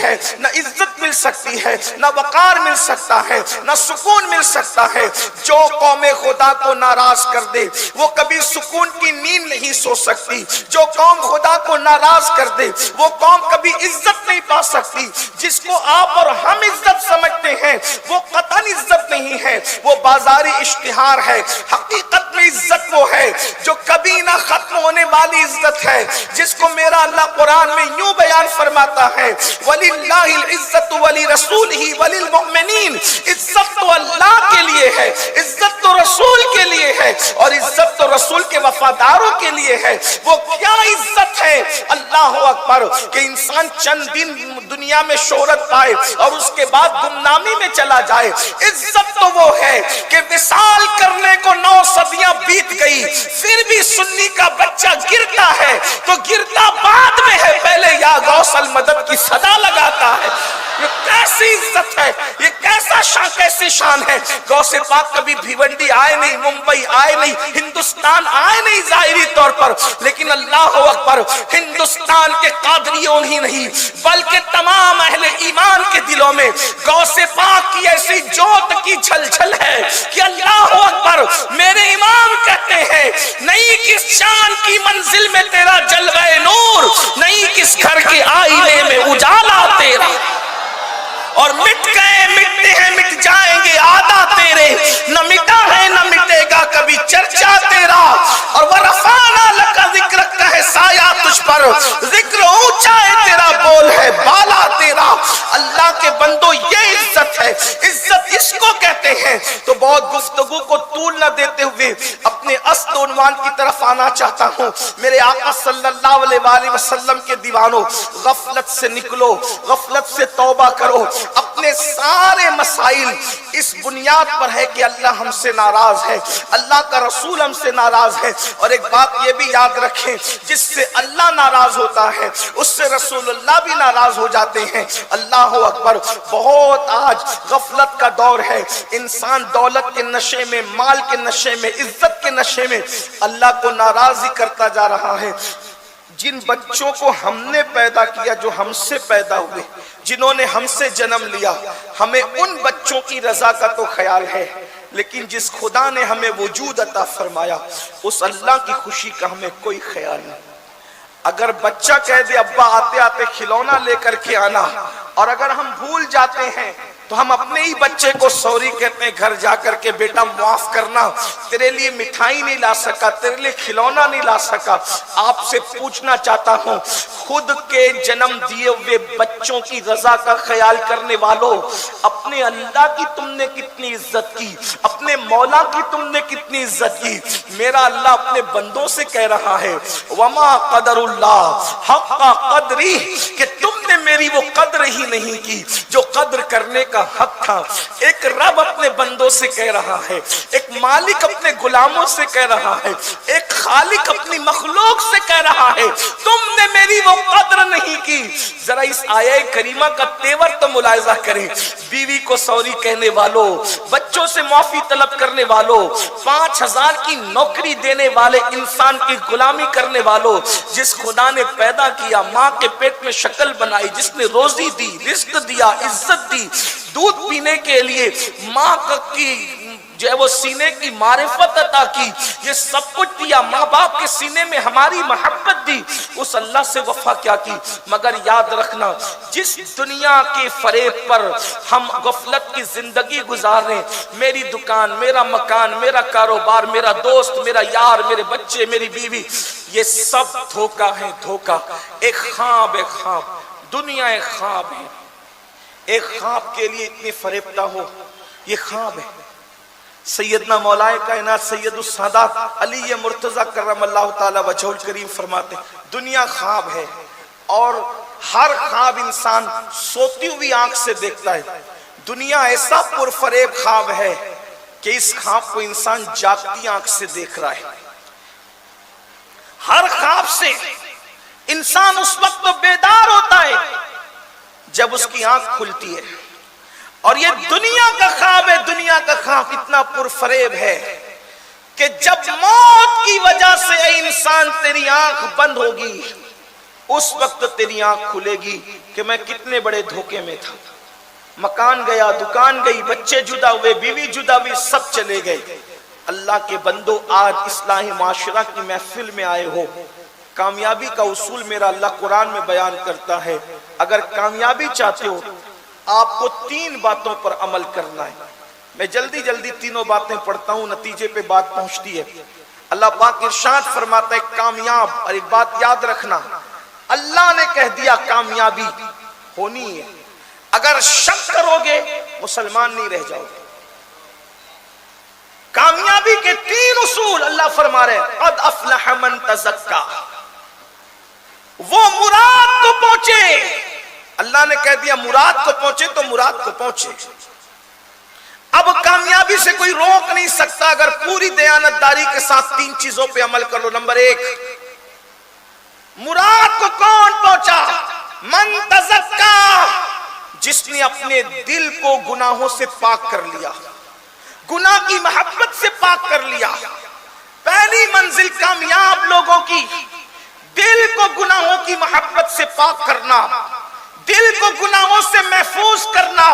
ہے، نہ عزت مل سکتی ہے، نہ وقار مل سکتا ہے، نہ سکون مل سکتا ہے۔ جو قوم خدا کو ناراض کر دے وہ کبھی سکون کی نیند نہیں سو سکتی، جو قوم خدا کو ناراض کر دے وہ قوم کبھی عزت نہیں پا سکتی۔ جس کو آپ اور ہم عزت سمجھتے ہیں وہ قطعاً عزت نہیں ہے، وہ بازاری اشتہار ہے۔ حقیقت میں عزت وہ ہے جو کبھی نہ ختم ہونے والی عزت ہے، جس کو میرا اللہ قرآن میں یوں بیان فرماتا ہے وَلِلَّهِ الْعِزَّةُ وَلِرَسُولِهِ وَلِلْمُؤْمِنِينَ۔ عزت تو اللہ کے لیے ہے، عزت تو رسول کے لیے ہے، اور عزت تو رسول کے وفاداروں کے لیے ہے۔ وہ کیا عزت ہے، اللہ اکبر، کہ انسان چند دن دنیا میں شہرت پائے اور اس کے بعد گمنامی میں چلا جائے۔ عزت تو وہ ہے کہ وصال کرنے کو 9 صدیاں بیت گئی، پھر بھی سنی کا بچہ گرتا ہے تو گرتا بعد میں ہے، پہلے یا غوث المدد کی صدا لگاتا ہے۔ یہ کیسی عزت ہے، یہ کیسی شان ہے۔ غوث پاک کبھی بھیونڈی آئے نہیں، ممبئی آئے نہیں، ہندوستان آئے نہیں ظاہری طور پر، لیکن اللہ اکبر، ہندوستان کے قادریوں ہی نہیں بلکہ تمام اہل ایمان کے دلوں میں غوث پاک کی ایسی جوت کی جھلجھل ہے کہ اللہ اکبر۔ میرے امام کہتے ہیں نہیں کس شان کی منزل میں تیرا جلوہ نور، نہیں کس گھر کے آئینے میں اجالا تیرا، اور مٹ گئے مٹتے ہیں مٹ جائیں گے آدھا تیرے، نہ مٹا ہے نہ مٹے گا کبھی چرچا تیرا، اور وَرَفَعْنَا لَكَ ذِكْرَكَ ہے سایہ تجھ پر، ذکر اونچا ہے تیرا، بول ہے بالا تیرا۔ اللہ کے بندو یہ عزت ہے، عزت اس کو کہتے ہیں۔ تو بہت گفتگو کو طول نہ دیتے ہوئے اپنے اصل عنوان کی طرف آنا چاہتا ہوں۔ میرے آقا صلی اللہ علیہ وآلہ وسلم کے دیوانوں، غفلت سے نکلو، غفلت سے توبہ کرو۔ اپنے سارے مسائل اس بنیاد پر ہے کہ اللہ ہم سے ناراض ہے، اللہ کا رسول ہم سے ناراض ہے، اور ایک بات یہ بھی یاد رکھیں، جس سے اللہ ناراض ہوتا ہے اس سے رسول اللہ بھی ناراض ہو جاتے ہیں۔ اللہ اکبر۔ بہت آج غفلت کا دور ہے، انسان دولت کے نشے میں، مال کے نشے میں، عزت کے نشے میں اللہ کو ناراض ہی کرتا جا رہا ہے۔ جن بچوں کو ہم نے پیدا کیا، جو ہم سے پیدا ہوئے، جنہوں نے ہم سے جنم لیا، ہمیں ان بچوں کی رضا کا تو خیال ہے، لیکن جس خدا نے ہمیں وجود عطا فرمایا اس اللہ کی خوشی کا ہمیں کوئی خیال نہیں۔ اگر بچہ کہہ دے ابا آتے آتے کھلونا لے کر کے آنا، اور اگر ہم بھول جاتے ہیں تو ہم اپنے ہی بچے کو سوری کہتے ہیں، گھر جا کر کے بیٹا معاف کرنا، تیرے لیے مٹھائی نہیں لا سکا، تیرے لیے کھلونا نہیں لا سکا۔ آپ سے پوچھنا چاہتا ہوں، خود کے جنم دیے ہوئے بچوں کی رضا کا خیال کرنے والوں، اپنے اللہ کی تم نے کتنی عزت کی، اپنے مولا کی تم نے کتنی عزت کی۔ میرا اللہ اپنے بندوں سے کہہ رہا ہے وما قدر اللہ حق قدری، کہ تم نے میری وہ قدر ہی نہیں کی جو قدر کرنے کا حق تھا۔ ایک رب اپنے بندوں سے کہہ رہا ہے، ایک مالک اپنے غلاموں سے کہہ رہا ہے، ایک خالق اپنی مخلوق سے کہہ رہا ہے تم نے میری وہ قدر نہیں کی۔ ذرا اس آیہ کریمہ کا تیور تو ملاحظہ کریں۔ بیوی کو سوری کہنے والوں، بچوں سے معافی طلب کرنے والوں، 5000 کی نوکری دینے والے انسان کی غلامی کرنے والوں، جس خدا نے پیدا کیا، ماں کے پیٹ میں شکل بنائی، جس نے روزی دی، رزق دیا، عزت دی، دودھ پینے کے لیے ماں کی جو ہے وہ سینے کی معرفت عطا کی، یہ سب کچھ دیا، ماں باپ کے سینے میں ہماری محبت دی، اس اللہ سے وفا کیا کی۔ مگر یاد رکھنا، جس دنیا کے فریب پر ہم غفلت کی زندگی گزار رہے ہیں، میری دکان، میرا مکان، میرا کاروبار، میرا دوست، میرا یار، میرے بچے، میری بیوی، یہ سب دھوکہ ہے، دھوکہ۔ ایک خواب، ایک خواب، دنیا ایک خواب ہے۔ ایک خواب کے لیے اتنی فریبتا ہو، یہ خواب ہے۔ سیدنا مولا کائنات سید السادات علی مرتضی کرم اللہ تعالی وجہہ الکریم فرماتے ہیں دنیا خواب ہے، اور ہر خواب انسان سوتی ہوئی آنکھ سے دیکھتا ہے۔ دنیا ایسا پرفریب خواب ہے کہ اس خواب کو انسان جاگتی آنکھ سے دیکھ رہا ہے۔ ہر خواب سے انسان اس وقت بیدار ہوتا ہے جب اس کی آنکھ کھلتی ہے، اور یہ دنیا کا خواب ہے۔ دنیا کا خواب اتنا پرفریب ہے کہ جب موت کی وجہ سے اے انسان تیری آنکھ بند ہوگی اس وقت تیری آنکھ کھلے گی کہ میں کتنے بڑے دھوکے میں تھا. مکان گیا، دکان گئی، بچے جدا ہوئے، بیوی جدا ہوئی، سب چلے گئے. اللہ کے بندو، آج اصلاح معاشرہ کی محفل میں آئے ہو. کامیابی کا اصول میرا اللہ قرآن میں بیان کرتا ہے. اگر کامیابی چاہتے ہو آپ کو 3 باتوں پر عمل کرنا ہے. میں جلدی جلدی تینوں باتیں پڑھتا ہوں، نتیجے پہ بات پہنچتی ہے. اللہ پاک ارشاد فرماتا ہے کامیاب. اور ایک بات یاد رکھنا، اللہ نے کہہ دیا کامیابی ہونی ہے. اگر شک کرو گے مسلمان نہیں رہ جاؤ گے. کامیابی کے 3 اصول اللہ فرما رہے ہیں. قد افلح من تزکا، وہ مراد کو پہنچے. اللہ نے کہہ دیا مراد کو پہنچے تو مراد کو پہنچے. اب کامیابی سے کوئی روک نہیں سکتا اگر پوری دیانتداری کے ساتھ 3 چیزوں پہ عمل کر لو. نمبر 1، مراد کو کون پہنچا؟ من تزکا، جس نے اپنے دل کو گناہوں سے پاک کر لیا، گناہ کی محبت سے پاک کر لیا. پہلی منزل کامیاب لوگوں کی دل کو گناہوں کی محبت سے پاک کرنا، دل کو گناہوں سے محفوظ کرنا.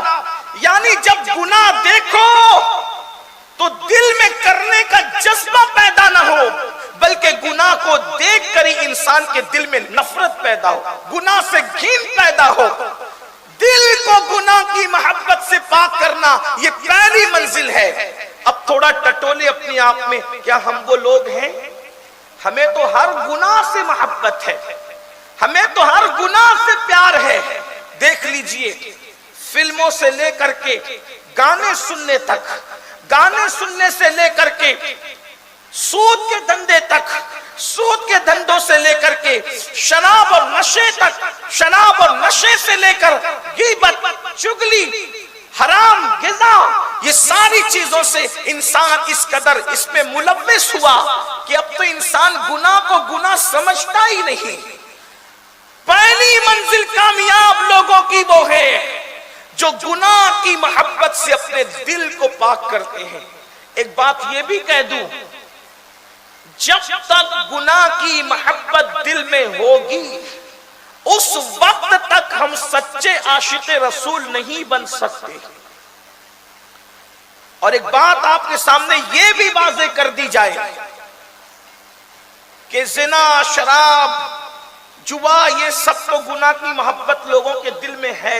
یعنی جب گناہ دیکھو تو دل میں کرنے کا جذبہ پیدا نہ ہو، بلکہ گناہ کو دیکھ کر ہی انسان کے دل میں نفرت پیدا ہو، گناہ سے گھن پیدا ہو. دل کو گناہ کی محبت سے پاک کرنا یہ پہلی منزل ہے. اب تھوڑا ٹٹولے اپنے آپ میں، کیا ہم وہ لوگ ہیں؟ ہمیں تو ہر گناہ سے محبت ہے، ہمیں تو ہر گناہ سے پیار ہے. دیکھ لیجئے، فلموں سے لے کر کے گانے سننے تک، گانے سننے سے لے کر کے سود کے دھندے تک، سود کے دھندوں سے لے کر کے شراب اور نشے تک، شراب اور نشے سے لے کر غیبت، چغلی، حرام غذا، یہ ساری چیزوں سے انسان اس قدر اس میں ملوث ہوا کہ اب تو انسان گناہ کو گناہ سمجھتا ہی نہیں. پہلی منزل کامیاب لوگوں کی وہ ہے جو گناہ کی محبت سے اپنے دل کو پاک کرتے ہیں. ایک بات یہ بھی کہہ دوں، جب تک گناہ کی محبت دل میں ہوگی اس وقت تک ہم سچے عاشق رسول نہیں بن سکتے. اور ایک بات آپ کے سامنے یہ بھی واضح کر دی جائے کہ زنا، شراب، جوا، یہ سب تو گناہ کی محبت لوگوں کے دل میں ہے.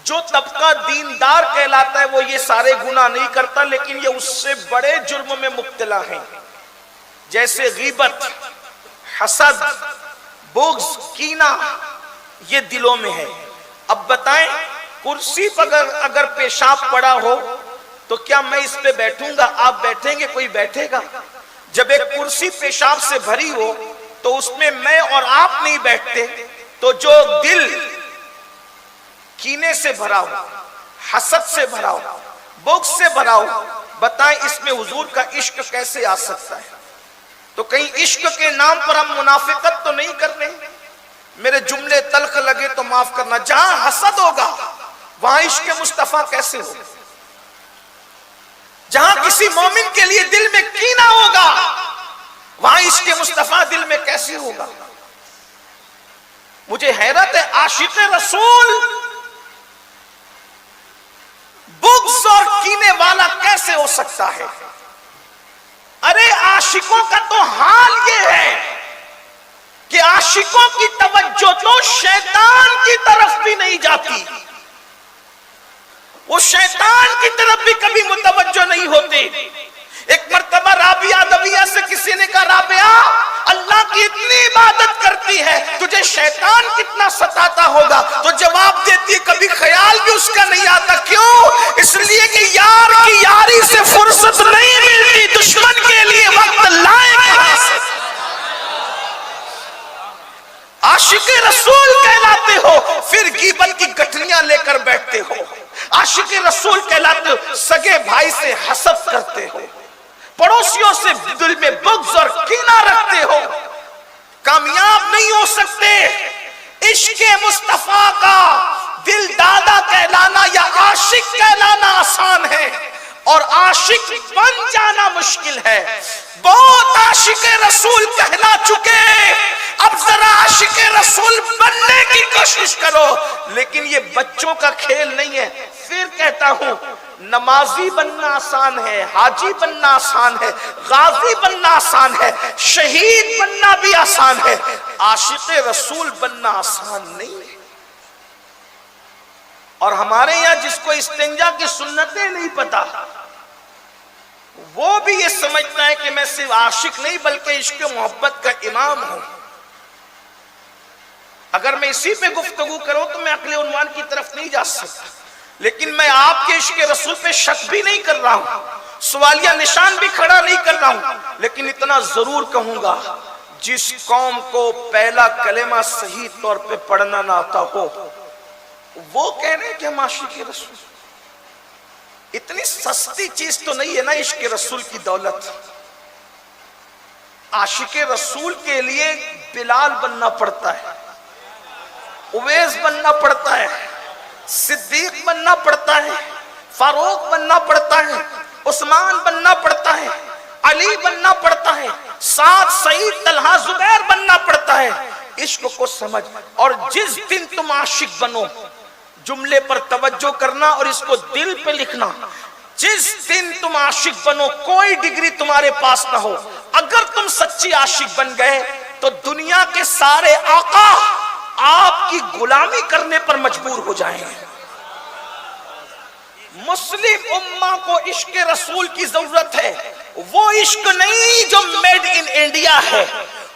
جو طبقہ دیندار کہلاتا ہے وہ یہ سارے گناہ نہیں کرتا، لیکن یہ اس سے بڑے جرم میں مبتلا ہیں، جیسے غیبت، حسد، بغض، کینہ، یہ دلوں میں ہے. اب بتائیں، کرسی پر اگر پیشاب پڑا ہو تو کیا میں اس پہ بیٹھوں گا؟ آپ بیٹھیں گے؟ کوئی بیٹھے گا؟ جب ایک کرسی پیشاب سے بھری ہو تو اس میں میں اور آپ نہیں بیٹھتے. تو جو دل کینے سے بھرا ہو، حسد سے بھرا ہو، بغض سے بھرا ہو، بتائیں اس میں حضور کا عشق کیسے آ سکتا ہے؟ تو کہیں عشق کے نام پر ہم منافقت تو نہیں کر رہے؟ میرے جملے تلخ لگے تو معاف کرنا. جہاں حسد ہوگا وہاں عشق مصطفیٰ کیسے ہوگا؟ جہاں کسی مومن کے لیے دل میں کینہ ہوگا وہاں عشق مصطفیٰ دل میں کیسے ہوگا؟ مجھے حیرت ہے، عاشق رسول بغض اور کینے والا کیسے ہو سکتا ہے؟ ارے عاشقوں کا تو حال یہ ہے کہ عاشقوں کی توجہ تو شیطان کی طرف بھی نہیں جاتی، وہ شیطان کی طرف بھی کبھی متوجہ نہیں ہوتے. ایک مرتبہ رابعہ ادویہ سے کسی نے کہا، رابعہ اللہ کی اتنی عبادت کرتی ہے، تجھے شیطان کتنا ستاتا ہوگا؟ تو جواب دیتی ہے، کبھی خیال بھی اس کا نہیں آتا. کیوں؟ اس لیے کہ یار کی یاری سے فرصت نہیں ملتی، دشمن کے لیے وقت لائے کہاں سے؟ عاشق رسول کہلاتے ہو پھر غیبت کی گٹھلیاں لے کر بیٹھتے ہو. عاشق رسول کہلاتے ہو سگے بھائی سے حسد کرتے ہو، پڑوسیوں سے دل میں بغض اور کینہ رکھتے ہو. کامیاب نہیں ہو سکتے. عشق مصطفیٰ کا دل دادا کہلانا یا عاشق کہلانا آسان ہے اور عاشق بن جانا مشکل ہے. بہت عاشق رسول کہلا چکے اب ذرا عاشق رسول بننے کی کوشش کرو. لیکن یہ بچوں کا کھیل نہیں ہے. پھر کہتا ہوں نمازی بننا آسان ہے, حاجی بننا آسان ہے, غازی بننا آسان ہے, شہید بننا بھی آسان ہے, عاشق رسول بننا آسان نہیں ہے. اور ہمارے یہاں جس کو استنجا کی سنتیں نہیں پتا, وہ بھی یہ سمجھتا ہے کہ میں صرف عاشق نہیں بلکہ عشق محبت کا امام ہوں. اگر میں اسی پہ گفتگو کروں تو میں اگلے عنوان کی طرف نہیں جا سکتا. لیکن میں آپ کے عشق رسول پہ شک بھی نہیں کر رہا ہوں, سوالیہ نشان بھی کھڑا نہیں کر رہا ہوں. لیکن اتنا ضرور کہوں گا, جس قوم کو پہلا کلمہ صحیح طور پہ پڑھنا نہ آتا ہو, وہ کہہ رہے ہیں کہ ہم عاشق رسول. اتنی سستی چیز تو نہیں ہے نا عشق رسول کی دولت. عاشق رسول کے لیے بلال بننا پڑتا ہے, اویس بننا پڑتا ہے, صدیق بننا پڑتا ہے, فاروق بننا پڑتا ہے, عثمان بننا پڑتا ہے, علی بننا پڑتا ہے, سعد, سعید, طلحہ, زبیر بننا پڑتا ہے. عشق کو سمجھ. اور جس دن تم عاشق بنو, جملے پر توجہ کرنا اور اس کو دل پہ لکھنا, جس دن تم عاشق بنو, کوئی ڈگری تمہارے پاس نہ ہو, اگر تم سچی عاشق بن گئے تو دنیا کے سارے آقا آپ کی غلامی کرنے پر مجبور ہو جائیں گے. مسلم امہ کو عشق رسول کی ضرورت ہے. وہ عشق نہیں جو میڈ ان انڈیا ہے,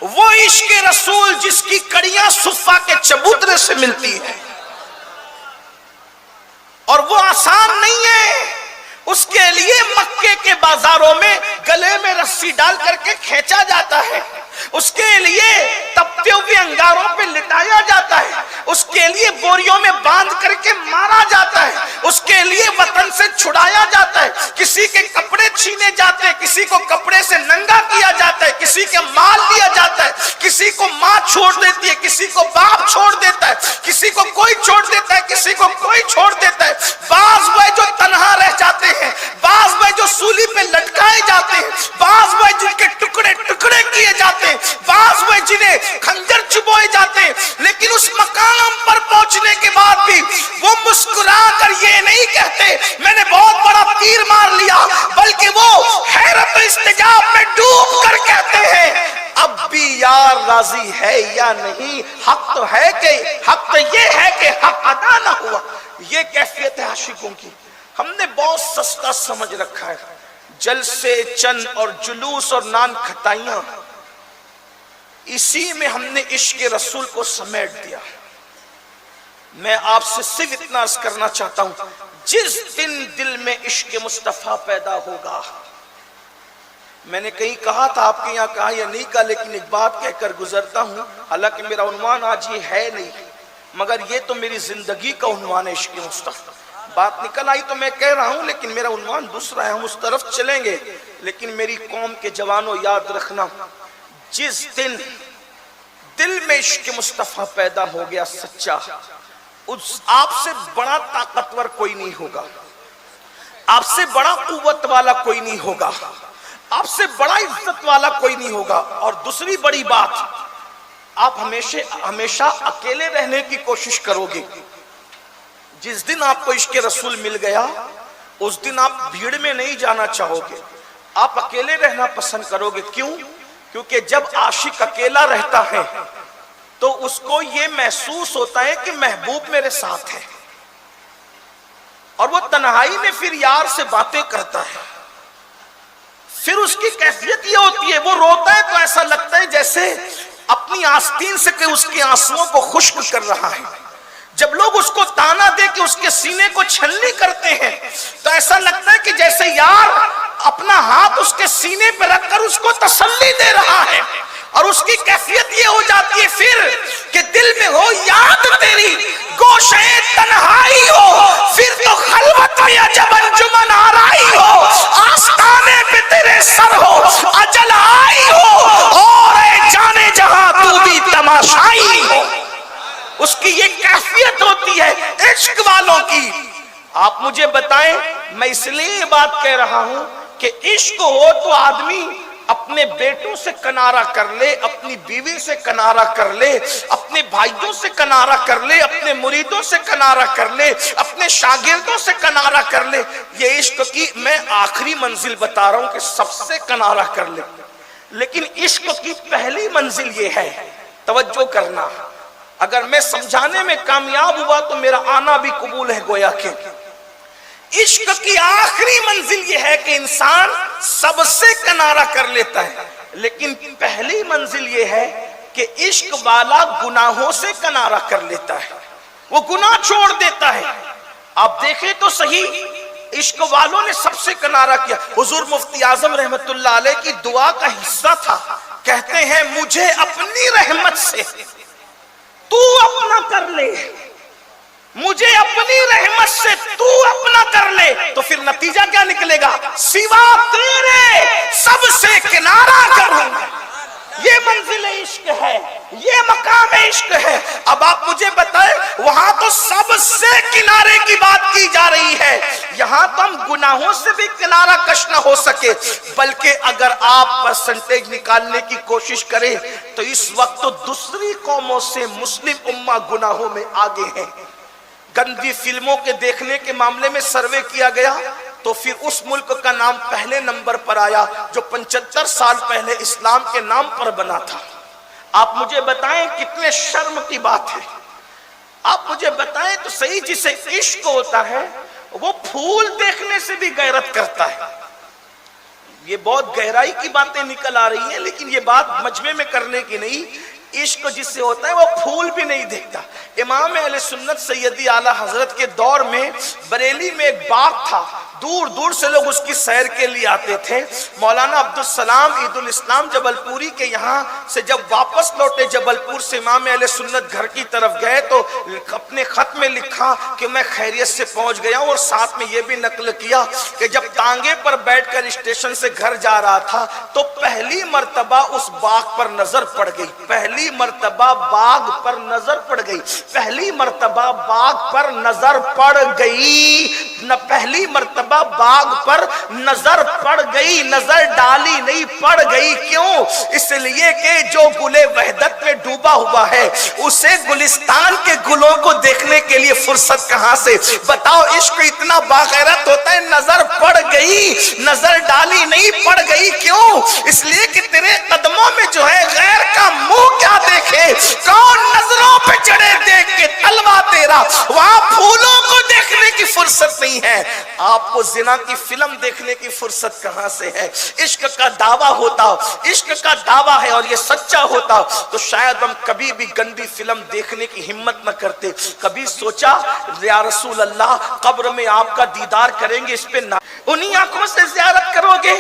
وہ عشق رسول جس کی کڑیاں صفا کے چبوترے سے ملتی ہے. اور وہ آسان نہیں ہے. اس کے لیے مکے کے بازاروں میں گلے میں رسی ڈال کر کے کھینچا جاتا ہے, اس کے لیے تپتے ہوئے انگاروں پہ لٹایا جاتا ہے, اس کے لیے بوریوں میں باندھ کر کے مارا جاتا ہے, اس کے لیے وطن سے چھڑایا جاتا ہے, کسی کے کپڑے چھینے جاتے ہیں, کسی کو کپڑے سے ننگا کیا جاتا ہے, کسی کے مال لیا جاتا ہے, کسی کو ماں چھوڑ دیتی ہے, کسی کو باپ چھوڑ دیتا ہے, کسی کو کوئی چھوڑ دیتا ہے, کسی کو کوئی چھوڑ دیتا ہے. بعض وہ جو تنہا رہ جاتے ہیں, بعض وہ جو سولی پہ لٹکائے جاتے ہیں, بعض وہ جن کے ٹکڑے ٹکڑے کیے جاتے ہیں, بعض وہ جنہیں خنجر چبوئے جاتے ہیں. لیکن اس مقام پر پہنچنے کے بعد بھی وہ مسکرا کر یہ نہیں کہتے میں نے بہت بڑا تیر مار لیا, بلکہ وہ حیرت و استجاب میں ڈوب کر کہتے ہیں اب بھی یار راضی ہے یا نہیں, حق تو ہے کہ حق تو یہ ہے کہ حق ادا نہ ہوا. یہ کیفیت ہے عاشقوں کی. ہم نے بہت سستا سمجھ رکھا ہے, جلسے چند اور جلوس اور نان کھٹائیاں, اسی میں ہم نے عشق رسول کو سمیٹ دیا. میں آپ سے صرف اتنا عرض کرنا چاہتا ہوں, جس دن دل میں عشق مصطفیٰ پیدا ہوگا, میں نے کہیں کہا تھا, آپ کے یہاں کہا یا نہیں کہا, لیکن ایک بات کہہ کر گزرتا ہوں, حالانکہ میرا عنوان آج یہ ہے نہیں, مگر یہ تو میری زندگی کا عنوان ہے عشق مصطفیٰ. بات نکل آئی تو میں کہہ رہا ہوں, لیکن میرا عنوان دوسرا ہے, ہم اس طرف چلیں گے. لیکن میری قوم کے جوانوں یاد رکھنا, جس دن دل میں عشق مصطفیٰ پیدا ہو گیا سچا, اس آپ سے بڑا طاقتور کوئی نہیں ہوگا, آپ سے بڑا قوت والا کوئی نہیں ہوگا, آپ سے بڑا عزت والا کوئی نہیں ہوگا. اور دوسری بڑی بات, آپ ہمیشہ اکیلے رہنے کی کوشش کرو گے. جس دن آپ کو عشق رسول مل گیا, اس دن آپ بھیڑ میں نہیں جانا چاہو گے, آپ اکیلے رہنا پسند کرو گے. کیوں؟ کیونکہ جب عاشق اکیلا رہتا ہے تو اس کو یہ محسوس ہوتا ہے کہ محبوب میرے ساتھ ہے, اور وہ تنہائی میں پھر یار سے باتیں کرتا ہے. پھر اس کی کیفیت یہ ہوتی ہے, وہ روتا ہے تو ایسا لگتا ہے جیسے اپنی آستین سے کہ اس کے آنسوؤں کو خشک کر رہا ہے. جب لوگ اس کو تانا دے کہ اس کے سینے کو چھلنی کرتے ہیں تو ایسا لگتا ہے کہ جیسے یار اپنا ہاتھ اس کے سینے پہ رکھ کر اس کو تسلی دے رہا ہے. اور اس کی کیفیت یہ ہو جاتی ہے پھر کہ دل میں ہو یاد تیری, گوشے تنہائی ہو, پھر تو خلوت میں عجب انجمن آرائی ہو, آستانے پہ تیرے سر ہو, اجل آئی ہو, اور اے جانے جہاں تو بھی تماشائی ہو. اس کی یہ کیفیت ہوتی ہے عشق والوں کی. آپ مجھے بتائیں, میں اس لیے یہ بات کہہ رہا ہوں کہ عشق ہو تو آدمی اپنے بیٹوں سے کنارہ کر لے، اپنی بیوی سے کنارہ کر لے، اپنے بھائیوں سے کنارہ کر لے، اپنے مریدوں سے کنارہ کر لے، اپنے شاگردوں سے کنارہ کر لے. یہ عشق کی میں آخری منزل بتا رہا ہوں کہ سب سے کنارہ کر لے. لیکن عشق کی پہلی منزل یہ ہے، توجہ کرنا، اگر میں سمجھانے میں کامیاب ہوا تو میرا آنا بھی قبول ہے. گویا کہ عشق کی آخری منزل یہ ہے کہ انسان سب سے کنارہ کر لیتا ہے، لیکن پہلی منزل یہ ہے کہ عشق والا گناہوں سے کنارہ کر لیتا ہے، وہ گناہ چھوڑ دیتا ہے. آپ دیکھیں تو صحیح، عشق والوں نے سب سے کنارہ کیا. حضور مفتی اعظم رحمت اللہ علیہ کی دعا کا حصہ تھا، کہتے ہیں مجھے اپنی رحمت سے تو اپنا کر لے، مجھے اپنی رحمت سے تو اپنا کر لے. تو پھر نتیجہ کیا نکلے گا؟ سوا تیرے سب سے کنارہ کروں. یہ منزل عشق ہے، یہ مقام عشق ہے. اب آپ مجھے بتائیں، وہاں تو سب سے کنارے کی بات کی جا رہی ہے، یہاں تو ہم گناہوں سے بھی کنارہ کش نہ ہو سکے. بلکہ اگر آپ پرسنٹیج نکالنے کی کوشش کریں تو اس وقت تو دوسری قوموں سے مسلم امہ گناہوں میں آگے ہیں. گندی فلموں کے دیکھنے کے معاملے میں سروے کیا گیا تو پھر اس ملک کا نام پہلے نمبر پر آیا جو 75 سال پہلے اسلام کے نام پر بنا تھا. آپ مجھے بتائیں کتنے شرم کی بات ہے. آپ مجھے بتائیں تو صحیح، جسے عشق ہوتا ہے وہ پھول دیکھنے سے بھی غیرت کرتا ہے. یہ بہت گہرائی کی باتیں نکل آ رہی ہیں، لیکن یہ بات مجمع میں کرنے کی نہیں. عشق جس سے ہوتا ہے وہ پھول بھی نہیں دیکھتا. امام اہل سنت سیدی اعلیٰ حضرت کے دور میں بریلی میں ایک باغ تھا، دور دور سے لوگ اس کی سیر کے لیے آتے تھے. مولانا عبدالسلام عید الاسلام جبل پوری کے یہاں سے جب واپس لوٹے جبل پور سے، امام اہل سنت گھر کی طرف گئے تو اپنے خط میں لکھا کہ میں خیریت سے پہنچ گیا ہوں، اور ساتھ میں یہ بھی نقل کیا کہ جب ٹانگے پر بیٹھ کر اسٹیشن سے گھر جا رہا تھا تو پہلی مرتبہ اس باغ پر نظر پڑ گئی. پہلی مرتبہ باغ پر نظر پڑ گئی، پہلی مرتبہ باغ پر نظر پڑ گئی، نہ پہلی مرتبہ باغ پر نظر پڑ گئی، نظر ڈالی نہیں پڑ گئی. کیوں؟ اس لیے کہ جو گلے وحدت میں ڈوبا ہوا ہے اسے گلستان کے گلوں کو دیکھنے کے لیے فرصت کہاں سے؟ بتاؤ، عشق اتنا باغیرت ہوتا ہے. نظر پڑ گئی، نظر ڈالی نہیں پڑ گئی. کیوں؟ اس لیے کہ تیرے قدموں میں جو ہے غیر کا منہ کیا دیکھے، کون نظروں پہ چڑھے دیکھ کے تلوا تیرا. وہاں پھولوں کو دیکھنے کی فرصت نہیں ہے، آپ کو زنا کی فلم دیکھنے کی فرصت کہاں سے ہے؟ عشق کا دعویٰ ہوتا، عشق کا دعویٰ ہے اور یہ سچا ہوتا تو شاید ہم کبھی بھی گندی فلم دیکھنے کی ہمت نہ کرتے. کبھی سوچا یا رسول اللہ قبر میں آپ کا دیدار کریں گے، اس پہ نہ انہی آنکھوں سے زیارت کرو گے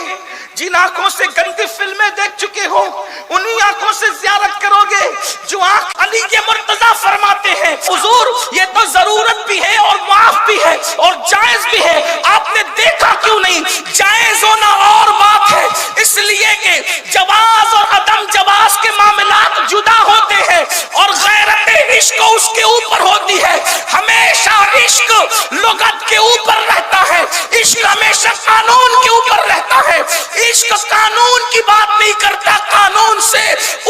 جن آنکھوں سے گندی فلمیں دیکھ چکے ہو، انہی آنکھوں سے زیارت کرو گے جو آنکھ علی کے مرتضیٰ فرماتے ہیں حضور یہ تو ضرورت بھی ہے اور معاف بھی ہے اور جائز بھی ہے. آپ نے دیکھا کیوں نہیں؟ جائز ہونا اور بات ہے، اس لیے کہ جواز اور عدم جواز کے معاملات جدا ہوتے ہیں اور غیرت عشق اس کے اوپر ہوتی ہے. ہمیشہ عشق لغت کے اوپر رہتا ہے، عشق ہمیشہ قانون کے اوپر رہتا ہے. عشق قانون کی بات نہیں کرتا، قانون سے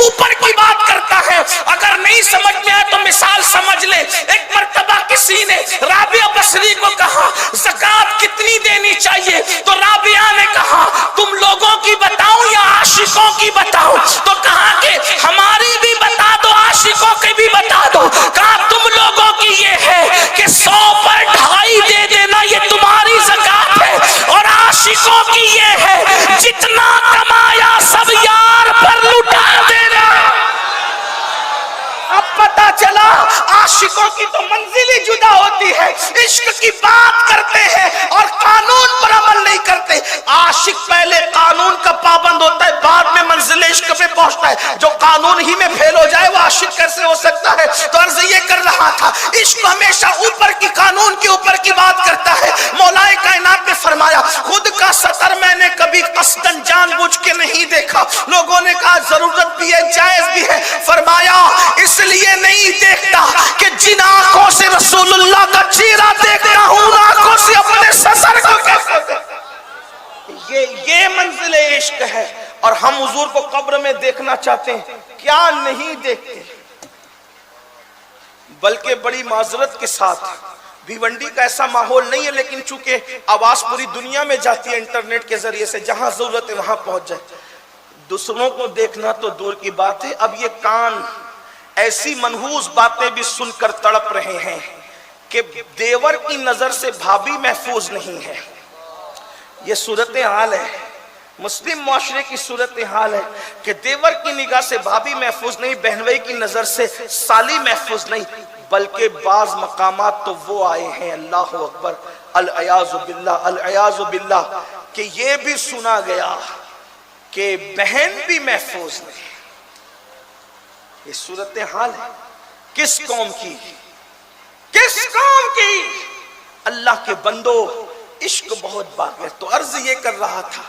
اوپر کی بات کرتا ہے. اگر نہیں سمجھ میں آئے تو مثال سمجھ لے. ایک مرتبہ کسی نے رابعہ بصری کو کہا زکوٰۃ کتنی دینی چاہیے؟ تو رابعہ نے کہا تم لوگوں کی بتاؤں یا عاشقوں کی بتاؤں؟ تو کہا کہ ہماری بھی بتا دو، عاشقوں کی بھی بتا دو. کہا تم لوگوں کی یہ ہے کہ 100 پر 2.5 دے دینا، یہ تمہاری زکوٰۃ ہے، اور عاشقوں کی یہ ہے جتنا کمایا سب یار پر لٹا دینا. اب پتا چلا عاشقوں کی تو منزل ہی جدا ہوتی ہے. عشق کی بات کرتے ہیں اور قانون پر عمل نہیں کرتے. عاشق پہلے قانون کا پابند ہوتا ہے، بعد میں منزل عشق پہ پہنچتا ہے. جو قانون ہی میں فیل ہو جائے وہ عاشق کیسے ہو سکتا ہے؟ تو عرض یہ کر رہا تھا عشق ہمیشہ اوپر کی قانون کے اوپر کی بات کرتا ہے. مولا کائنات نے فرمایا خود کا سطر میں نے کبھی قصدن جان بوجھ کے نہیں دیکھا. لوگوں نے کہا ضرورت بھی ہے، جائز بھی ہے. فرمایا اس لیے نہیں دیکھتا کہ جن آنکھوں سے رسول اللہ کا چہرہ دیکھتا ہوں آنکھوں سے اپنے سسر کو کیسے. یہ منزل عشق ہے. اور ہم حضور کو قبر میں دیکھنا چاہتے ہیں، کیا نہیں دیکھتے؟ بلکہ بڑی معذرت کے ساتھ بھیونڈی کا ایسا ماحول نہیں ہے، لیکن چونکہ آواز پوری دنیا میں جاتی ہے انٹرنیٹ کے ذریعے سے، جہاں ضرورت ہے وہاں پہنچ جائے۔ دوسروں کو دیکھنا تو دور کی بات ہے، اب یہ کان ایسی منحوس باتیں بھی سن کر تڑپ رہے ہیں کہ دیور کی نظر سے بھابھی محفوظ نہیں ہے۔ یہ صورتحال ہے، مسلم معاشرے کی صورتحال ہے کہ دیور کی نگاہ سے بھابھی محفوظ نہیں، بہنوئی کی نظر سے سالی محفوظ نہیں، بلکہ بعض مقامات تو وہ آئے ہیں، اللہ اکبر، العیاذ باللہ، العیاذ باللہ، کہ یہ بھی سنا گیا کہ بہن بھی محفوظ نہیں۔ یہ صورتحال ہے کس قوم کی؟ کس قوم کی؟ اللہ کے بندو، عشق بہت باقی ہے۔ تو عرض یہ کر رہا تھا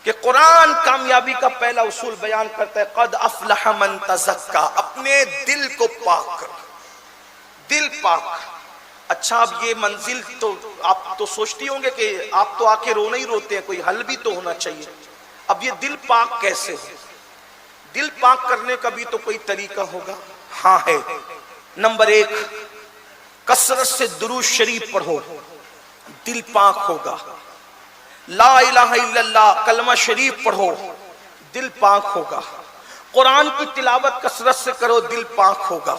کہ قرآن کامیابی کا پہلا اصول بیان کرتا ہے، قد افلح من تزکا، اپنے دل کو پاک کرو، دل پاک۔ اچھا اب یہ منزل تو آپ تو سوچتی ہوں گے کہ آپ تو آ کے رونا ہی روتے ہیں، کوئی حل بھی تو ہونا چاہیے۔ اب یہ دل پاک کیسے ہو؟ دل پاک کرنے کا بھی تو کوئی طریقہ ہوگا۔ ہاں ہے، نمبر 1، کثرت سے درود شریف پڑھو، دل پاک ہوگا۔ لا الہ الا اللہ کلمہ شریف پڑھو، دل پاک ہوگا۔ قرآن کی تلاوت کثرت سے کرو، دل پاک ہوگا۔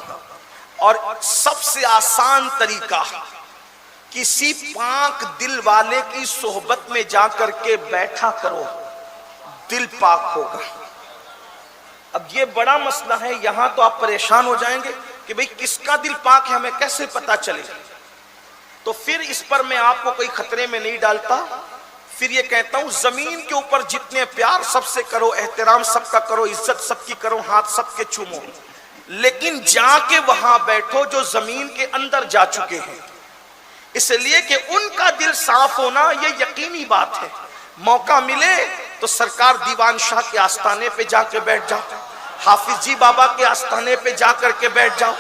اور سب سے آسان طریقہ، کسی پاک دل والے کی صحبت میں جا کر کے بیٹھا کرو، دل پاک ہوگا۔ اب یہ بڑا مسئلہ ہے، یہاں تو آپ پریشان ہو جائیں گے کہ بھئی کس کا دل پاک ہے، ہمیں کیسے پتا چلے؟ تو پھر اس پر میں آپ کو کوئی خطرے میں نہیں ڈالتا، پھر یہ کہتا ہوں زمین کے اوپر جتنے پیار سب سے کرو، احترام سب کا کرو، عزت سب کی کرو، ہاتھ سب کے چومو، لیکن جا کے وہاں بیٹھو جو زمین کے اندر جا چکے ہیں، اس لیے کہ ان کا دل صاف ہونا یہ یقینی بات ہے۔ موقع ملے تو سرکار دیوان شاہ کے آستانے پہ جا کے بیٹھ جاؤ، حافظ جی بابا کے آستانے پہ جا کر کے بیٹھ جاؤ،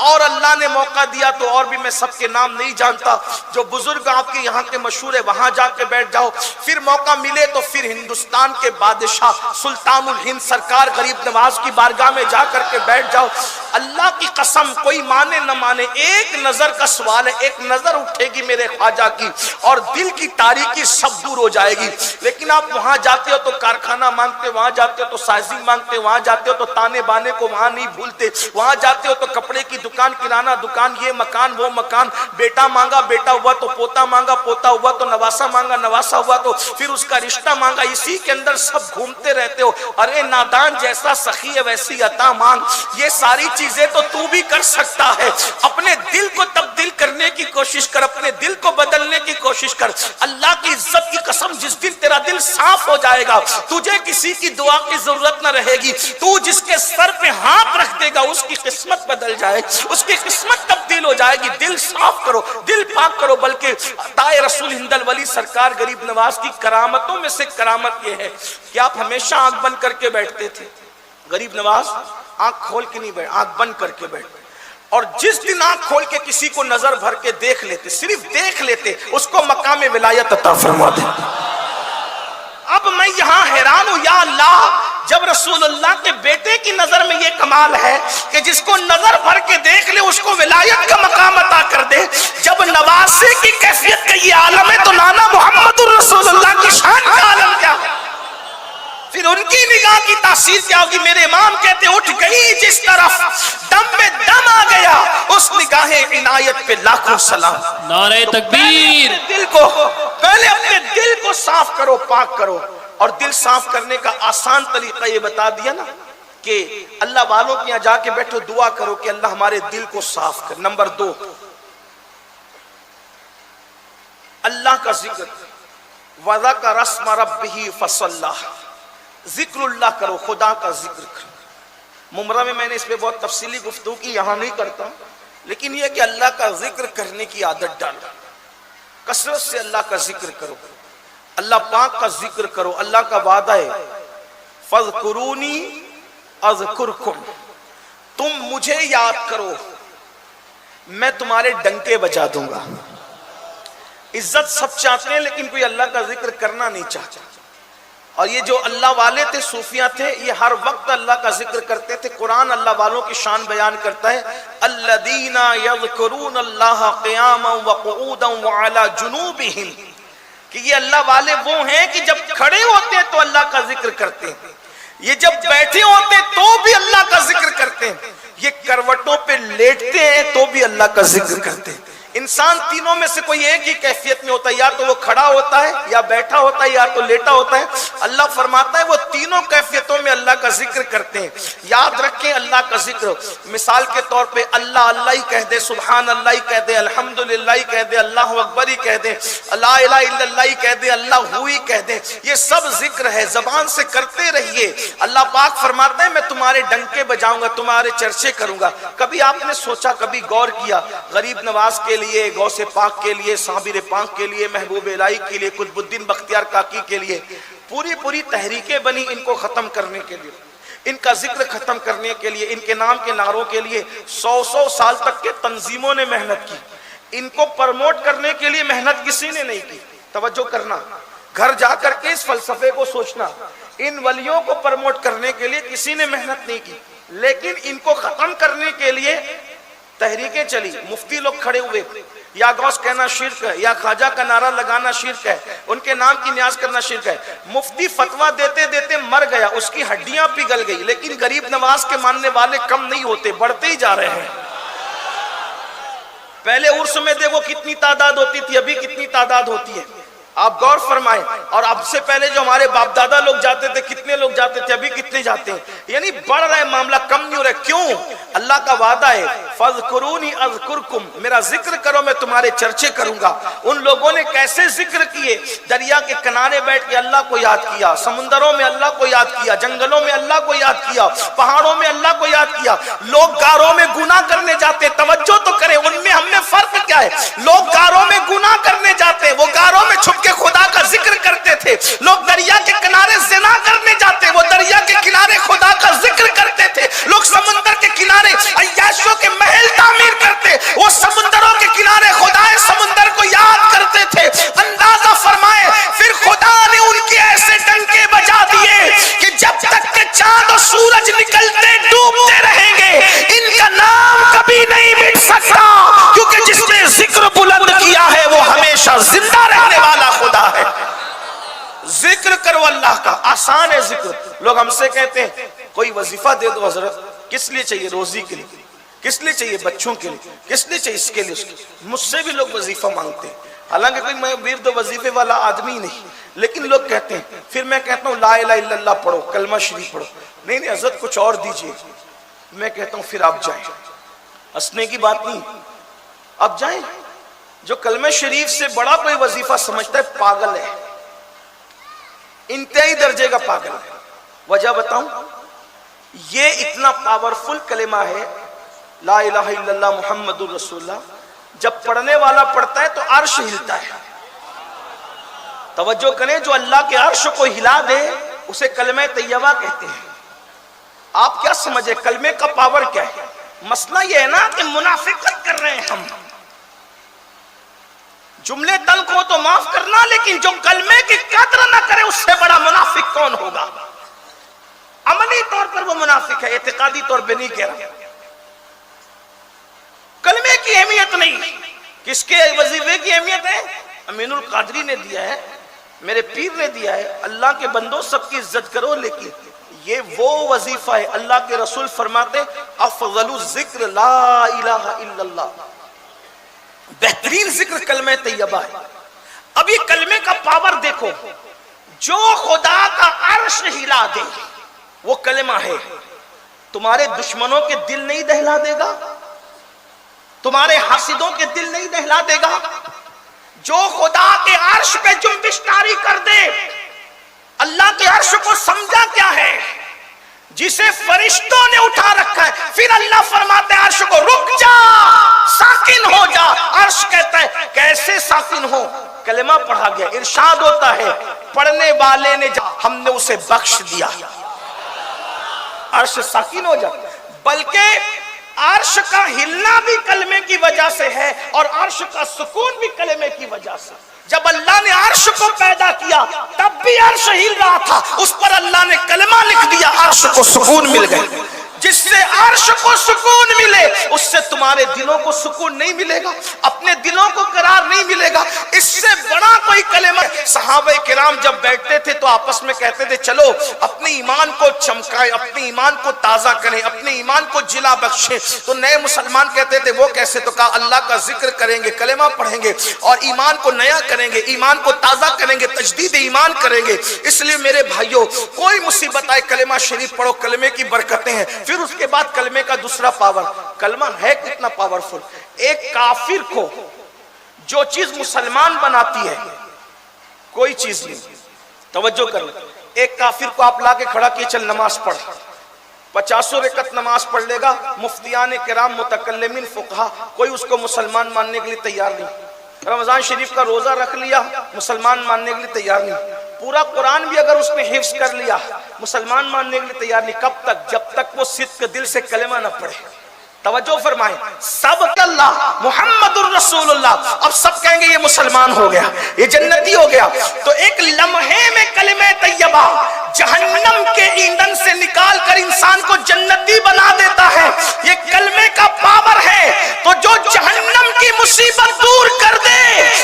اور اللہ نے موقع دیا تو اور بھی میں سب کے نام نہیں جانتا، جو بزرگ آپ کے یہاں کے مشہور ہے وہاں جا کے بیٹھ جاؤ۔ پھر موقع ملے تو پھر ہندوستان کے بادشاہ سلطان الہند سرکار غریب نواز کی بارگاہ میں جا کر کے بیٹھ جاؤ۔ اللہ کی قسم، کوئی مانے نہ مانے، ایک نظر کا سوال ہے، ایک نظر اٹھے گی میرے خواجہ کی اور دل کی تاریکی سب دور ہو جائے گی۔ لیکن آپ وہاں جاتے ہو تو کارخانہ مانگتے، وہاں جاتے ہو تو سائزی مانگتے، وہاں جاتے ہو تو تانے بانے کو وہاں نہیں بھولتے، وہاں جاتے ہو تو کپڑے کی دکان، کرانہ دکان، یہ مکان وہ مکان، بیٹا مانگا بیٹا ہوا تو پوتا مانگا، پوتا ہوا تو نواسا مانگا، نواسا ہوا تو پھر اس کا رشتہ مانگا، اسی کے اندر سب گھومتے رہتے ہو۔ ارے نادان جیسا سخی ہے ویسی عطا مانگ، یہ ساری چیزیں تو تو بھی کر سکتا ہے۔ اپنے دل کو تبدیل کرنے کی کوشش کر، اپنے دل کو بدلنے کی کوشش کر۔ اللہ کی عزت کی قسم، جس دن تیرا دل صاف ہو جائے گا، تجھے کسی کی دعا کی ضرورت نہ رہے گی، تو جس کے سر پہ ہاتھ رکھ دے گا اس کی قسمت بدل جائے، اس کی قسمت تبدیل ہو جائے گی۔ دل صاف کرو، دل پاک کرو۔ بلکہ عطائے رسول ہند الولی سرکار غریب نواز کی کرامتوں میں سے کرامت یہ ہے کہ آپ ہمیشہ آنکھ بند کر کے بیٹھتے تھے۔ غریب نواز آنکھ کھول کے نہیں بیٹھ، آنکھ بند کر کے بیٹھ، اور جس دن آنکھ کھول کے کسی کو نظر بھر کے دیکھ لیتے، صرف دیکھ لیتے، اس کو مقام ولایت عطا فرما دے۔ اب میں یہاں حیران ہوں، یا اللہ، جب رسول اللہ کے بیٹے کی نظر میں یہ کمال ہے کہ جس کو نظر بھر کے دیکھ لے اس کو ولایت کا مقام عطا کر دے، جب نواسے کی کیفیت کا یہ عالم ہے تو نانا محمد الرسول اللہ کی شان کا عالم کیا ہے؟ پھر ان کی نگاہ کی تاثیر کیا ہوگی؟ میرے امام کہتے اٹھ گئی جس طرف دم میں دم آ گیا، اس نگاہ عنایت پہ لاکھوں سلام۔ نعرہ تکبیر۔ پہلے اپنے دل کو صاف کرو، پاک کرو۔ اور دل صاف کرنے کا آسان طریقہ یہ بتا دیا نا کہ اللہ والوں کے یہاں جا کے بیٹھو، دعا کرو کہ اللہ ہمارے دل کو صاف کر۔ نمبر 2، اللہ کا ذکر، وَذَكَرَ اسْمَ رَبِّهِ فَصَلَّى، ذکر اللہ کرو، خدا کا ذکر کرو۔ ممرہ میں نے اس پہ بہت تفصیلی گفتگو کی، یہاں نہیں کرتا، لیکن یہ کہ اللہ کا ذکر کرنے کی عادت ڈالو، کثرت سے اللہ کا ذکر کرو، اللہ پاک کا ذکر کرو۔ اللہ کا وعدہ ہے فَاذْكُرُونِي أَذْكُرْكُمْ، تم مجھے یاد کرو میں تمہارے ڈنکے بجا دوں گا۔ عزت سب چاہتے ہیں لیکن کوئی اللہ کا ذکر کرنا نہیں چاہتا۔ اور یہ جو اللہ والے تھے، صوفیہ تھے، یہ ہر وقت اللہ کا ذکر کرتے تھے. قرآن اللہ والوں کی شان بیان کرتا ہے، الذین یذکرون اللہ قیاما وقعودا وعلی جنوبہم، کہ یہ اللہ والے وہ ہیں کہ جب کھڑے ہوتے ہیں تو اللہ کا ذکر کرتے ہیں، یہ جب بیٹھے ہوتے ہیں تو بھی اللہ کا ذکر کرتے ہیں، یہ کروٹوں پہ لیٹتے ہیں تو بھی اللہ کا ذکر کرتے ہیں. انسان تینوں میں سے کوئی ایک ہی کیفیت میں ہوتا ہے، یا تو وہ کھڑا ہوتا ہے، یا بیٹھا ہوتا ہے، یا تو لیٹا ہوتا ہے. اللہ فرماتا ہے وہ تینوں کیفیتوں میں اللہ کا ذکر کرتے ہیں. یاد رکھیں اللہ کا ذکر مثال کے طور پہ اللہ اللہ ہی کہہ دے، سبحان اللہ ہی کہہ دے، الحمدللہ ہی کہہ دے، اللہ اکبر ہی کہہ دے، لا الہ الا اللہ ہی کہہ دے، اللہ ہی کہہ دے، یہ سب ذکر ہے، زبان سے کرتے رہیے. اللہ پاک فرماتا ہے میں تمہارے ڈنکے بجاؤں گا، تمہارے چرچے کروں گا. کبھی آپ نے سوچا، کبھی غور کیا، غریب نواز کے لیے، غوث پاک کے لیے، صابر پاک کے لیے، محبوب الہی کے لیے، قطب الدین بختیار کاکی کے لیے پوری تحریکیں بنی ان کو ختم کرنے کے لیے، ان کا ذکر ختم کرنے کے لیے، ان کے نام کے نعروں کے لیے 100 سال تک کے تنظیموں نے محنت کی. ان کو پرموٹ کرنے کے لیے محنت کسی نے نہیں کی. توجہ کرنا، گھر جا کر کے اس فلسفے کو سوچنا، ان ولیوں کو پرموٹ کرنے کے لیے کسی نے محنت نہیں کی، لیکن ان کو ختم کرنے کے لیے تحریکیں چلی. مفتی لوگ کھڑے ہوئے، یا غوث کہنا شرک ہے، یا خواجہ کا نعرہ لگانا شرک ہے، ان کے نام کی نیاز کرنا شرک ہے. مفتی فتویٰ دیتے دیتے مر گیا، اس کی ہڈیاں پگھل گئی، لیکن غریب نواز کے ماننے والے کم نہیں ہوتے، بڑھتے ہی جا رہے ہیں. پہلے عرس میں دیکھو کتنی تعداد ہوتی تھی، ابھی کتنی تعداد ہوتی ہے، آپ غور فرمائیں. اور اب سے پہلے جو ہمارے باپ دادا لوگ جاتے تھے کتنے لوگ جاتے تھے، ابھی کتنے جاتے ہیں. یعنی بڑھ رہا ہے معاملہ، کم نہیں ہو رہا ہے. کیوں؟ اللہ کا وعدہ ہے فَاذْكُرُونِي أَذْكُرْكُمْ، میرا ذکر کرو میں تمہارے چرچے کروں گا. ان لوگوں نے کیسے ذکر کیے؟ دریا کے کنارے بیٹھ کے اللہ کو یاد کیا، سمندروں میں اللہ کو یاد کیا، جنگلوں میں اللہ کو یاد کیا، پہاڑوں میں اللہ کو یاد کیا. لوگ غاروں میں گناہ کرنے جاتے، توجہ تو کریں، ان میں ہم میں فرق کیا ہے؟ لوگ غاروں میں گناہ کرنے جاتے، وہ غاروں میں چھپ کے خدا کا ذکر کرتے تھے. لوگ دریا کے کنارے زنا کرنے جاتے، وہ دریا کے کنارے خدا کا ذکر کرتے تھے. لوگ سمندر کے کنارے عیاشوں کے محل تعمیر کرتے، وہ سمندروں کے کنارے خدائے سمندر کو یاد کرتے تھے. اندازہ فرمائے پھر خدا نے ان کے ایسے ڈنکے بجا دیے کہ جب تک کہ چاند اور سورج نکلتے ڈوبتے رہیں گے، ان کا نام کبھی نہیں مٹ سکتا، کیونکہ جس نے ذکر بلند کیا ہے وہ ہمیشہ زندہ رہنے والا خدا ہے. ذکر کرو اللہ کا، آسان ہے ذکر. لوگ ہم سے کہتے ہیں کوئی وظیفہ دے دو حضرت. کس لیے چاہیے؟ روزی کے لیے. کس لیے چاہیے؟ بچوں کے لیے. کس لیے چاہیے؟ اس کے لیے. مجھ سے بھی لوگ وظیفہ مانگتے ہیں، حالانکہ کوئی میں ورد وظیفے والا آدمی نہیں، لیکن لوگ کہتے ہیں. پھر میں کہتا ہوں لا الہ الا اللہ پڑھو، کلمہ شریف پڑھو. نہیں حضرت کچھ اور دیجئے. میں کہتا ہوں پھر آپ جائیں، ہنسنے کی بات نہیں، آپ جائیں. جو کلمہ شریف سے بڑا کوئی وظیفہ سمجھتا ہے پاگل ہے، انتہائی درجے کا پاگل ہے. وجہ بتاؤں؟ یہ اتنا پاورفل کلمہ ہے لا الہ الا اللہ محمد الرسول اللہ، جب پڑھنے والا پڑھتا ہے تو عرش ہلتا ہے. توجہ کریں، جو اللہ کے عرش کو ہلا دے اسے کلمہ طیبہ کہتے ہیں. آپ کیا سمجھے کلمے کا پاور کیا ہے؟ مسئلہ یہ ہے نا کہ منافقت کر رہے ہیں ہم. جملے تلخ ہو تو معاف کرنا، لیکن جو کلمے کی قدر نہ کرے اس سے بڑا منافق کون ہوگا؟ عملی طور پر وہ منافق ہے، اعتقادی طور پہ نہیں کہہ رہا. کلمے کی اہمیت نہیں، کس کے وظیفے کی اہمیت ہے؟ امین القادری نے دیا ہے، میرے پیر نے دیا ہے. اللہ کے بندوں سب کی عزت کرو، لیکن یہ وہ وظیفہ ہے اللہ کے رسول فرماتے افضل الذکر لا الہ الا اللہ، بہترین ذکر کلمہ طیبہ ہے. اب یہ کلمے کا پاور دیکھو، جو خدا کا عرش ہلا دے وہ کلمہ ہے. تمہارے دشمنوں کے دل نہیں دہلا دے گا، تمہارے حاسدوں کے دل نہیں دہلا دے گا. جو خدا کے عرش پہ جنبش طاری کر دے، اللہ کے عرش کو سمجھا کیا ہے؟ جسے فرشتوں نے اٹھا رکھا ہے. پھر اللہ فرماتے ہیں عرش کو رک جا، ساکن ہو جا. عرش کہتا ہے کیسے ساکن ہو؟ کلمہ پڑھا گیا. ارشاد ہوتا ہے پڑھنے والے نے ہم نے اسے بخش دیا، عرش ساکن ہو جا. بلکہ عرش کا ہلنا بھی کلمے کی وجہ سے ہے، اور عرش کا سکون بھی کلمے کی وجہ سے. جب اللہ نے عرش کو پیدا کیا تب بھی عرش ہل رہا تھا، اس پر اللہ نے کلمہ لکھ دیا، عرش کو سکون مل گئے۔ جس سے عرش کو سکون ملے اس سے تمہارے دلوں کو سکون نہیں ملے گا، اپنے دلوں کو قرار نہیں ملے گا۔ اس سے بڑا کوئی کلمہ۔ صحابہ کرام جب بیٹھتے تھے تو آپس میں کہتے تھے چلو اپنے ایمان کو چمکائیں، اپنے ایمان کو تازہ کریں، اپنے ایمان کو جلا بخشیں۔ تو نئے مسلمان کہتے تھے وہ کیسے؟ تو کہا اللہ کا ذکر کریں گے، کلمہ پڑھیں گے اور ایمان کو نیا کریں گے، ایمان کو تازہ کریں گے، تجدید ایمان کریں گے۔ اس لیے میرے بھائیوں کوئی مصیبت آئے کلمہ شریف پڑھو، کلمے کی برکتیں ہیں۔ پھر اس کے بعد کلمے کا دوسرا پاور، کلمہ ہے کتنا پاورفل۔ ایک کافر کو جو چیز مسلمان بناتی ہے کوئی چیز نہیں، توجہ کرو، ایک کافر کو آپ لا کے کھڑا کیے چل نماز پڑھ، 50 رکعت نماز پڑھ لے گا، مفتیان کرام متکلمین فقہا کوئی اس کو مسلمان ماننے کے لیے تیار نہیں۔ رمضان شریف کا روزہ رکھ لیا، مسلمان ماننے کے لیے تیار نہیں۔ پورا قرآن بھی اگر اس نے حفظ کر لیا، مسلمان ماننے کے لیے تیار نہیں۔ کب تک؟ جب تک وہ صدق دل سے کلمہ نہ پڑھے۔ توجہ فرمائیں، سب اللہ محمد الرسول اللہ، اب سب کہیں گے یہ مسلمان ہو گیا، یہ جنتی ہو گیا۔ تو ایک لمحے میں کلمہ طیبہ جہنم کے ایندھن سے نکال کر انسان کو جنتی بنا دیتا ہے، یہ کلمے کا پاور ہے۔ تو جو جہنم کی مصیبت دور کر دے،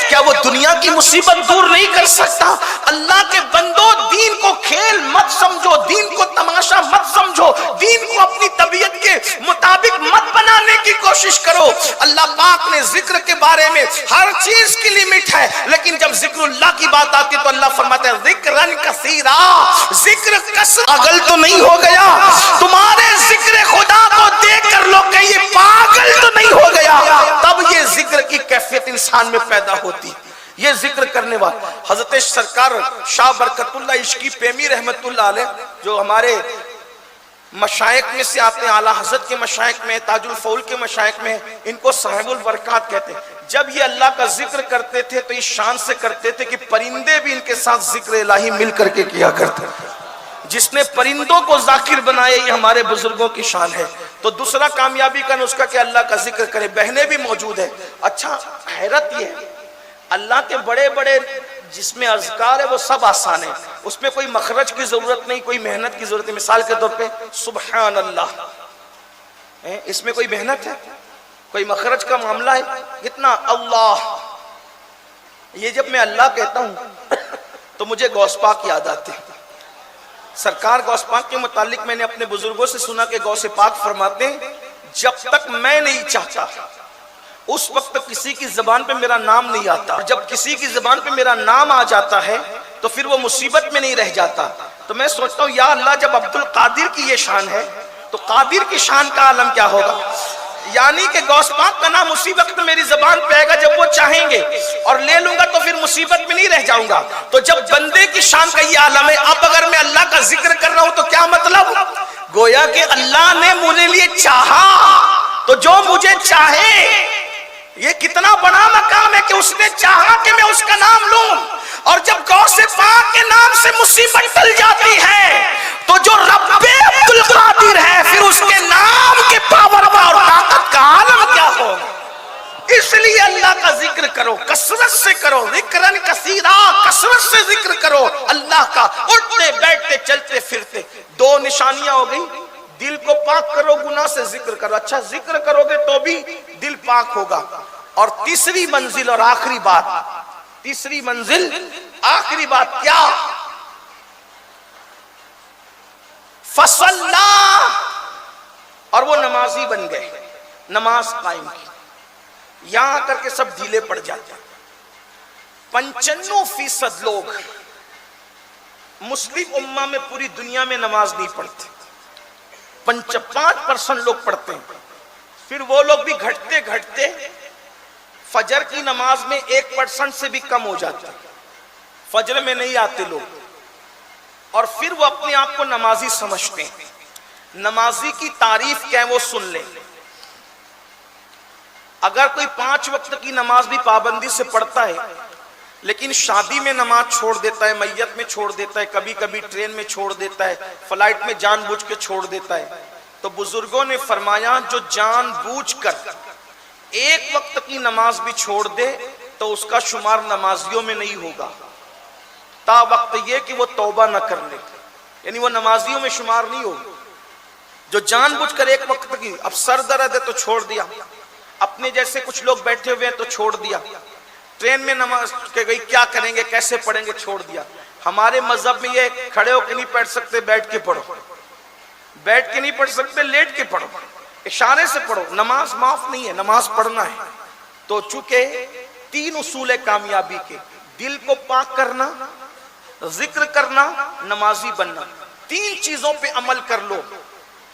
کیا وہ دنیا کی مصیبت دور نہیں کر سکتا؟ اللہ کے بندو دین کو کھیل مت سمجھو، دین کو تماشا مت سمجھو، دین کو اپنی طبیعت کے مطابق مت بنانے کی کوشش کرو۔ اللہ پاک نے ذکر کے بارے میں ہر چیز کی لمٹ ہے، لیکن جب ذکر اللہ کی بات آتی ہے تو اللہ فرماتا ہے ذکرن کثیرا، ذکر کثرت۔ پاگل تو نہیں ہو گیا؟ تمہارے ذکر خدا کو دیکھ کر لوگ کہیں یہ پاگل تو نہیں ہو گیا؟ تب یہ ذکر کی کیفیت انسان میں پیدا ہوتی، یہ ذکر کرنے والا۔ حضرت سرکار شاہ برکت اللہ عشقی پیمی رحمت اللہ علیہ جو ہمارے مشائخ میں سے آتے ہیں، اعلیٰ حضرت کے مشائخ میں، تاج الفول کے مشائخ میں، ان کو صاحب البرکات کہتے ہیں۔ جب یہ اللہ کا ذکر کرتے تھے تو اس شان سے کرتے تھے کہ پرندے بھی ان کے ساتھ ذکر الہی مل کر کے کیا کرتے ہیں۔ جس نے پرندوں کو ذاکر بنائے یہ ہمارے بزرگوں کی شان ہے۔ تو دوسرا کامیابی کا نسخہ کہ اللہ کا ذکر کرے، بہنیں بھی موجود ہیں۔ اچھا حیرت یہ ہے اللہ کے بڑے بڑے جس میں اذکار ہے وہ سب آسان ہے، اس میں کوئی مخرج کی ضرورت نہیں، کوئی محنت کی ضرورت ہے۔ مثال کے طور پہ سبحان اللہ، اس میں کوئی محنت ہے، کوئی مخرج کا معاملہ ہے؟ اتنا اللہ، یہ جب میں اللہ کہتا ہوں تو مجھے غوث پاک یاد آتے ہیں۔ سرکار غوث پاک کے متعلق میں نے اپنے بزرگوں سے سنا کہ غوث پاک فرماتے ہیں جب تک میں نہیں چاہتا اس وقت کسی کی زبان پہ میرا نام نہیں آتا، اور جب کسی کی زبان پہ میرا نام آ جاتا ہے تو پھر وہ مصیبت میں نہیں رہ جاتا۔ تو میں سوچتا ہوں یا اللہ جب عبد القادر کی یہ شان ہے تو قادر کی شان کا عالم کیا ہوگا؟ یعنی کہ غوث پاک کا نام اسی وقت میری زبان پہ آئے گا جب وہ چاہیں گے، اور لے لوں گا تو پھر مصیبت میں نہیں رہ جاؤں گا۔ تو جب بندے کی شان کا یہ عالم ہے، اب اگر میں اللہ کا ذکر کر رہا ہوں تو کیا مطلب؟ گویا کہ اللہ نے مجھے لیے چاہا، تو جو مجھے چاہے، یہ کتنا بڑا مقام ہے کہ اس نے چاہا کہ میں اس کا نام لوں۔ اور جب غوث پاک کے نام سے مصیبت ٹل جاتی ہے تو جو رب عبد القادر ہے پھر اس کے نام کے پاور اور طاقت کا عالم کیا ہو۔ اس لیے اللہ کا ذکر کرو، کثرت سے کرو، ذکرن کثیرا، کثرت سے ذکر کرو اللہ کا، اٹھتے بیٹھتے چلتے پھرتے۔ دو نشانیاں ہو گئی، دل کو پاک کرو، گناہ سے ذکر کرو۔ اچھا ذکر کرو گے تو بھی دل پاک ہوگا۔ اور تیسری منزل اور آخری بات، تیسری منزل آخری بات کیا؟ فصلا، اور وہ نمازی بن گئے، نماز قائم کی۔ یہاں کر کے سب ڈھیلے پڑ جاتے ہیں۔ 95% لوگ مسلم امہ میں پوری دنیا میں نماز نہیں پڑھتے، 5% لوگ پڑھتے ہیں۔ پھر وہ لوگ بھی گھٹتے گھٹتے فجر کی نماز میں 1% سے بھی کم ہو جاتے ہیں، فجر میں نہیں آتے لوگ، اور پھر وہ اپنے آپ کو نمازی سمجھتے ہیں۔ نمازی کی تعریف کیا ہے وہ سن لیں۔ اگر کوئی 5 وقت کی نماز بھی پابندی سے پڑھتا ہے لیکن شادی میں نماز چھوڑ دیتا ہے، میت میں چھوڑ دیتا ہے، کبھی کبھی ٹرین میں چھوڑ دیتا ہے، فلائٹ میں جان بوجھ کے چھوڑ دیتا ہے، تو بزرگوں نے فرمایا جو جان بوجھ کر 1 وقت کی نماز بھی چھوڑ دے تو اس کا شمار نمازیوں میں نہیں ہوگا تا وقت یہ کہ وہ توبہ نہ کر لے، یعنی وہ نمازیوں میں شمار نہیں ہوگا۔ جو جان بوجھ کر ایک وقت کی اب سر درد ہے تو چھوڑ دیا، اپنے جیسے کچھ لوگ بیٹھے ہوئے ہیں تو چھوڑ دیا، ٹرین میں نماز کہ گئی کیا کریں گے کیسے پڑھیں گے چھوڑ دیا۔ ہمارے مذہب میں یہ کھڑے ہو کے نہیں پڑھ سکتے، بیٹھ کے پڑھو، بیٹھ کے نہیں پڑھ سکتے لیٹ کے پڑھو، اشارے سے پڑھو، نماز معاف نہیں ہے، نماز پڑھنا ہے۔ تو چونکہ تین اصول کامیابی کے، دل کو پاک کرنا، ذکر کرنا، نمازی بننا، تین چیزوں پہ عمل کر لو،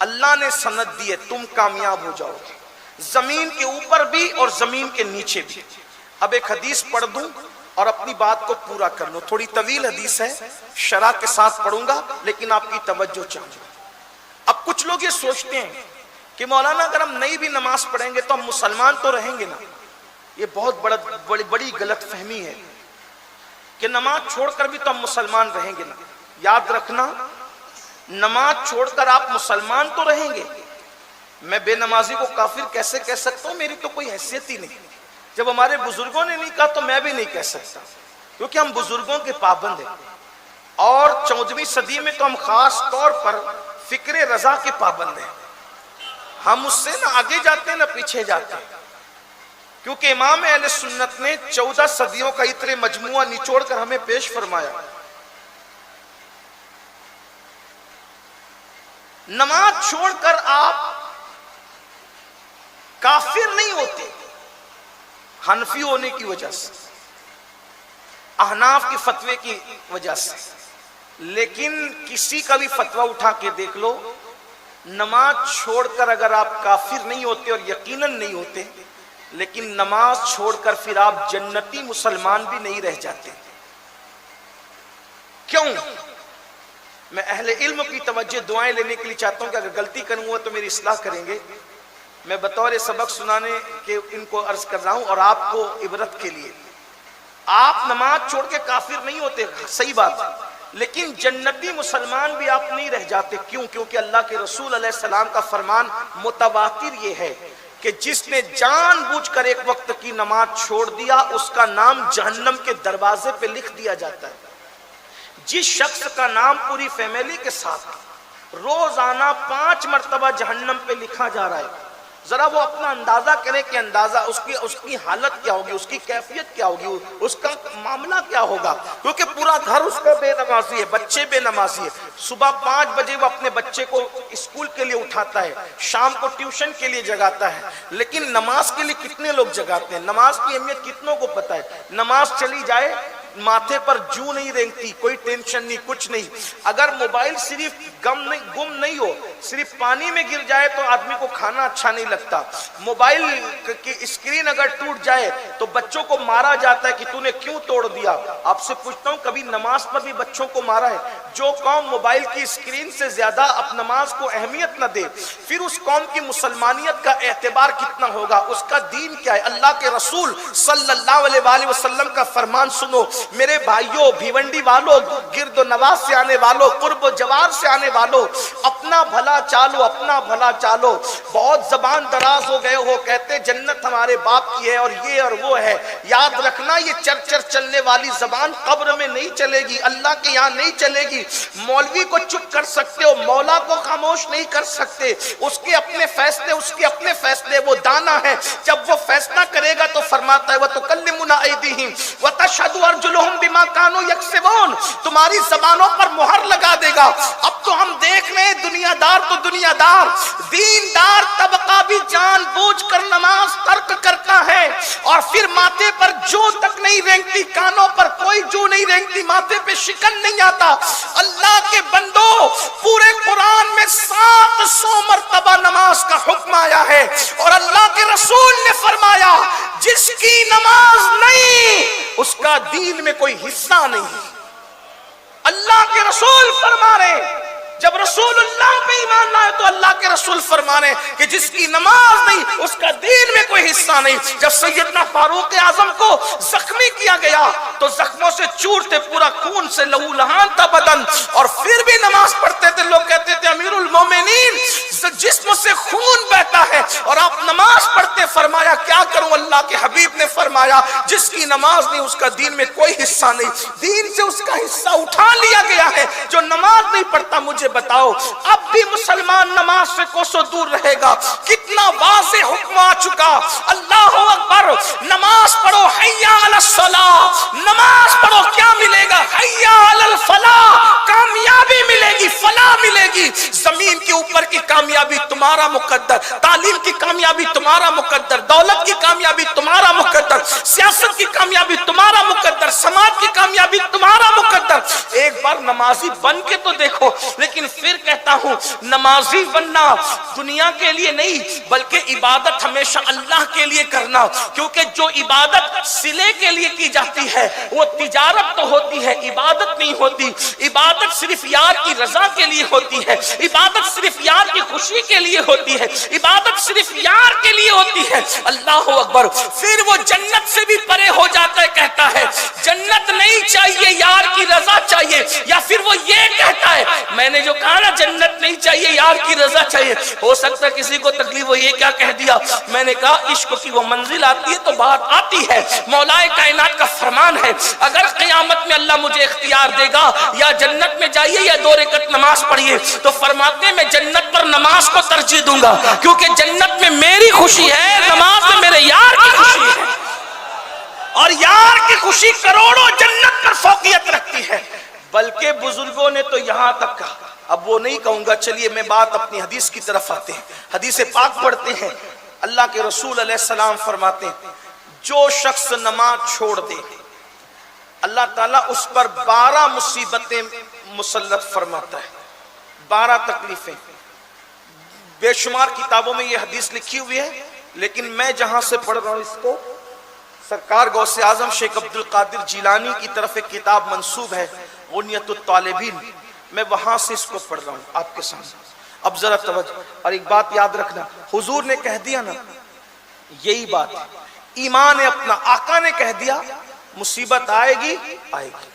اللہ نے سند دی ہے تم کامیاب ہو جاؤ گے، زمین کے اوپر بھی اور زمین کے نیچے بھی۔ اب ایک حدیث پڑھ دوں اور اپنی بات کو پورا کر لو، تھوڑی طویل حدیث ہے، شرح کے ساتھ پڑھوں گا لیکن آپ کی توجہ چاہیے۔ اب کچھ لوگ یہ سوچتے ہیں کہ مولانا اگر ہم نہیں بھی نماز پڑھیں گے تو ہم مسلمان تو رہیں گے نا۔ یہ بہت بڑی غلط فہمی ہے کہ نماز چھوڑ کر بھی تو ہم مسلمان رہیں گے نا۔ یاد رکھنا، نماز چھوڑ کر آپ مسلمان تو رہیں گے، میں بے نمازی کو کافر کیسے کہہ سکتا ہوں؟ میری تو کوئی حیثیت ہی نہیں۔ جب ہمارے بزرگوں نے نہیں کہا تو میں بھی نہیں کہہ سکتا، کیونکہ ہم بزرگوں کے پابند ہیں، اور 14ویں صدی میں تو ہم خاص طور پر فکر رضا کے پابند ہیں۔ ہم اس سے نہ آگے جاتے ہیں نہ پیچھے جاتے ہیں، کیونکہ امام اہل سنت نے 14 صدیوں کا اتنے مجموعہ نچوڑ کر ہمیں پیش فرمایا۔ نماز چھوڑ کر آپ کافر نہیں ہوتے حنفی ہونے کی وجہ سے، احناف کے فتوے کی وجہ سے، لیکن کسی کا بھی فتویٰ اٹھا کے دیکھ لو، نماز چھوڑ کر اگر آپ کافر نہیں ہوتے اور یقیناً نہیں ہوتے، لیکن نماز چھوڑ کر پھر آپ جنتی مسلمان بھی نہیں رہ جاتے۔ کیوں؟ میں اہل علم کی توجہ دعائیں لینے کے لیے چاہتا ہوں کہ اگر غلطی کروں گا تو میری اصلاح کریں گے۔ میں بطور سبق سنانے کے ان کو عرض کر رہا ہوں اور آپ کو عبرت کے لیے۔ آپ نماز چھوڑ کے کافر نہیں ہوتے، صحیح بات ہے، لیکن جنتی مسلمان بھی آپ نہیں رہ جاتے۔ کیوں؟ کیونکہ اللہ کے رسول علیہ السلام کا فرمان متواتر یہ ہے کہ جس نے جان بوجھ کر ایک وقت کی نماز چھوڑ دیا اس کا نام جہنم کے دروازے پہ لکھ دیا جاتا ہے۔ جس شخص کا نام پوری فیملی کے ساتھ روزانہ 5 مرتبہ جہنم پہ لکھا جا رہا ہے، ذرا وہ اپنا اندازہ کرے کہ اندازہ اس کی حالت کیا ہوگی، اس کی کیفیت کیا ہوگی، اس کا معاملہ کیا ہوگا، کیونکہ پورا گھر اس کا بے نمازی ہے، بچے بے نمازی ہے۔ صبح 5 بجے وہ اپنے بچے کو اسکول کے لیے اٹھاتا ہے، شام کو ٹیوشن کے لیے جگاتا ہے، لیکن نماز کے لیے کتنے لوگ جگاتے ہیں؟ نماز کی اہمیت کتنوں کو پتہ ہے؟ نماز چلی جائے ماتھے پر جو نہیں رینگتی، کوئی ٹینشن نہیں، کچھ نہیں۔ اگر موبائل صرف گم نہیں ہو، صرف پانی میں گر جائے تو آدمی کو کھانا اچھا نہیں لگتا۔ موبائل کی اسکرین اگر ٹوٹ جائے تو بچوں کو مارا جاتا ہے کہ تو نے کیوں توڑ دیا۔ آپ سے پوچھتا ہوں کبھی نماز پر بھی بچوں کو مارا ہے؟ جو قوم موبائل کی اسکرین سے زیادہ اب نماز کو اہمیت نہ دے، پھر اس قوم کی مسلمانیت کا اعتبار کتنا ہوگا، اس کا دین کیا ہے؟ اللہ کے رسول صلی اللہ علیہ وآلہ وسلم کا فرمان سنو میرے بھائیوں، بھیونڈی والوں، گرد و نواز سے آنے والوں، قرب و جوار سے آنے والوں، اپنا بھلا چالو، اپنا بھلا چالو۔ بہت زبان دراز ہو گئے ہو، کہتے جنت ہمارے باپ کی ہے اور یہ اور وہ ہے۔ یاد رکھنا یہ چرچر چلنے والی زبان قبر میں نہیں چلے گی، اللہ کے یہاں نہیں چلے گی۔ مولوی کو چپ کر سکتے ہو، مولا کو خاموش نہیں کر سکتے۔ اس کے اپنے فیصلے، اس کے اپنے فیصلے، وہ دانا ہے، جب وہ فیصلہ کرے گا تو فرماتا ہے وَتُكَلِّمُنَا أَيْدِيهِمْ وَتَشْهَدُ أَرْجُلُهُمْ بِمَا كَانُوا يَكْسِبُونَ، تمہاری زبانوں پر مہر لگا دے گا۔ اب تو ہم دیکھ رہے ہیں دنیا دار تو دنیا دار، دیندار طبقہ بھی جان بوجھ کر نماز ترک کرتا ہے، اور پھر ماتھے پر جو تک نہیں رینگتی، کانوں پر کوئی جو نہیں رینگتی، ماتھے پہ شکن نہیں آتا۔ اللہ کے بندو، پورے قرآن میں 700 مرتبہ نماز کا حکم آیا ہے، اور اللہ کے رسول نے فرمایا جس کی نماز نہیں اس کا دین میں کوئی حصہ نہیں۔ اللہ کے رسول فرما رہے، جب رسول اللہ پہ ایمان لائے تو اللہ کے رسول فرمانے کہ جس کی نماز نہیں اس کا دین میں کوئی حصہ نہیں۔ جب سیدنا فاروق اعظم کو زخمی کیا گیا تو زخموں سے چورتے، پورا خون سے لہو لہان تھا بدن، اور پھر بھی نماز پڑھتے تھے۔ لوگ کہتے تھے امیر المومنین جسم سے خون بہتا ہے اور آپ نماز پڑھتے. فرمایا کیا کروں؟ اللہ کے حبیب نے فرمایا جس کی نماز نہیں اس کا دین میں کوئی حصہ نہیں, دین سے اس کا حصہ اٹھا لیا گیا ہے. جو نماز نہیں پڑھتا مجھے بتاؤ اب بھی مسلمان نماز سے کوسوں دور رہے گا؟ کتنا واضح حکم آ چکا. اللہ اکبر, نماز پڑھو, حی علی الصلاۃ, نماز پڑھو, کیا ملے گا؟ حی علی الفلاح, کامیابی ملے گی, فلاح ملے گی. زمین کے اوپر کی کامیابی تمہارا مقدر, تعلیم کی کامیابی تمہارا مقدر, دولت کی کامیابی تمہارا مقدر, سیاست کی کامیابی تمہارا مقدر, سماج کی کامیابی تمہارا مقدر. ایک بار نمازی بن کے تو دیکھو. لیکن پھر کہتا ہوں نمازی بننا دنیا کے لیے نہیں بلکہ عبادت ہمیشہ اللہ کے لیے کرنا, کیونکہ جو عبادت صلے کے لیے کی جاتی ہے وہ تجارت تو ہوتی ہے, عبادت نہیں ہوتی. عبادت صرف یار کی رضا کے لیے ہوتی ہے, عبادت صرف یار کی خوشی کے لیے ہوتی ہے, عبادت صرف یار کے لیے ہوتی ہے. اللہ اکبر. پھر وہ جنت سے بھی پرے ہو جاتا ہے, کہتا ہے جنت نہیں چاہیے, یار کی رضا چاہیے. یا پھر وہ یہ کہتا ہے میں نے جو کہا نا جنت نہیں چاہیے, یار کی رضا چاہیے. ہو سکتا ہے کسی کو تکلیف وہ یہ کیا کہہ دیا, میں نے کہا عشق کی وہ منزل آتی ہے تو بات آتی ہے. مولا کائنات کا فرمان ہے اگر قیامت میں اللہ مجھے اختیار دے گا یا جنت میں جائیے یا 2 رکعت نماز پڑھیے, تو فرماتے ہیں میں جنت پر نماز کو ترجیح دوں گا, کیونکہ جنت میں میری خوشی ہے, نماز میں میرے یار کی خوشی ہے. اور یار کی خوشی کروڑوں جنت پر فوقیت رکھتی ہے. بلکہ بزرگوں نے تو یہاں تک کہا, اب وہ نہیں کہوں گا, چلیے میں بات اپنی حدیث کی طرف آتے ہیں. حدیث پاک پڑھتے ہیں. اللہ کے رسول علیہ السلام فرماتے ہیں جو شخص نماز چھوڑ دے اللہ تعالیٰ اس پر 12 مصیبتیں مسلط فرماتا ہے, 12 تکلیفیں. بے شمار کتابوں میں یہ حدیث لکھی ہوئی ہے, لیکن میں جہاں سے پڑھ رہا ہوں اس کو سرکار غوث اعظم شیخ عبد القادر جیلانی کی طرف ایک کتاب منسوب ہے غنیت الطالبین, میں وہاں سے اس کو پڑھ رہا ہوں آپ کے سامنے. اب ذرا توجہ, اور ایک بات یاد رکھنا, حضور نے کہہ دیا نا, یہی بات ایمان ہے اپنا, آقا نے کہہ دیا مصیبت آئے گی آئے گی.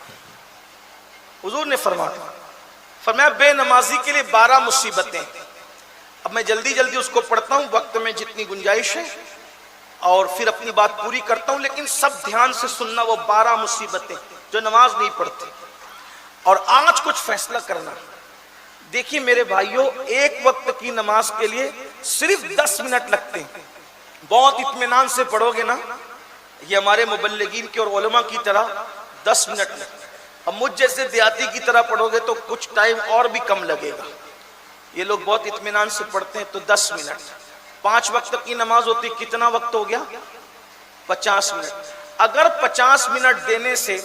حضور نے فرمایا بے نمازی کے لیے 12 مصیبتیں. اب میں جلدی جلدی اس کو پڑھتا ہوں, وقت میں جتنی گنجائش ہے, اور پھر اپنی بات پوری کرتا ہوں, لیکن سب دھیان سے سننا. وہ 12 مصیبتیں جو نماز نہیں پڑھتے. اور آج کچھ فیصلہ کرنا. دیکھیے میرے بھائیوں, ایک وقت کی نماز کے لیے صرف 10 منٹ لگتے ہیں. بہت اطمینان سے پڑھو گے نا, یہ ہمارے مبلغین کے اور علماء کی طرح 10 منٹ لگتے ہیں. اب مجھ جیسے دیہاتی کی طرح پڑھو گے تو کچھ ٹائم اور بھی کم لگے گا. یہ لوگ بہت اطمینان سے پڑھتے ہیں تو 10 منٹ. 5 وقت کی نماز ہوتی, کتنا وقت ہو گیا؟ 50 منٹ. اگر 50 منٹ دینے سے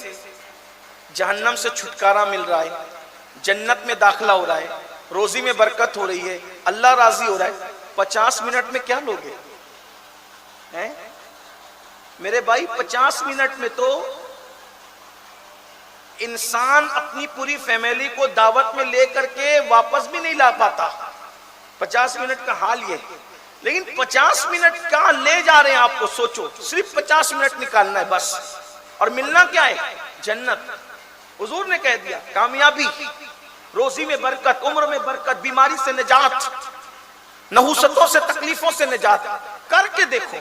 جہنم سے چھٹکارا مل رہا ہے, جنت میں داخلہ ہو رہا ہے, روزی میں برکت ہو رہی ہے, اللہ راضی ہو رہا ہے, 50 منٹ میں کیا لوگے ہیں میرے بھائی؟ 50 منٹ میں تو انسان اپنی پوری فیملی کو دعوت میں لے کر کے واپس بھی نہیں لا پاتا. 50 منٹ کا حال یہ. لیکن 50 منٹ کہاں لے جا رہے ہیں آپ کو, سوچو. صرف 50 منٹ نکالنا ہے بس, اور ملنا کیا ہے؟ جنت. حضور نے کہہ دیا کامیابی, روزی میں برکت, عمر میں برکت, بیماری سے نجات, نحوستوں سے تکلیفوں سے نجات. کر کے دیکھو,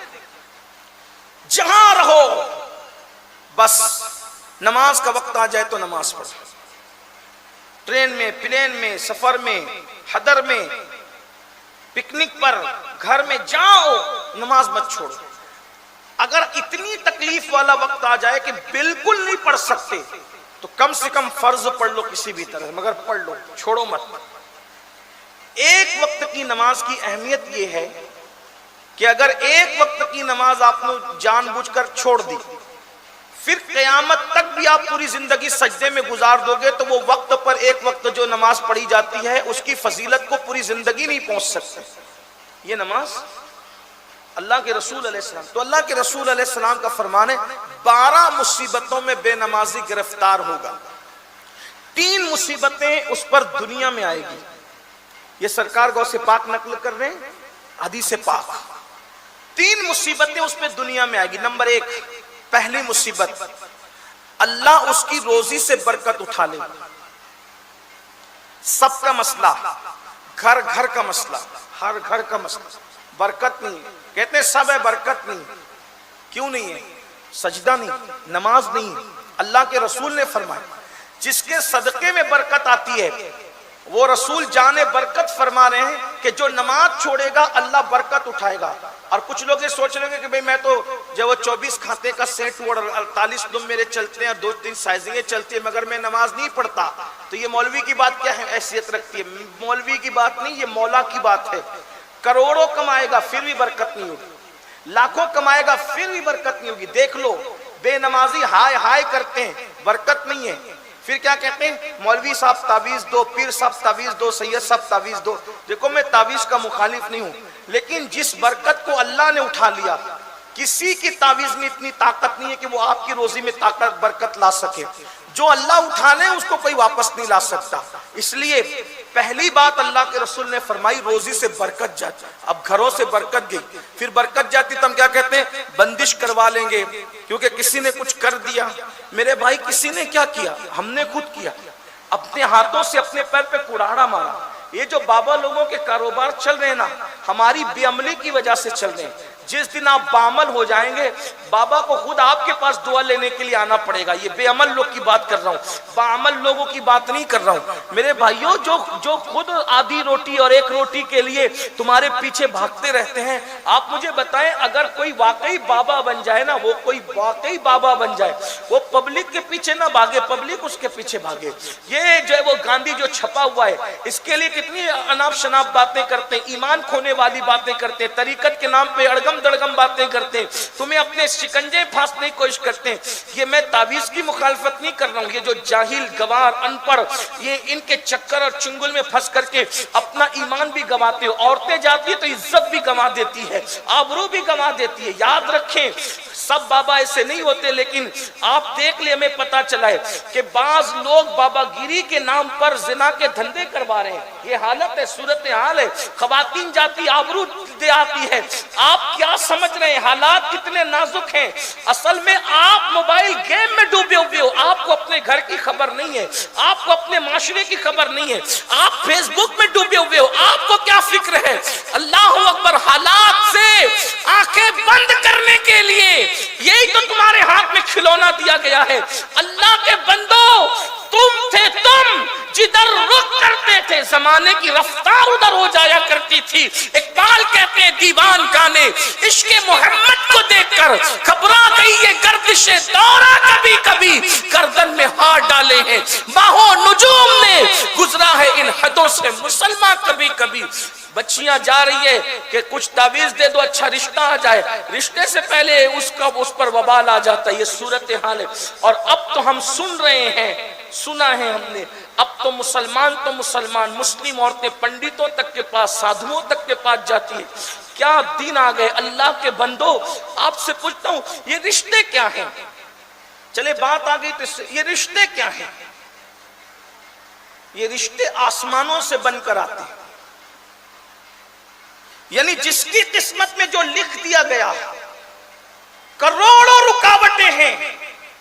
جہاں رہو بس نماز کا وقت آ جائے تو نماز پڑھو. ٹرین میں, پلین میں, سفر میں, حضر میں, پکنک پر, گھر میں, جاؤ نماز مت چھوڑو. اگر اتنی تکلیف والا وقت آ جائے کہ بالکل نہیں پڑھ سکتے تو کم سے کم فرض پڑھ لو کسی بھی طرح, مگر پڑھ لو, چھوڑو مت. ایک وقت کی نماز کی اہمیت یہ ہے کہ اگر ایک وقت کی نماز آپ نے جان بوجھ کر چھوڑ دی, پھر قیامت تک بھی آپ پوری زندگی سجدے میں گزار دو گے تو وہ وقت پر ایک وقت جو نماز پڑھی جاتی ہے اس کی فضیلت کو پوری زندگی نہیں پہنچ سکتے. یہ نماز اللہ کے رسول علیہ السلام, تو اللہ کے رسول علیہ السلام کا فرمان ہے 12 مصیبتوں میں بے نمازی گرفتار ہوگا. 3 مصیبتیں اس پر دنیا میں آئے گی. یہ سرکار غوث پاک نقل کر رہے ہیں حدیث پاک. 3 مصیبتیں اس پہ دنیا میں آئے گی. نمبر 1, پہلی مصیبت, اللہ اس کی روزی سے برکت اٹھا لے. سب کا مسئلہ, گھر گھر کا مسئلہ, ہر گھر کا مسئلہ، برکت نہیں، کہتے ہیں سب ہے برکت نہیں، کیوں نہیں ہے؟ سجدہ نہیں، نماز نہیں۔ اللہ کے رسول نے فرمایا جس کے صدقے میں برکت آتی ہے، وہ رسول جانے برکت فرما رہے ہیں کہ جو نماز چھوڑے گا اللہ برکت اٹھائے گا۔ اور کچھ لوگ یہ سوچ رہے ہیں کہ بھئی میں تو جب وہ 24 کھاتے کا سیٹ ہوا اور 48 دم میرے چلتے ہیں، 2-3 سائزنگیں چلتی ہیں، مگر میں نماز نہیں پڑھتا، تو یہ مولوی کی بات کیا ہے، حیثیت رکھتی ہے؟ مولوی کی بات نہیں، یہ مولا کی بات ہے۔ کروڑوں کمائے گا پھر بھی برکت نہیں ہوگی، لاکھوں کمائے گا پھر بھی برکت نہیں ہوگی۔ دیکھ لو بے نمازی ہائے ہائے کرتے ہیں، برکت نہیں ہے۔ پھر کیا کہتے ہیں؟ مولوی صاحب تعویذ دو، پیر صاحب تعویذ دو، سید صاحب تعویذ دو۔ دیکھو میں تعویذ کا مخالف نہیں ہوں، لیکن جس برکت کو اللہ نے اٹھا لیا، کسی کی تعویذ میں اتنی طاقت نہیں ہے کہ وہ آپ کی روزی میں طاقت برکت لا سکے۔ جو اللہ اٹھا لے اس کو کوئی واپس نہیں لا سکتا۔ اس لیے پہلی بات اللہ کے رسول نے فرمائی روزی سے برکت جاتی۔ اب گھروں سے برکت گئی، پھر برکت جاتی تو ہم کیا کہتے ہیں؟ بندش کروا لیں گے کیونکہ کسی نے کچھ کر دیا۔ میرے بھائی کسی نے کیا کیا؟ ہم نے خود کیا، اپنے ہاتھوں سے اپنے پیر پہ کڑاڑا مارا۔ یہ جو بابا لوگوں کے کاروبار چل رہے ہیں نا، ہماری بے عملی کی وجہ سے چل رہے ہیں۔ جس دن آپ باعمل ہو جائیں گے بابا کو خود آپ کے پاس دعا لینے کے لیے آنا پڑے گا۔ یہ بے عمل لوگ کی بات کر رہا ہوں، باعمل لوگوں کی بات نہیں کر رہا ہوں۔ میرے بھائیوں جو خود آدھی روٹی اور ایک روٹی کے لیے تمہارے پیچھے بھاگتے رہتے ہیں، آپ مجھے بتائیں اگر کوئی واقعی بابا بن جائے نا، وہ کوئی واقعی بابا بن جائے، وہ پبلک کے پیچھے نہ بھاگے، پبلک اس کے پیچھے بھاگے۔ یہ جو ہے وہ گاندھی جو چھپا ہوا ہے، اس کے لیے کتنی اناپ شناپ باتیں کرتے ہیں، ایمان کھونے والی باتیں کرتے ہیں، طریقت کے نام پہ اڑگم دڑگم باتیں کرتے ہیں، تمہیں اپنے شکنجے پھانسنے کی کوشش کرتے ہیں۔ یہ میں تعویذ کی مخالفت نہیں کر رہا ہوں، یہ جو جاہل گوار ان پڑھ، یہ ان کے چکر اور چنگل میں پھنس کر کے اپنا ایمان بھی گواتے ہو۔ عورتیں جاتی ہے تو عزت بھی گوا دیتی ہے، آبرو بھی گوا دیتی ہے۔ یاد رکھیں سب بابا ایسے نہیں ہوتے، لیکن آپ دیکھ لیں ہمیں پتا چلا ہے کہ بعض لوگ بابا گیری کے نام پر زنا کے دھندے کروا رہے ہیں۔ یہ حالت ہے، صورتحال ہے، خواتین جاتی آبرو دے آتی ہے۔ آپ کیا سمجھ رہے ہیں حالات کتنے نازک ہیں؟ اصل میں آپ موبائل گیم میں ڈوبے ہوئے ہو، آپ کو اپنے گھر کی خبر نہیں ہے، آپ کو اپنے معاشرے کی خبر نہیں ہے، آپ فیس بک میں ڈوبے ہوئے ہو، آپ کو کیا فکر ہے؟ اللہ اکبر۔ حالات سے آنکھیں بند کرنے کے لیے یہی تو تمہارے ہاتھ میں کھلونا دیا گیا ہے۔ اللہ کے بندو تم تھے، تم جدھر رخ کرتے تھے زمانے کی رفتار ادھر ہو جایا کرتی تھی۔ اقبال کہتے ہیں دیوان گانے عشق محمد کو دیکھ کر گھبرا گئی یہ گردش دورہ، کبھی کبھی گردن میں ہاتھ ڈالے ہیں ماہو نجوم نے، گزرا ہے ان حدوں سے مسلمان کبھی کبھی۔ بچیاں جا رہی ہے کہ کچھ تعویذ دے دو اچھا رشتہ آ جائے، رشتے سے پہلے اس پر وبال آ جاتا ہے۔ یہ صورتحال ہے۔ اور اب تو ہم سن رہے ہیں، سنا ہے ہم نے، اب تو مسلمان مسلم عورتیں پنڈتوں تک کے پاس، سادھوؤں تک کے پاس جاتی ہیں۔ کیا دن آ گئے اللہ کے بندو۔ آپ سے پوچھتا ہوں یہ رشتے کیا ہیں؟ چلے بات آ گئی تو یہ رشتے کیا ہیں؟ یہ رشتے آسمانوں سے بن کر آتے ہیں، یعنی جس کی قسمت میں جو لکھ دیا گیا، کروڑوں رکاوٹیں ہیں،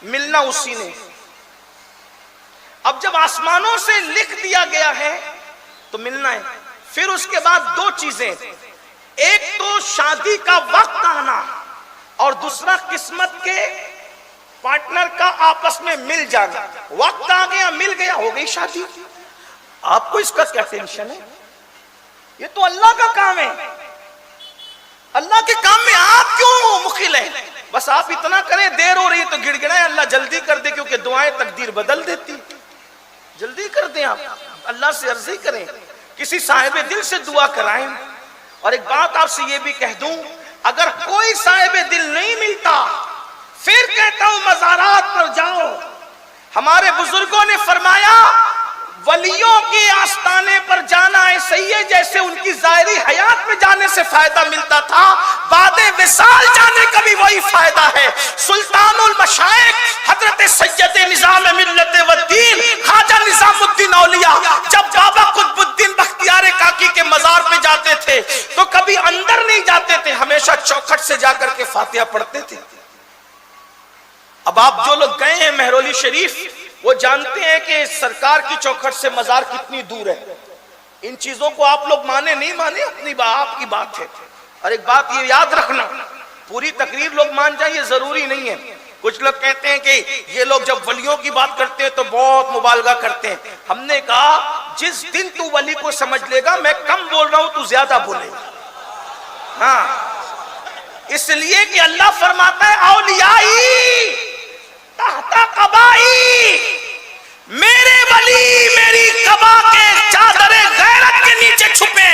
ملنا اسی نے۔ اب جب آسمانوں سے لکھ دیا گیا ہے تو ملنا ہے۔ پھر اس کے بعد دو چیزیں، ایک تو شادی کا وقت آنا اور دوسرا قسمت کے پارٹنر کا آپس میں مل جانا۔ وقت آ گیا، مل گیا، ہو گئی شادی۔ آپ کو اس کا کیا ٹینشن ہے؟ یہ تو اللہ کا کام ہے۔ اللہ کے کام میں آپ کیوں مخل ہیں؟ بس آپ اتنا کریں دیر ہو رہی ہے تو گڑ گڑائیں اللہ جلدی کر دے، کیونکہ دعائیں تقدیر بدل دیتی۔ جلدی کر دیں، آپ اللہ سے عرضی کریں، کسی صاحب دل سے دعا کرائیں۔ اور ایک بات آپ سے یہ بھی کہہ دوں، اگر کوئی صاحب دل نہیں ملتا پھر کہتا ہوں مزارات پر جاؤ۔ ہمارے بزرگوں نے فرمایا ولیوں کے آستانے پر جانا ایسے ہی ہے جیسے ان کی ظاہری حیات میں جانے سے فائدہ ملتا تھا، بعد وصال جانے کا بھی وہی فائدہ ہے۔ سلطان المشائخ حضرت سید نظام ملت و دین خواجہ نظام الدین اولیاء جب بابا قطب الدین بختیار کاکی کے مزار پہ جاتے تھے تو کبھی اندر نہیں جاتے تھے، ہمیشہ چوکھٹ سے جا کر کے فاتحہ پڑھتے تھے۔ اب آپ جو لوگ گئے ہیں مہرولی شریف وہ جانتے ہیں کہ سرکار کی چوکھٹ سے مزار کتنی دور ہے۔ ان چیزوں کو آپ لوگ مانے نہیں مانے اپنی آپ کی بات ہے. اور ایک بات یہ یاد رکھنا، پوری تقریر لوگ مان جائیں یہ ضروری نہیں ہے. کچھ لوگ کہتے ہیں کہ یہ لوگ جب ولیوں کی بات کرتے ہیں تو بہت مبالغہ کرتے ہیں. ہم نے کہا جس دن تو ولی کو سمجھ لے گا میں کم بول رہا ہوں تو زیادہ بولے گا. ہاں، اس لیے کہ اللہ فرماتا ہے اولیائی تحت قبائی، میرے ولی میری قبا کے چادر غیرت کے نیچے چھپے.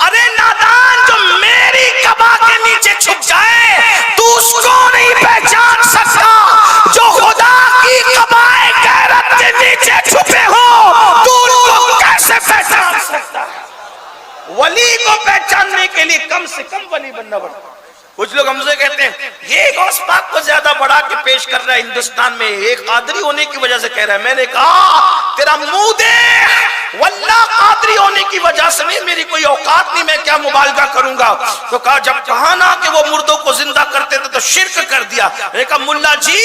ارے نادان، جو میری قبا کے نیچے چھپ جائے تو اس کو نہیں پہچان سکتا. جو خدا کی قبا غیرت کے نیچے چھپے ہو تو ان کو کیسے پہچان سکتا ہے؟ ولی کو پہچاننے کے لیے کم سے کم ولی بننا پڑتا. کچھ لوگ ہم سے کہتے ہیں یہ غوث پاک کو زیادہ بڑھا کے پیش کر رہا ہے ہندوستان میں، ایک قادری ہونے کی وجہ سے کہہ رہا ہے. میں نے کہا تیرا منہ دے، واللہ قادری ہونے کی وجہ سے نہیں، میری کوئی اوقات نہیں، میں کیا مبالغہ کروں گا. تو کہا جب کہا نا کہ وہ مردوں کو زندہ کرتے تھے تو شرک کر دیا. میں نے کہا ملا جی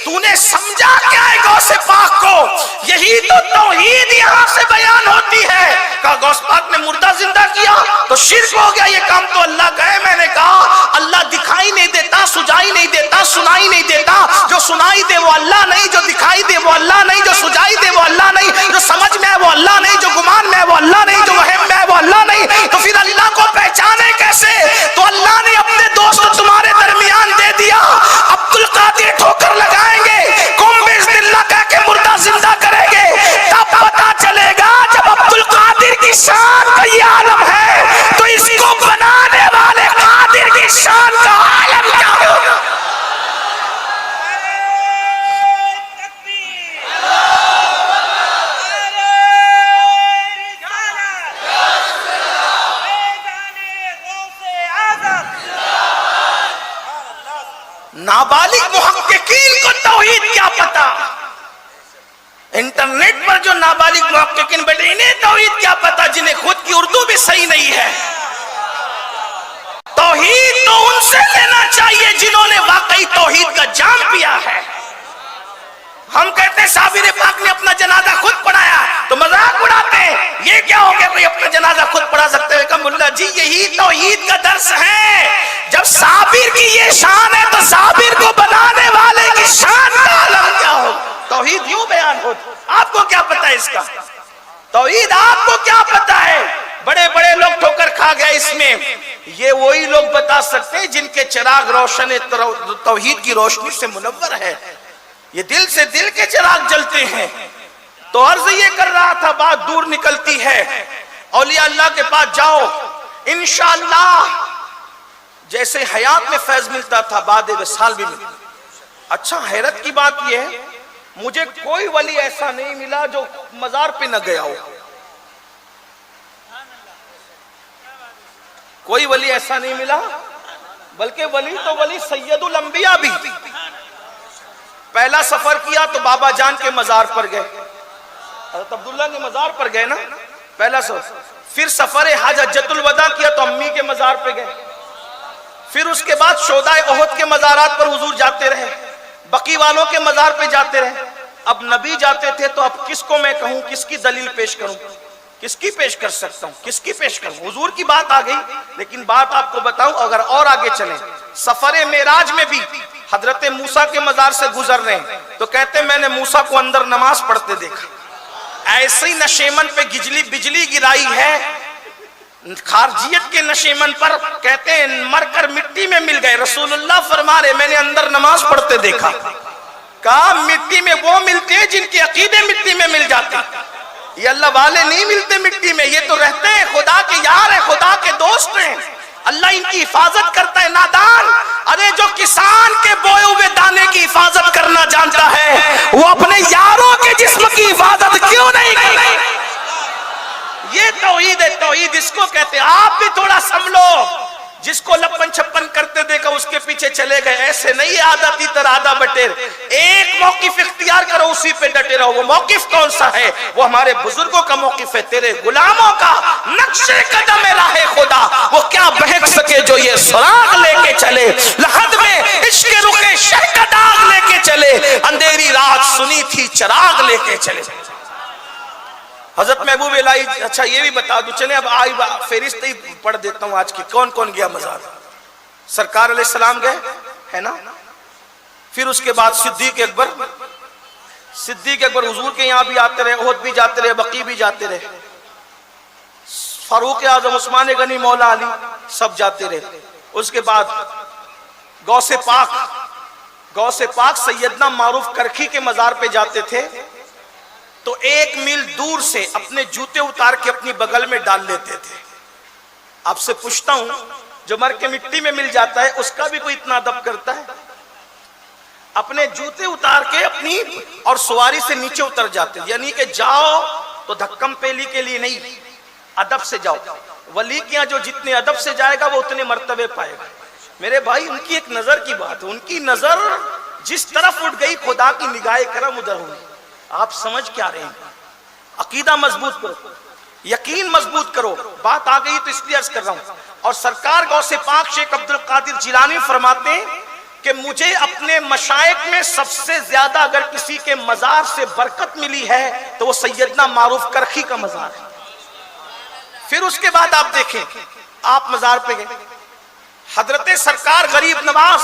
تو نے سمجھا کیا ہے غوث پاک کو؟ یہی تو توحید یہاں سے بیان ہوتی ہے. کہا غوث پاک نے مردہ زندہ کیا تو شرک ہو گیا، یہ کام تو اللہ کا ہے. میں نے کہا اللہ دکھائی نہیں دیتا، سجائی نہیں دیتا، سنائی نہیں دیتا. جو سنائی دے وہ اللہ نہیں، جو دکھائی دے وہ اللہ نہیں، جو سجائی دے وہ اللہ نہیں، جو سمجھ میں ہے وہ اللہ نہیں، جو گمان میں ہے وہ اللہ نہیں، جو وہم میں ہے وہ اللہ نہیں. تو پھر اللہ کو پہچانے کیسے؟ تو اللہ نے اپنے دوست تمہارے درمیان دے دیا. عبد القادر ٹھوکر لگائیں گے، قم بإذن اللہ کہہ کے مردہ زندہ کریں گے. تب پتا چلے گا جب عبد القادر کی شان کا یہ عالم ہے تو اس کو بنانے والے قادر کی شان کا عالم کیا ہوگا. نابالغ محققین کو توحید کیا پتا؟ انٹرنیٹ پر جو نابالغ محققین بیٹھے انہیں توحید کیا پتا جنہیں خود کی اردو بھی صحیح نہیں ہے. توحید تو ان سے لینا چاہیے جنہوں نے واقعی توحید کا جام پیا ہے. ہم کہتے ہیں صابر پاک نے اپنا جنازہ خود پڑھایا تو مذاق اڑاتے ہیں یہ کیا ہو گیا کوئی اپنا جنازہ خود پڑھا سکتے ہوئے. کہ ملا جی یہی توحید کا درس ہے. جب صابر کی یہ شان ہے تو صابر کو بنانے والے کی شان کا عالم کیا ہو. توحید یوں بیان ہوتی. آپ کو کیا پتا ہے اس کا؟ توحید آپ کو کیا پتا ہے؟ بڑے بڑے لوگ ٹھوکر کھا گئے اس میں. یہ وہی لوگ بتا سکتے ہیں جن کے چراغ روشن توحید کی روشنی سے منور ہے. یہ دل سے دل کے چراغ جلتے ہیں. تو عرض یہ کر رہا تھا بات دور نکلتی ہے. اولیاء اللہ کے پاس جاؤ انشاءاللہ جیسے حیات میں فیض ملتا تھا بعد وصال بھی ملتا. اچھا حیرت کی بات یہ ہے مجھے کوئی ولی ایسا نہیں ملا جو مزار پہ نہ گیا ہو. کوئی ولی ایسا نہیں ملا، بلکہ ولی تو ولی سید الانبیاء بھی. پہلا سفر کیا تو بابا جان کے مزار پر گئے، حضرت عبداللہ کے مزار پر گئے نا پہلا سفر. پھر سفر حج حجۃ الوداع کیا تو امی کے مزار پہ گئے. پھر اس کے بعد شہدائے احد کے مزارات پر حضور جاتے رہے، بقی والوں کے مزار پہ جاتے رہے. اب نبی جاتے تھے تو اب کس کو میں کہوں، کس کی دلیل پیش کروں، کس کی پیش کر سکتا ہوں، کس کی پیش کروں. حضور کی بات آ گئی. لیکن بات آپ کو بتاؤں اگر اور آگے چلیں سفر معراج میں بھی حضرت موسیٰ کے مزار سے گزر رہے ہیں تو کہتے میں نے موسیٰ کو اندر نماز پڑھتے دیکھا. ایسی نشیمن پہ بجلی گرائی ہے، خارجیت کے نشیمن پر کہتے ہیں مر کر مٹی میں مل گئے. رسول اللہ فرما رہے میں نے اندر نماز پڑھتے دیکھا. کہا مٹی میں وہ ملتے ہیں جن کے عقیدے مٹی میں مل جاتے ہیں. یہ اللہ والے نہیں ملتے مٹی میں، یہ تو رہتے ہیں خدا کے یار ہیں، خدا کے دوست ہیں. اللہ ان کی حفاظت کرتا ہے. نادان، ارے جو کسان کے بوئے ہوئے دانے کی حفاظت کرنا جانتا ہے وہ اپنے یاروں کے جسم کی حفاظت کیوں نہیں کرے؟ یہ توحید ہے. توحید اس کو کہتے ہیں. آپ بھی تھوڑا سنبھلو. جس کو لپن چھپن کرتے دیکھا اس کے پیچھے چلے گئے. ایسے نہیں آدھا تیتر آدھا بٹیر. ایک موقف اختیار کرو اسی پہ ڈٹے رہو. وہ موقف کون سا ہے؟ وہ ہمارے بزرگوں کا موقف ہے. تیرے غلاموں کا نقش قدم راہ خدا وہ کیا بہک سکے جو یہ سراغ لے کے چلے. لحد میں عشق رخ شہ کا داغ لے کے چلے. اندھیری رات سنی تھی چراغ لے کے چلے. حضرت محبوب الہی. اچھا یہ بھی بتا دو، چلیں اب آئی فہرست ہی پڑھ دیتا ہوں آج کی. کون کون گیا مزار؟ سرکار علیہ السلام گئے ہے نا، پھر اس کے بعد صدیق اکبر حضور کے یہاں بھی آتے رہے، احد بھی جاتے رہے، بقیع بھی جاتے رہے، فاروق اعظم، عثمان غنی، مولا علی سب جاتے رہے. اس کے بعد غوث پاک سیدنا معروف کرکھی کے مزار پہ جاتے تھے تو 1 میل دور سے اپنے جوتے اتار کے اپنی بغل میں ڈال لیتے تھے. آپ سے پوچھتا ہوں، جو مر کے مٹی میں مل جاتا ہے اس کا بھی کوئی اتنا ادب کرتا ہے؟ اپنے جوتے اتار کے اپنی اور سواری سے نیچے اتر جاتے، یعنی کہ جاؤ تو دھکم پیلی کے لیے نہیں، ادب سے جاؤ. ولی کے یہاں جو جتنے ادب سے جائے گا وہ اتنے مرتبے پائے گا. میرے بھائی، ان کی ایک نظر کی بات ہے، ان کی نظر جس طرف اٹھ گئی خدا کی نگاہ کرم ادھر ہوئی. آپ سمجھ کیا رہے ہیں؟ عقیدہ مضبوط کرو، یقین مضبوط کرو. بات آ گئی تو اس لیے عرض کر رہا ہوں. اور سرکار غوث پاک شیخ عبد القادر جیلانی فرماتے ہیں کہ مجھے اپنے مشائخ میں سب سے زیادہ اگر کسی کے مزار سے برکت ملی ہے تو وہ سیدنا معروف کرخی کا مزار ہے. پھر اس کے بعد آپ دیکھیں، آپ مزار پہ گئے، حضرت سرکار غریب نواز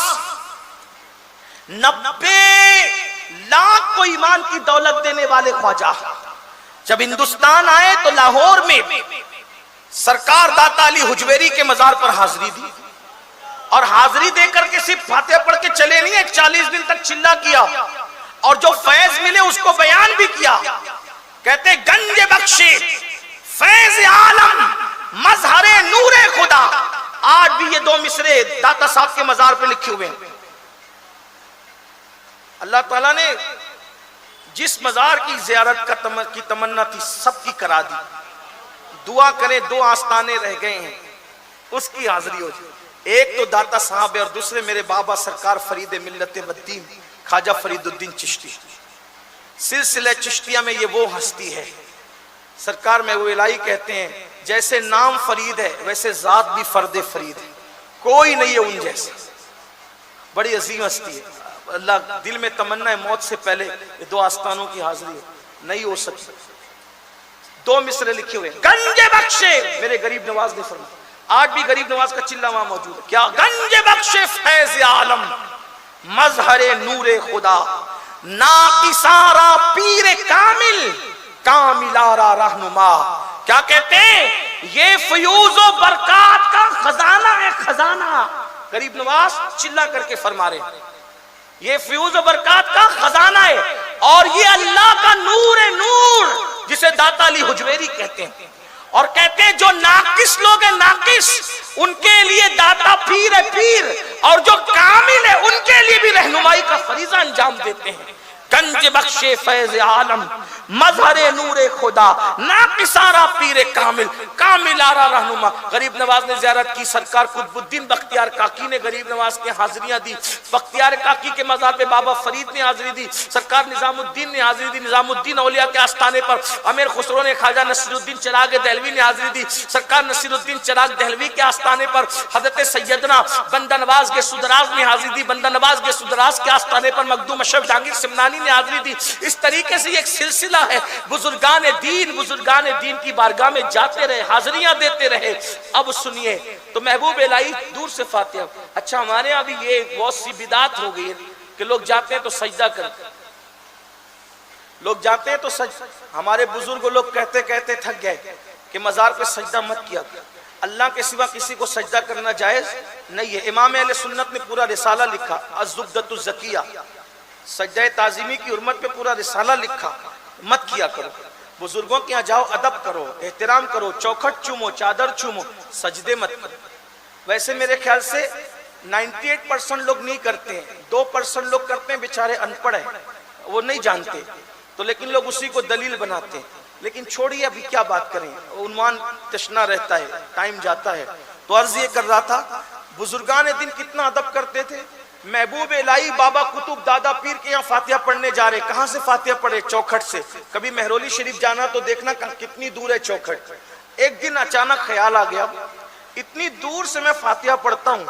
90 لاکھ کو ایمان کی دولت دینے والے خواجہ جب ہندوستان آئے تو لاہور میں سرکار داتا علی حجویری کے مزار پر حاضری دی، اور حاضری دے کر کے صرف فاتحہ پڑھ کے چلے نہیں، ایک 40 دن تک چلا کیا، اور جو فیض ملے اس کو بیان بھی کیا. کہتے گنج بخشے فیض عالم مظہر نور خدا. آج بھی یہ 2 مصرے داتا صاحب کے مزار پہ لکھے ہوئے ہیں. اللہ تعالیٰ نے جس مزار کی زیارت کی تمنا تھی سب کی کرا دی. دعا کریں، 2 آستانے رہ گئے ہیں، اس کی حاضری ہو جائے. ایک تو داتا صاحب ہے اور دوسرے میرے بابا سرکار فرید ملت والدین خواجہ فرید الدین چشتی. سلسلہ چشتیہ میں یہ وہ ہستی ہے. سرکار میں وہ الہی کہتے ہیں جیسے نام فرید ہے ویسے ذات بھی فرد فرید ہے، کوئی نہیں ہے ان جیسے. بڑی عظیم ہستی ہے. اللہ دل میں تمنا ہے موت سے پہلے یہ 2 آستانوں کی حاضری ہو، نہیں ہو سکتی. 2 مصرے لکھے ہوئے، گنج بخشے میرے غریب نواز نے فرمایا. آج بھی غریب نواز کا چلہ وہاں موجود ہے. کیا؟ گنج بخشے فیض عالم مظہر نور خدا، ناقصارا پیر کامل کاملارا رہنما. کیا کہتے ہیں؟ یہ فیوز و برکات کا خزانہ ہے، خزانہ. غریب نواز چلا کر کے فرما رہے ہیں یہ فیوز و برکات کا خزانہ ہے، اور یہ اللہ کا نور ہے، نور جسے داتا علی حجویری کہتے ہیں. اور کہتے ہیں جو ناقص لوگ ہیں، ناقص، ان کے لیے داتا پیر ہے، پیر، اور جو کامل ہے ان کے لیے بھی رہنمائی کا فریضہ انجام دیتے ہیں. گنج بخش فیض عالم مظہر نور خدا، ناقصارا پیر کامل کاملارا رہنما. غریب نواز نے زیارت کی. سرکار قطب الدین بختیار کاکی نے غریب نواز کے حاضریاں دی. بختیار کاکی کے مزار پہ بابا فرید نے حاضری دی. سرکار نظام الدین نے حاضری دی. نظام الدین اولیاء کے آستانے پر امیر خسرو نے خواجہ نصیر الدین چراغ دہلوی نے حاضری دی. سرکار نصیر الدین چراغ دہلوی کے آستانے پر حضرت سیدنا بندہ نواز کے سدراز نے حاضری دی. بندہ نواز کے سدراز کے آستانے پر مخدوم اشرف جہانگیر سمنانی نے حاضری دی. اس طریقے سے ایک سلسلہ ہے. بزرگان دین کی بارگاہ میں جاتے رہے، حاضریاں دیتے رہے. اب سنیے تو محبوب الہی دور سے فاتحہ. اچھا ہمارے یہاں بھی یہ بہت سی بدعت ہو گئی ہے کہ لوگ جاتے ہیں تو سجدہ کرتے ہیں. لوگ جاتے ہیں تو ہمارے بزرگ لوگ کہتے کہتے تھک گئے کہ مزار پہ سجدہ مت کیا، اللہ کے سوا کسی کو سجدہ کرنا جائز نہیں ہے. امام اہل سنت نے پورا رسالہ لکھا الزبدۃ الزکیہ، سجدہ تعظیمی کی حرمت پہ پورا رسالہ لکھا. مت کیا کرو. بزرگوں کے یہاں جاؤ، ادب کرو، احترام کرو، چوکھٹ چومو، چادر چومو، سجدے مت کرو. ویسے میرے خیال سے 98% لوگ نہیں کرتے ہیں، 2% لوگ کرتے ہیں، بیچارے ان پڑھ ہیں، وہ نہیں جانتے تو لیکن لوگ اسی کو دلیل بناتے ہیں. لیکن چھوڑیے ابھی کیا بات کریں، عنوان تشنا رہتا ہے، ٹائم جاتا ہے. تو عرض یہ کر رہا تھا بزرگان دین کتنا ادب کرتے تھے. محبوب الہی بابا قطب دادا پیر کے یہاں فاتحہ پڑھنے جا رہے. کہاں سے فاتحہ پڑھے؟ چوکھٹ سے. کبھی مہرولی شریف جانا تو دیکھنا کتنی دور ہے چوکھٹ. ایک دن اچانک خیال آ گیا اتنی دور سے میں فاتحہ پڑھتا ہوں،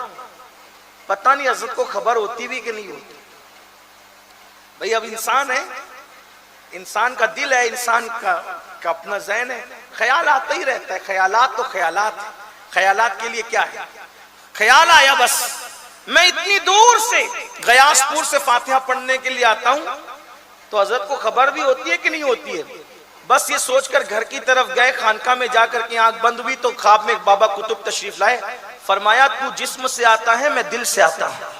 پتہ نہیں حضرت کو خبر ہوتی بھی کہ نہیں ہوتی. بھئی اب انسان ہے، انسان کا دل ہے، انسان کا کا اپنا ذہن ہے، خیال آتا ہی رہتا ہے، خیالات تو خیالات ہیں، خیالات کے لیے کیا ہے، خیال آیا بس میں اتنی دور سے غیاث پور سے فاتحہ پڑھنے کے لیے آتا ہوں، تو حضرت کو خبر بھی ہوتی ہے کہ نہیں ہوتی ہے؟ بس یہ سوچ کر گھر کی طرف گئے، خانقاہ میں جا کر کے آنکھ بند ہوئی تو خواب میں ایک بابا کتب تشریف لائے، فرمایا تو جسم سے آتا ہے، میں دل سے آتا ہوں۔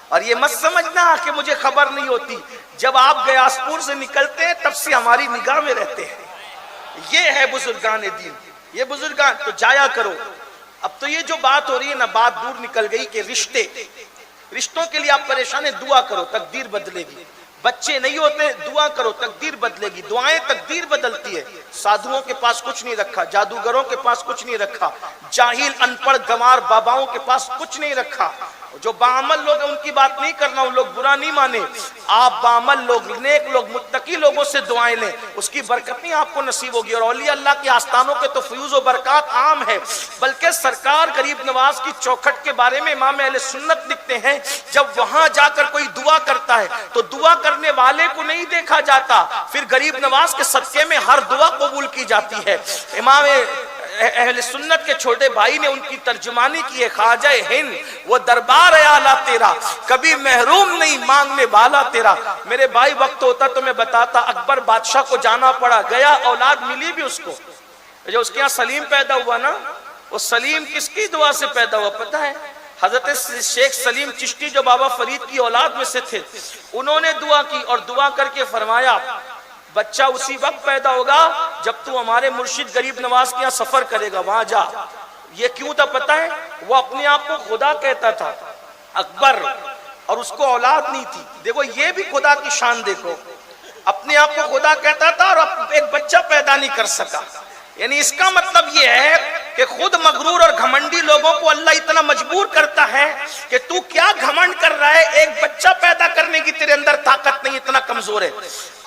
اور یہ مت سمجھنا کہ مجھے خبر نہیں ہوتی، جب آپ غیاث پور سے نکلتے ہیں تب سے ہماری نگاہ میں رہتے ہیں۔ یہ ہے بزرگان دین، یہ بزرگان، تو جایا کرو۔ اب تو یہ جو بات ہو رہی ہے نا، بات دور نکل گئی کہ رشتوں کے لیے آپ پریشان ہیں، دعا کرو تقدیر بدلے گی۔ بچے نہیں ہوتے، دعا کرو تقدیر بدلے گی، دعائیں تقدیر بدلتی ہے۔ سادھوؤں کے پاس کچھ نہیں رکھا، جادوگروں کے پاس کچھ نہیں رکھا، جاہل ان پڑھ گنوار باباؤں کے پاس کچھ نہیں رکھا۔ جو باعمل لوگ ہیں ان کی بات نہیں کرنا، ان لوگ برا نہیں مانے، آپ باعمل لوگ، نیک لوگ، متقی لوگوں سے دعائیں لیں، اس کی برکت نہیں آپ کو نصیب ہوگی۔ اور اولیاء اللہ کے آستانوں کے تو فیوز و برکات عام ہے، بلکہ سرکار غریب نواز کی چوکھٹ کے بارے میں امام اہل سنت لکھتے ہیں، جب وہاں جا کر کوئی دعا کرتا ہے تو دعا کرنے والے کو نہیں دیکھا جاتا، پھر غریب نواز کے صدقے میں ہر دعا قبول کی جاتی ہے۔ امام اہل سنت کے چھوٹے بھائی نے ان کی ترجمانی کی ہے، خواجہ ہند وہ دربار اعلیٰ تیرا، کبھی محروم نہیں مانگنے والا تیرا۔ میرے بھائی وقت ہوتا تو میں بتاتا، اکبر بادشاہ کو جانا پڑا، گیا، اولاد ملی بھی اس کو، جو اس کے یہاں سلیم پیدا ہوا نا، وہ سلیم کس کی دعا سے پیدا ہوا پتہ ہے؟ حضرت شیخ سلیم چشتی جو بابا فرید کی اولاد میں سے تھے، انہوں نے دعا کی اور دعا کر کے فرمایا بچہ اسی وقت پیدا ہوگا جب تو ہمارے مرشد غریب نواز کے یہاں سفر کرے گا، وہاں جا۔ یہ کیوں تھا پتہ ہے؟ وہ اپنے آپ کو خدا کہتا تھا اکبر، اور اس کو اولاد نہیں تھی۔ دیکھو یہ بھی خدا کی شان، دیکھو اپنے آپ کو خدا کہتا تھا اور ایک بچہ پیدا نہیں کر سکا۔ یعنی اس کا مطلب یہ ہے کہ خود مغرور اور گھمنڈی لوگوں کو اللہ اتنا مجبور کرتا ہے کہ تو کیا گھمنڈ کر رہا ہے، ایک بچہ پیدا کرنے کی تیرے اندر طاقت نہیں، اتنا کمزور ہے۔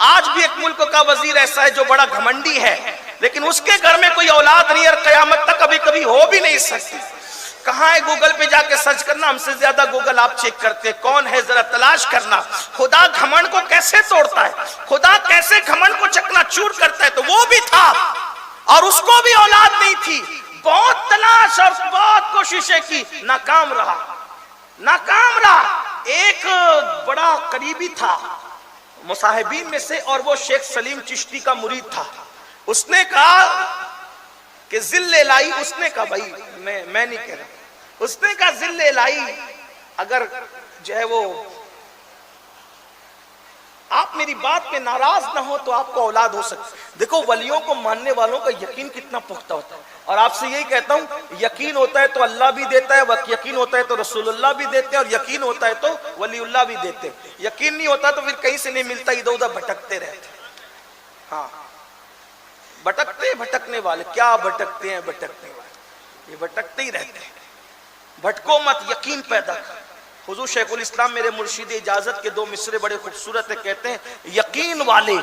آج بھی ایک ملک کا وزیر ایسا ہے جو بڑا گھمنڈی ہے، لیکن اس کے گھر میں کوئی اولاد نہیں، اور قیامت تک کبھی ہو بھی نہیں سکتی۔ کہاں ہے؟ گوگل پہ جا کے سرچ کرنا، ہم سے زیادہ گوگل آپ چیک کرتے، کون ہے ذرا تلاش کرنا۔ خدا گھمنڈ کو کیسے توڑتا ہے، خدا کیسے گھمنڈ کو چکنا چور کرتا ہے، تو وہ بھی تھا اور اس کو بھی اولاد نہیں تھی، بہت تلاش اور بہت کوششیں کی، ناکام رہا۔ ایک بڑا قریبی تھا مصاحبین میں سے، اور وہ شیخ سلیم چشتی کا مرید تھا۔ اس نے کہا کہ ذل الہی، اس نے کہا بھائی میں نہیں کہہ رہا، اس نے کہا ذل الہی اگر جو ہے وہ آپ میری بات پہ ناراض نہ ہو تو آپ کو اولاد ہو سکتی۔ دیکھو ولیوں کو ماننے والوں کا یقین کتنا پختہ ہوتا ہے، اور آپ سے یہی کہتا ہوں، یقین ہوتا ہے تو اللہ بھی دیتا ہے، یقین ہوتا ہے تو رسول اللہ بھی دیتے ہیں، اور یقین ہوتا ہے تو ولی اللہ بھی دیتے ہیں۔ یقین نہیں ہوتا تو پھر کہیں سے نہیں ملتا، ادھر ادھر بھٹکتے رہتے۔ ہاں بھٹکنے والے کیا بھٹکتے ہیں، یہ بھٹکتے ہی رہتے ہیں۔ بھٹکو مت، یقین پیدا کر۔ حضور شیخ الاسلام میرے مرشد اجازت کے دو مصرے بڑے خوبصورت ہیں، کہتے ہیں یقین والے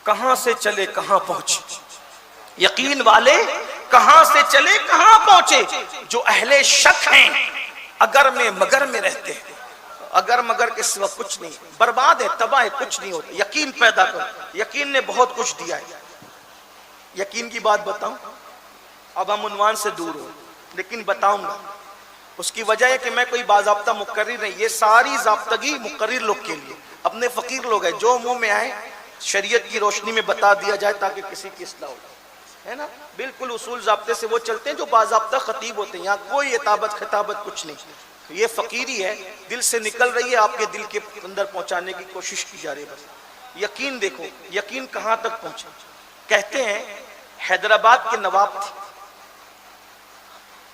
کہاں سے چلے کہاں پہنچے، یقین والے کہاں سے چلے کہاں پہنچے، جو اہل شک ہیں اگر میں مگر میں رہتے ہیں، اگر مگر کے سوا کچھ نہیں، برباد ہے، تباہ ہے، کچھ نہیں ہوتا۔ یقین پیدا کر، یقین نے بہت کچھ دیا ہے۔ یقین کی بات بتاؤں، اب ہم عنوان سے دور ہو لیکن بتاؤں گا، اس کی وجہ ہے کہ میں کوئی باضابطہ مقرر نہیں، یہ ساری ضابطگی مقرر لوگ کے لیے، اپنے فقیر لوگ ہیں، جو منہ میں آئے شریعت کی روشنی میں بتا دیا جائے تاکہ کسی کی اصلاح ہو، ہے نا؟ بالکل اصول ضابطے سے وہ چلتے ہیں جو باضابطہ خطیب ہوتے ہیں، یہاں کوئی اطابت خطابت کچھ نہیں، یہ فقیری ہے، دل سے نکل رہی ہے، آپ کے دل کے اندر پہنچانے کی کوشش کی جا رہی ہے۔ بس یقین دیکھو، یقین کہاں تک پہنچا۔ کہتے ہیں حیدرآباد کے نواب تھے،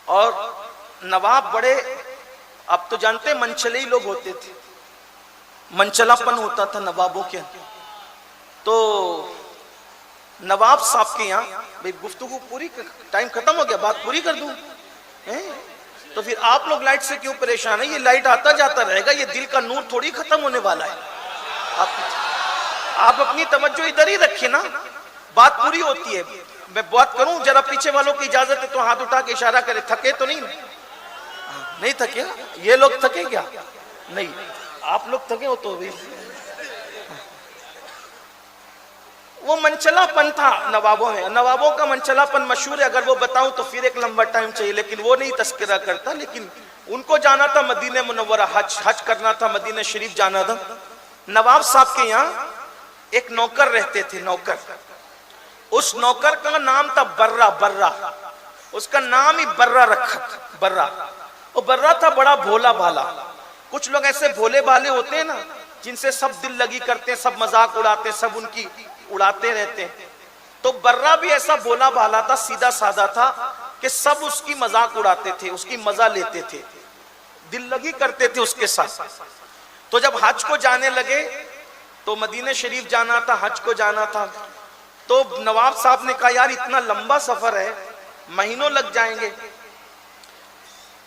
اور نواب بڑے، اب تو جانتے ہیں منچلے ہی لوگ ہوتے تھے، منچلا پن ہوتا تھا نوابوں کے اندر۔ تو نواب صاحب کے یہاں بھئی گفتگو پوری، ٹائم ختم ہو گیا، بات پوری کر دوں، تو پھر آپ لوگ لائٹ سے کیوں پریشان ہیں؟ یہ لائٹ آتا جاتا رہے گا، یہ دل کا نور تھوڑی ختم ہونے والا ہے۔ آپ اپنی توجہ ادھر ہی رکھیں نا، بات پوری ہوتی ہے۔ میں بات کروں، ذرا پیچھے والوں کی اجازت ہے تو ہاتھ اٹھا کے اشارہ کرے، تھکے تو نہیں؟ نہیں تھکے؟ یہ لوگ تھکے کیا؟ نہیں، آپ لوگ تھکے ہو تو بھی وہ منچلا پن تھا نوابوں میں. نوابوں کا منچلا پن مشہور ہے, اگر وہ بتاؤں تو پھر ایک لمبا ٹائم چاہیے, لیکن وہ نہیں تذکرہ کرتا. لیکن ان کو جانا تھا مدینہ منورہ, حج کرنا تھا, مدینہ شریف جانا تھا. نواب صاحب کے یہاں ایک نوکر رہتے تھے, نوکر. اس نوکر کا نام تھا برہ. برہ اس کا نام ہی برہ رکھا, برہ. وہ برہ تھا بڑا بھولا بھالا. کچھ لوگ ایسے بھولے بھالے ہوتے ہیں نا جن سے سب دل لگی کرتے ہیں, سب مذاق اڑاتے ہیں, سب ان کی اڑاتے رہتے ہیں. تو برہ بھی ایسا بھولا بھالا تھا, سیدھا سادہ تھا کہ سب اس کی مذاق اڑاتے تھے, اس کی مزہ لیتے تھے, دل لگی کرتے تھے اس کے ساتھ. تو جب حج کو جانے لگے تو مدینہ شریف جانا تھا, حج کو جانا تھا, تو نواب صاحب نے کہا یار اتنا لمبا سفر ہے, مہینوں لگ جائیں گے,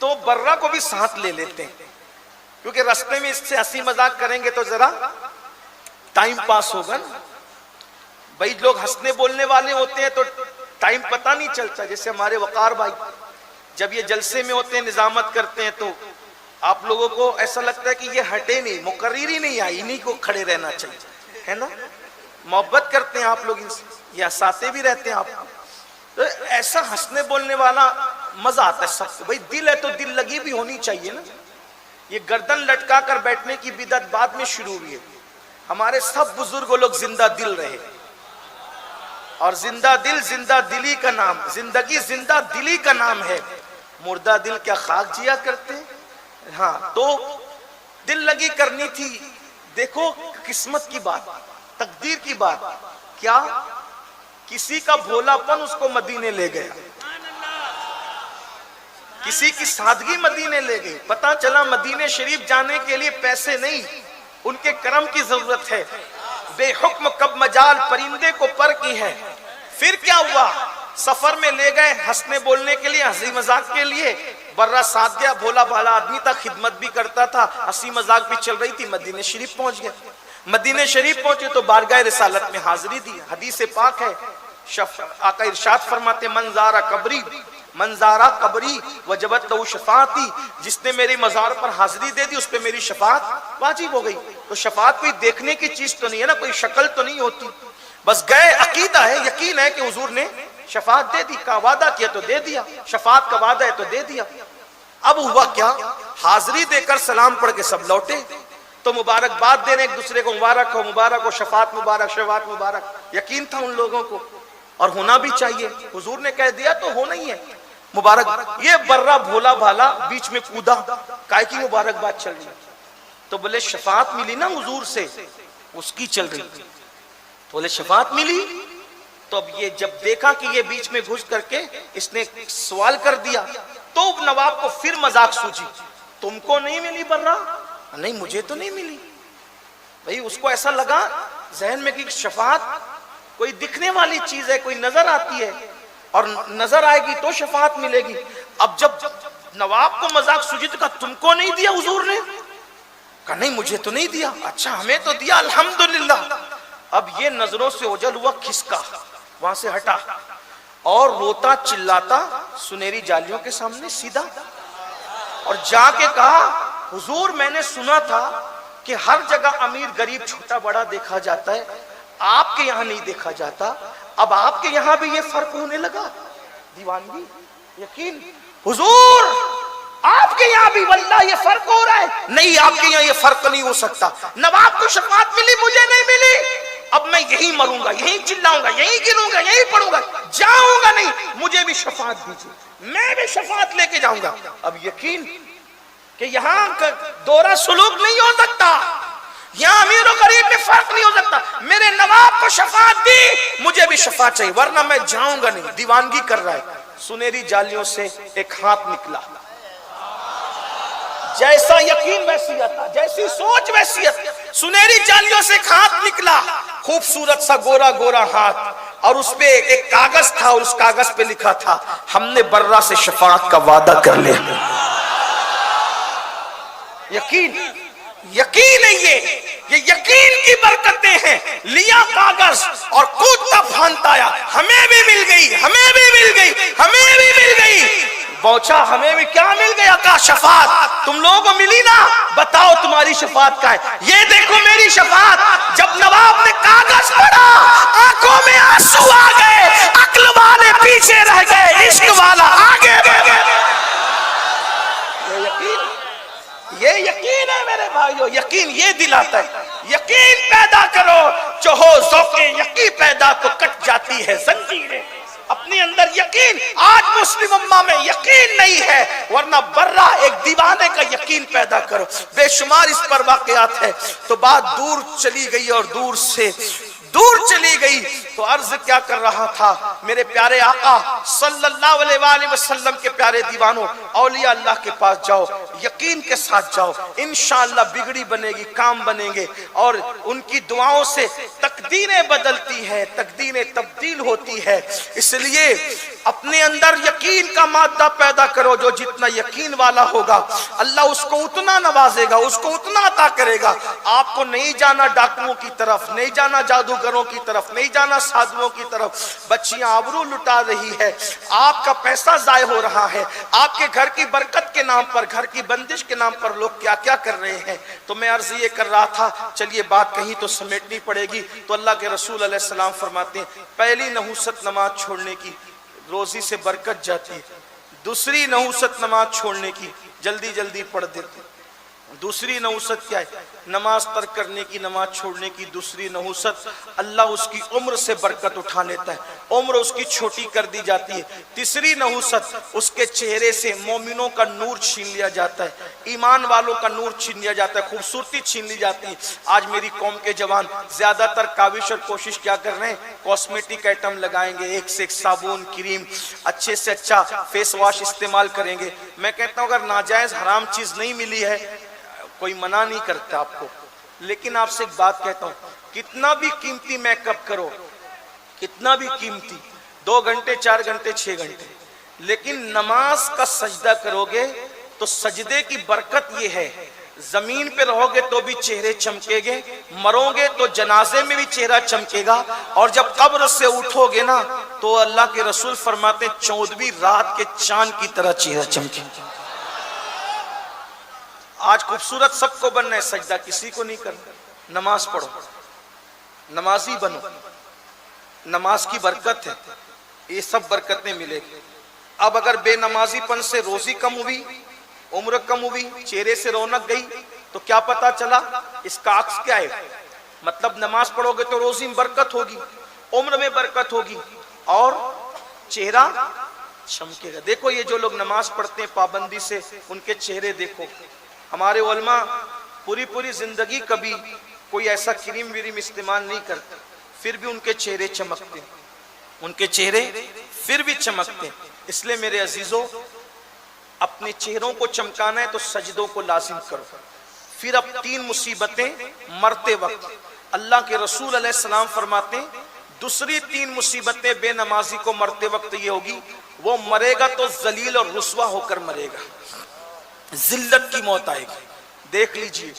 تو برہ کو بھی ساتھ لے لیتے ہیں, کیونکہ راستے میں اس سے ہنسی مذاق کریں گے تو ذرا ٹائم پاس ہوگا. بھائی لوگ ہنسنے بولنے والے ہوتے ہیں تو ٹائم پتہ نہیں چلتا. جیسے ہمارے وقار بھائی جب یہ جلسے میں ہوتے ہیں, نظامت کرتے ہیں, تو آپ لوگوں کو ایسا لگتا ہے کہ یہ ہٹے نہیں, مقرری نہیں آئی, انہی کو کھڑے رہنا چاہیے, ہے نا. محبت کرتے ہیں آپ لوگ ان سے, یہ ہنساتے بھی رہتے ہیں آپ. تو ایسا ہنسنے بولنے والا مزہ آتا ہے سب کو. بھائی دل ہے تو دل لگی بھی ہونی چاہیے نا. یہ گردن لٹکا کر بیٹھنے کی بدعت بعد میں شروع ہوئی ہے. ہمارے سب بزرگ لوگ زندہ دل رہے, اور زندہ دل زندہ دلی کا نام, زندگی زندہ دلی کا نام ہے. مردہ دل کیا خاک جیا کرتے. ہاں تو دل لگی کرنی تھی. دیکھو قسمت کی بات, تقدیر کی بات, کیا کسی کا بھولا پن اس کو مدینے لے گیا, کسی کی سادگی مدینے لے گئی. پتا چلا مدینے شریف جانے کے لیے پیسے نہیں, ان کے کرم کی ضرورت ہے. بے حکم کب مجال پرندے کو پر کی ہے. پھر کیا ہوا, سفر میں لے گئے ہنسنے بولنے کے لیے, ہنسی مذاق کے لیے. برہ ساتھ گیا, بھولا بھالا آدمی تھا, خدمت بھی کرتا تھا, ہنسی مذاق بھی چل رہی تھی. مدینہ شریف پہنچ گیا. مدینہ شریف پہنچے تو بارگاہ رسالت میں حاضری دی. حدیث پاک ہے, آقا ارشاد فرماتے من زارا قبری, من زارا قبری وجبت لہو شفاعتی, جس نے میری مزار پر حاضری دے دی اس پہ میری شفاعت واجب ہو گئی. تو شفاعت کوئی دیکھنے کی چیز تو نہیں ہے نا, کوئی شکل تو نہیں ہوتی. بس گئے, عقیدہ ہے, یقین ہے کہ حضور نے شفاعت دے دی, کا وعدہ کیا تو دے دیا, شفاعت کا وعدہ ہے تو دے دیا. اب ہوا کیا, حاضری دے کر سلام پڑھ کے سب لوٹے, تو مبارکباد دینے ایک دوسرے کو, مبارک ہو مبارک ہو, شفاعت مبارک شفاعت مبارک. یقین تھا ان لوگوں کو, اور ہونا بھی چاہیے, حضور نے کہہ دیا تو ہونا ہی ہے. مبارک. یہ برہ بھولا بھالا بیچ میں کودا, کائے کی مبارکباد چل رہی. تو بولے شفاعت ملی نا حضور سے, اس کی چل رہی. تو بولے شفاعت ملی. تو اب یہ جب دیکھا کہ یہ بیچ میں گھس کر کے اس نے سوال کر دیا, تو نواب کو پھر مذاق سوچی, تم کو نہیں ملی برہ؟ نہیں مجھے تو نہیں ملی. بھئی اس کو ایسا لگا ذہن میں کہ شفاعت کوئی دکھنے والی چیز ہے, کوئی نظر آتی ہے, اور نظر آئے گی تو شفاعت ملے گی. اب جب نواب کو مذاق سوچی تو کہا تم کو نہیں دیا حضور نے؟ کہا نہیں مجھے تو نہیں دیا. اچھا ہمیں تو دیا, الحمدللہ. اب یہ نظروں سے اوجھل ہوا, کھسکا, وہاں سے ہٹا, اور روتا چلاتا سنہری جالیوں کے سامنے سیدھا, اور جا کے کہا حضور میں نے سنا تھا کہ ہر جگہ امیر غریب چھوٹا بڑا دیکھا جاتا ہے, آپ کے یہاں نہیں دیکھا جاتا. اب آپ کے یہاں بھی یہ فرق ہونے لگا. دیوانگی, یقین حضور آپ کے یہاں بھی واللہ یہ فرق ہو رہا ہے. نہیں آپ کے یہاں یہ فرق نہیں ہو سکتا. نواب کو شفاعت ملی, مجھے نہیں ملی. اب میں یہی مروں گا, یہی چلاؤں گا, یہی گروں گا, یہی پڑھوں گا, جاؤں گا نہیں. مجھے بھی شفاعت دیجیے, میں بھی شفاعت لے کے جاؤں گا. اب یقین کہ یہاں دورہ سلوک نہیں ہو سکتا, یہاں امیر و غریب میں فرق نہیں ہو سکتا. میرے نواب کو شفاعت دی, مجھے بھی شفاعت چاہیے, ورنہ میں جاؤں گا نہیں. دیوانگی کر رہا ہے. سنہری جالیوں سے ایک ہاتھ نکلا, جیسا یقین ویسی عطا, جیسی سوچ ویسی عطا. سنہری جالیوں سے ایک ہاتھ نکلا, خوبصورت سا گورا گورا ہاتھ, اور اس پہ ایک کاغذ تھا, اور اس کاغذ پہ لکھا تھا ہم نے برہ سے شفاعت کا وعدہ کر لیا. یقین, یقین ہے یہ یقین کی برکتیں ہیں. لیا کاغذ اور کودتا پھانتا آیا, ہمیں بھی مل گئی, ہمیں بھی مل گئی, ہمیں بھی مل گئی. پہنچا ہمیں بھی کیا مل گیا؟ کہا شفاعت. تم لوگوں کو ملی نا, بتاؤ تمہاری شفاعت کا ہے. یہ دیکھو میری شفاعت. جب نواب نے کاغذ پڑھا, آنکھوں کو یقین یہ دلاتا ہے، یقین پیدا کرو جو ہو ذوق یقین پیدا تو کٹ جاتی ہے زنجیریں۔ اپنے اندر یقین، آج مسلم امہ میں یقین نہیں ہے، ورنہ برہ ایک دیوانے کا یقین پیدا کرو۔ بے شمار اس پر واقعات ہے۔ تو بات دور چلی گئی اور دور سے دور چلی گئی تو عرض کیا کر رہا تھا، میرے پیارے آقا صلی اللہ علیہ وآلہ وسلم کے پیارے دیوانوں، اولیاء اللہ کے پاس جاؤ، یقین کے ساتھ جاؤ، انشاءاللہ بگڑی بنے گی، کام بنیں گے، اور ان کی دعاؤں سے تقدیریں بدلتی ہے، تقدیریں تبدیل ہوتی ہے۔ اس لیے اپنے اندر یقین کا مادہ پیدا کرو، جو جتنا یقین والا ہوگا اللہ اس کو اتنا نوازے گا، اس کو اتنا عطا کرے گا۔ آپ کو نہیں جانا ڈاکوؤں کی طرف، نہیں جانا جادوگروں کی طرف، نہیں جانا سادھوؤں کی طرف۔ بچیاں آبرو لٹا رہی ہے، آپ کا پیسہ ضائع ہو رہا ہے، آپ کے گھر کی برکت کے نام پر، گھر کی بندش کے نام پر لوگ کیا کیا کر رہے ہیں۔ تو میں عرض یہ کر رہا تھا، چلیے بات کہیں تو سمیٹنی پڑے گی۔ تو اللہ کے رسول علیہ السلام فرماتے ہیں پہلی نحوست نماز چھوڑنے کی روزی سے برکت جاتی ہے، دوسری نحوست نماز چھوڑنے کی جلدی جلدی پڑھ دیتے، دوسری نحوست کیا ہے؟ نماز ترک کرنے کی، نماز چھوڑنے کی دوسری نحوست اللہ اس کی عمر سے برکت اٹھا لیتا ہے، عمر اس کی چھوٹی کر دی جاتی ہے۔ تیسری نحوست اس کے چہرے سے مومنوں کا نور چھین لیا جاتا ہے، ایمان والوں کا نور چھین لیا جاتا ہے، خوبصورتی چھین لی جاتی ہے۔ آج میری قوم کے جوان زیادہ تر کاوش اور کوشش کیا کر رہے ہیں؟ کاسمیٹک آئٹم لگائیں گے، ایک سے ایک صابن، کریم، اچھے سے اچھا فیس واش استعمال کریں گے۔ میں کہتا ہوں اگر ناجائز حرام چیز نہیں ملی ہے کوئی منع نہیں کرتا آپ کو، لیکن آپ سے ایک بات کہتا ہوں، کتنا بھی قیمتی میک اپ کرو، کتنا بھی قیمتی، 2 گھنٹے 4 گھنٹے 6 گھنٹے، لیکن نماز کا سجدہ کرو گے تو سجدے کی برکت یہ ہے، زمین پہ رہو گے تو بھی چہرے چمکے گے، مرو گے تو جنازے میں بھی چہرہ چمکے گا، اور جب قبر سے اٹھو گے نا تو اللہ کے رسول فرماتے 14ویں رات کے چاند کی طرح چہرہ چمکے گا۔ آج خوبصورت سب کو بننا ہے، سجدہ کسی کو نہیں کرنا۔ نماز پڑھو، نمازی بنو، نماز کی برکت ہے، یہ سب برکتیں ملے گی۔ اب اگر بے نمازی پن سے روزی کم ہوئی، عمر کم ہوئی، چہرے سے رونق گئی، تو کیا پتا چلا؟ اس کا عکس کیا ہے؟ مطلب نماز پڑھو گے تو روزی میں برکت ہوگی، عمر میں برکت ہوگی، اور چہرہ چمکے گا۔ دیکھو یہ جو لوگ نماز پڑھتے ہیں پابندی سے، ان کے چہرے دیکھو۔ ہمارے علماء پوری زندگی کبھی کوئی ایسا کریم وریم استعمال نہیں کرتے، پھر بھی ان کے چہرے چمکتے، ان کے چہرے پھر بھی چمکتے۔ اس لیے میرے عزیزوں، اپنے چہروں کو چمکانا ہے تو سجدوں کو لازم کرو۔ پھر اب 3 مصیبتیں مرتے وقت، اللہ کے رسول علیہ السلام فرماتے ہیں دوسری 3 مصیبتیں بے نمازی کو مرتے وقت یہ ہوگی، وہ مرے گا تو ذلیل اور رسوا ہو کر مرے گا، ذلت کی موت آئے گی۔ دیکھ لیجئے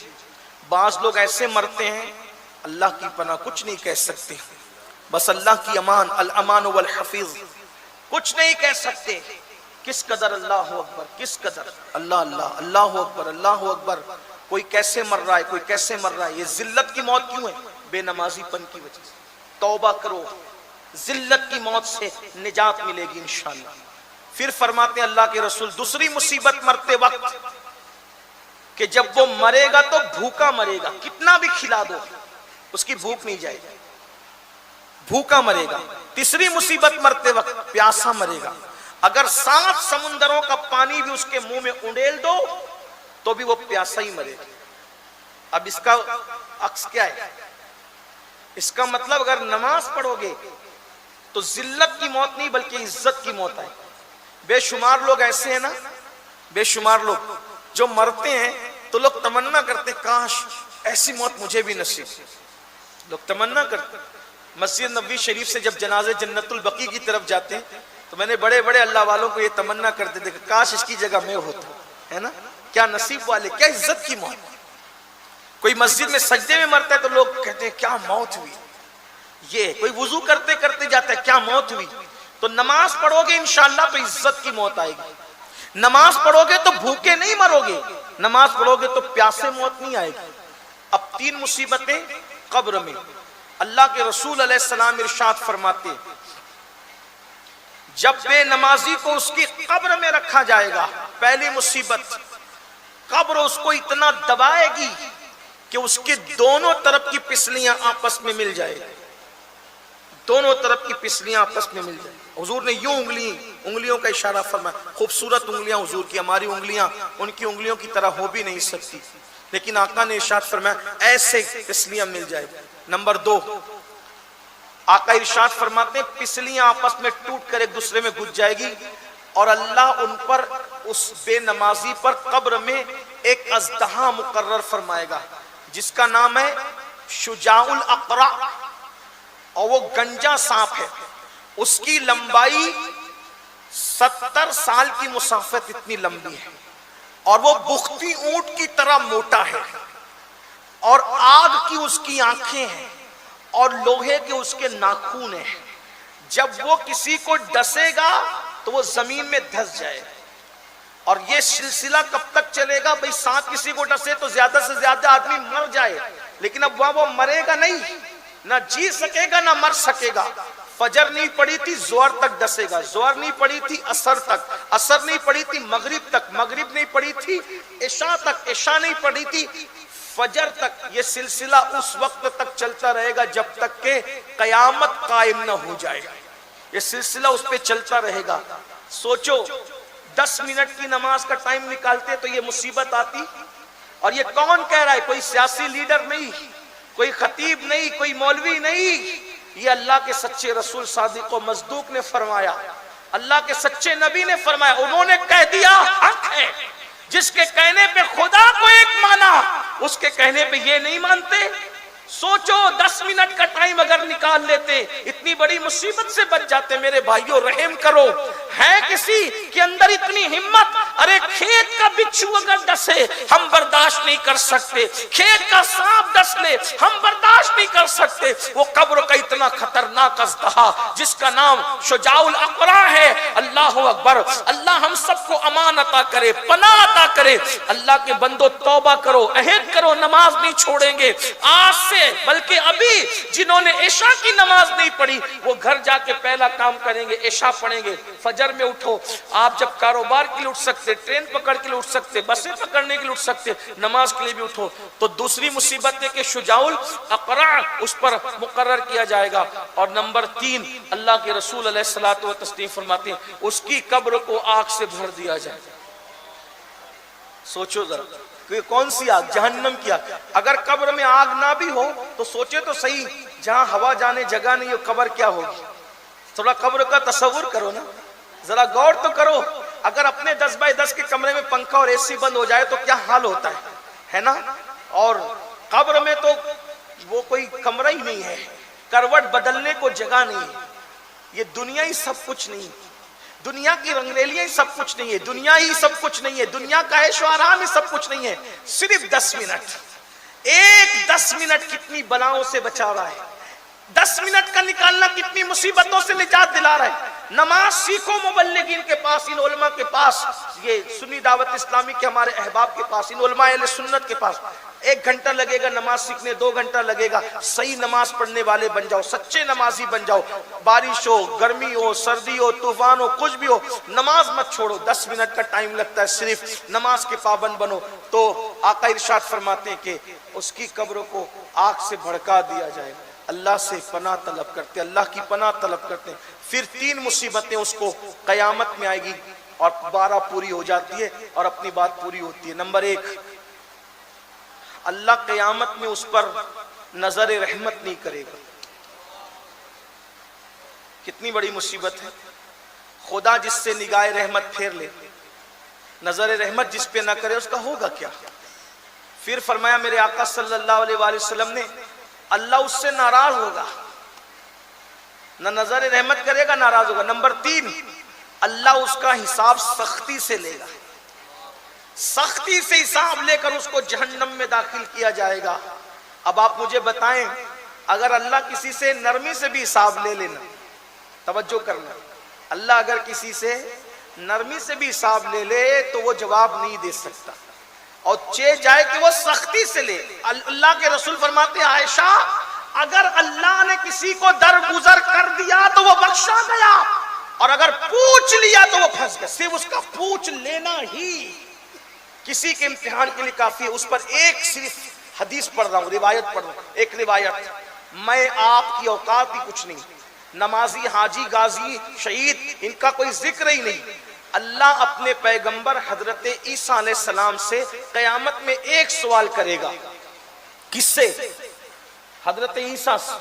بعض لوگ ایسے مرتے ہیں اللہ کی پناہ کچھ نہیں کہہ سکتے، بس اللہ کی امان، الامان والحفیظ، کچھ نہیں کہہ سکتے۔ کس قدر اللہ اکبر، کس قدر اللہ اللہ، اللہ اکبر، اللہ اکبر۔ کوئی کیسے مر رہا ہے، کوئی کیسے مر رہا ہے۔ یہ ذلت کی موت کیوں ہے؟ بے نمازی پن کی وجہ سے۔ توبہ کرو، ذلت کی موت سے نجات ملے گی انشاءاللہ۔ پھر فرماتے ہیں اللہ کے رسول دوسری مصیبت مرتے وقت کہ جب وہ مرے گا تو بھوکا مرے گا، کتنا بھی کھلا دو اس کی بھوک نہیں جائے گی، بھوکا مرے گا۔ تیسری مصیبت مرتے وقت پیاسا مرے گا، اگر 7 سمندروں کا پانی بھی اس کے منہ میں انڈیل دو تو بھی وہ پیاسا ہی مرے گا۔ اب اس کا عکس کیا ہے؟ اس کا مطلب اگر نماز پڑھو گے تو ذلت کی موت نہیں بلکہ عزت کی موت آئے۔ بے شمار لوگ ایسے ہیں نا، بے شمار لوگ جو مرتے ہیں تو لوگ تمنا کرتے کاش ایسی موت مجھے بھی نصیب، لوگ تمنا کرتے۔ مسجد نبوی شریف سے جب جنازے جنت البقیع کی طرف جاتے ہیں تو میں نے بڑے بڑے اللہ والوں کو یہ تمنا کرتے تھے کہ کاش اس کی جگہ میں ہوتا، ہے نا؟ کیا نصیب والے، کیا عزت کی موت۔ کوئی مسجد میں سجدے میں مرتا ہے تو لوگ کہتے ہیں کیا موت ہوئی، یہ کوئی وضو کرتے کرتے جاتا ہے کیا موت ہوئی۔ تو نماز پڑھو گے انشاءاللہ تو عزت کی موت آئے گی، نماز پڑھو گے تو بھوکے نہیں مرو گے، نماز پڑھو گے تو پیاسے موت نہیں آئے گی۔ اب 3 مصیبتیں قبر میں۔ اللہ کے رسول علیہ السلام ارشاد فرماتے جب بے نمازی کو اس کی قبر میں رکھا جائے گا، پہلی مصیبت قبر اس کو اتنا دبائے گی کہ اس کے دونوں طرف کی پسلیاں آپس میں مل جائے، دونوں طرف کی پسلیاں آپس میں مل جائے۔ حضور نے یوں انگلیوں کا اشارہ فرمایا، خوبصورت انگلیاں حضور کی، ہماری انگلیاں ان کی انگلیوں کی طرح ہو بھی نہیں سکتی، لیکن آقا نے ارشاد فرمایا ایسے پسلیاں مل جائے۔ نمبر 2، آقا ارشاد فرماتے ہیں پسلیاں آپس میں ٹوٹ کر ایک دوسرے میں گھس جائے گی، اور اللہ ان پر، اس بے نمازی پر قبر میں ایک اژدہا مقرر فرمائے گا جس کا نام ہے شجاع الاقرع، اور وہ گنجا سانپ ہے۔ اس کی لمبائی 70 سال کی مسافت اتنی لمبی ہے، اور وہ بختی اونٹ کی طرح موٹا ہے، اور آگ کی اس کی آنکھیں ہیں، اور لوہے کے اس کے ناخن ہیں۔ جب وہ کسی کو ڈسے گا تو وہ زمین میں دھس جائے، اور یہ سلسلہ کب تک چلے گا؟ بھئی سانپ کسی کو ڈسے تو زیادہ سے زیادہ آدمی مر جائے، لیکن اب وہ مرے گا نہیں، نہ جی سکے گا نہ مر سکے گا۔ فجر نہیں پڑی تھی زہر تک ڈسے گا، زہر نہیں پڑی تھی عصر تک، عصر نہیں پڑی تھی مغرب تک، مغرب نہیں پڑی تھی عشاء تک، عشاء نہیں پڑی تھی فجر تک۔ یہ سلسلہ اس وقت تک چلتا رہے گا جب تک کہ قیامت قائم نہ ہو جائے، یہ سلسلہ اس پہ چلتا رہے گا۔ سوچو 10 منٹ کی نماز کا ٹائم نکالتے تو یہ مصیبت آتی، اور یہ کون کہہ رہا ہے؟ کوئی سیاسی لیڈر نہیں، کوئی خطیب نہیں، کوئی مولوی نہیں، یہ اللہ کے سچے رسول صادق و مصدوق نے فرمایا، اللہ کے سچے نبی نے فرمایا، انہوں نے کہہ دیا حق ہے۔ جس کے کہنے پہ خدا کو ایک مانا، اس کے کہنے پہ یہ نہیں مانتے۔ سوچو 10 منٹ کا ٹائم اگر نکال لیتے اتنی بڑی مصیبت سے بچ جاتے۔ میرے بھائیوں رحم کرو، ہے کسی کے اندر اتنی ہمت؟ ارے کھیت کا بچھو اگر ڈسے ہم برداشت نہیں کر سکتے، کھیت کا سانپ ڈس لے ہم برداشت نہیں کر سکتے، وہ قبر کا اتنا خطرناک اژدہا جس کا نام شجاع الاقرع ہے۔ اللہ اکبر، اللہ ہم سب کو امان عطا کرے، پناہ عطا کرے۔ اللہ کے بندو توبہ کرو، عہد کرو، نماز نہیں چھوڑیں گے آج سے، بلکہ ابھی جنہوں نے عشاء کی نماز نہیں پڑھی وہ گھر جا کے پہلا کام کریں گے عشاء پڑھیں گے۔ فجر میں اٹھو، آپ جب کاروبار کے لیے اٹھ سکتے، ٹرین پکڑ کے لیے اٹھ سکتے، بسیں پکڑنے کے لیے اٹھ سکتے، نماز کے لیے بھی اٹھو۔ تو دوسری مصیبت ہے کہ شجاع الاقرع اس پر مقرر کیا جائے گا۔ اور نمبر 3، اللہ کے رسول علیہ الصلوۃ والتسلیم فرماتے ہیں اس کی قبر کو آگ سے بھر دیا جائے گا۔ سوچو ذرا، کون سی آگ؟ جہنم کی آگ۔ اگر قبر میں آگ نہ بھی ہو تو سوچے تو صحیح، جہاں ہوا جانے جگہ نہیں ہو قبر کیا ہوگی؟ تھوڑا قبر کا تصور کرو نا، ذرا غور تو کرو۔ اگر اپنے 10x10 کے کمرے میں پنکھا اور اے سی بند ہو جائے تو کیا حال ہوتا ہے نا؟ اور قبر میں تو وہ کوئی کمرہ ہی نہیں ہے، کروٹ بدلنے کو جگہ نہیں ہے۔ یہ دنیا ہی سب کچھ نہیں، دنیا کی رنگریلیاں ہی سب کچھ نہیں ہے، دنیا ہی سب کچھ نہیں ہے، دنیا کا عیش و آرام ہی سب کچھ نہیں ہے۔ صرف 10 منٹ، ایک 10 منٹ کتنی بلاؤں سے بچا رہا ہے، 10 منٹ کا نکالنا کتنی مصیبتوں سے نجات دلا رہا ہے۔ نماز سیکھو مبلغین کے پاس، ان علماء کے پاس، یہ سنی دعوت اسلامی کے ہمارے احباب کے پاس، ان علماء اہل سنت کے پاس۔ 1 گھنٹہ لگے گا نماز سیکھنے، 2 گھنٹہ لگے گا، صحیح نماز پڑھنے والے بن جاؤ، سچے نمازی بن جاؤ۔ بارش ہو، گرمی ہو، سردی ہو، طوفان ہو، کچھ بھی ہو، نماز مت چھوڑو۔ 10 منٹ کا ٹائم لگتا ہے، صرف نماز کے پابند بنو۔ تو آقا ارشاد فرماتے ہیں کہ اس کی قبر کو آگ سے بھڑکا دیا جائے گا۔ اللہ سے پناہ طلب کرتے، اللہ کی پناہ طلب کرتے ہیں۔ پھر 3 مصیبتیں اس کو قیامت میں آئے گی، اور 12 پوری ہو جاتی ہے اور اپنی بات پوری ہوتی ہے۔ نمبر 1، اللہ قیامت میں اس پر نظر رحمت نہیں کرے گا۔ کتنی بڑی مصیبت ہے، خدا جس سے نگاہ رحمت پھیر لے، نظر رحمت جس پہ نہ کرے اس کا ہوگا کیا؟ پھر فرمایا میرے آقا صلی اللہ علیہ وآلہ وسلم نے، اللہ اس سے ناراض ہوگا، نہ نظر رحمت کرے گا، ناراض ہوگا۔ نمبر 3، اللہ اس کا حساب سختی سے لے گا، سختی سے حساب لے کر اس کو جہنم میں داخل کیا جائے گا۔ اب آپ مجھے بتائیں، اگر اللہ کسی سے نرمی سے بھی حساب لے لینا، توجہ کرنا، اللہ اگر کسی سے نرمی سے بھی حساب لے لے تو وہ جواب نہیں دے سکتا، اور چاہے کہ وہ سختی سے لے۔ اللہ کے رسول فرماتے ہیں عائشہ، اگر اللہ نے کسی کو درگزر کر دیا تو وہ بخشا گیا، اور اگر پوچھ لیا تو وہ پھنس گیا۔ صرف اس کا پوچھ لینا ہی کسی کے امتحان کے لیے کافی ہے۔ اس پر ایک صرف حدیث پڑھ رہا ہوں، روایت پڑھ رہا ہوں، ایک روایت، میں آپ کی اوقات ہی کچھ نہیں، نمازی، حاجی، غازی، شہید، ان کا کوئی ذکر ہی نہیں، اللہ اپنے پیغمبر حضرت عیسیٰ علیہ السلام سے قیامت میں ایک سوال کرے گا. کس سے؟ حضرت عیسیٰ سے.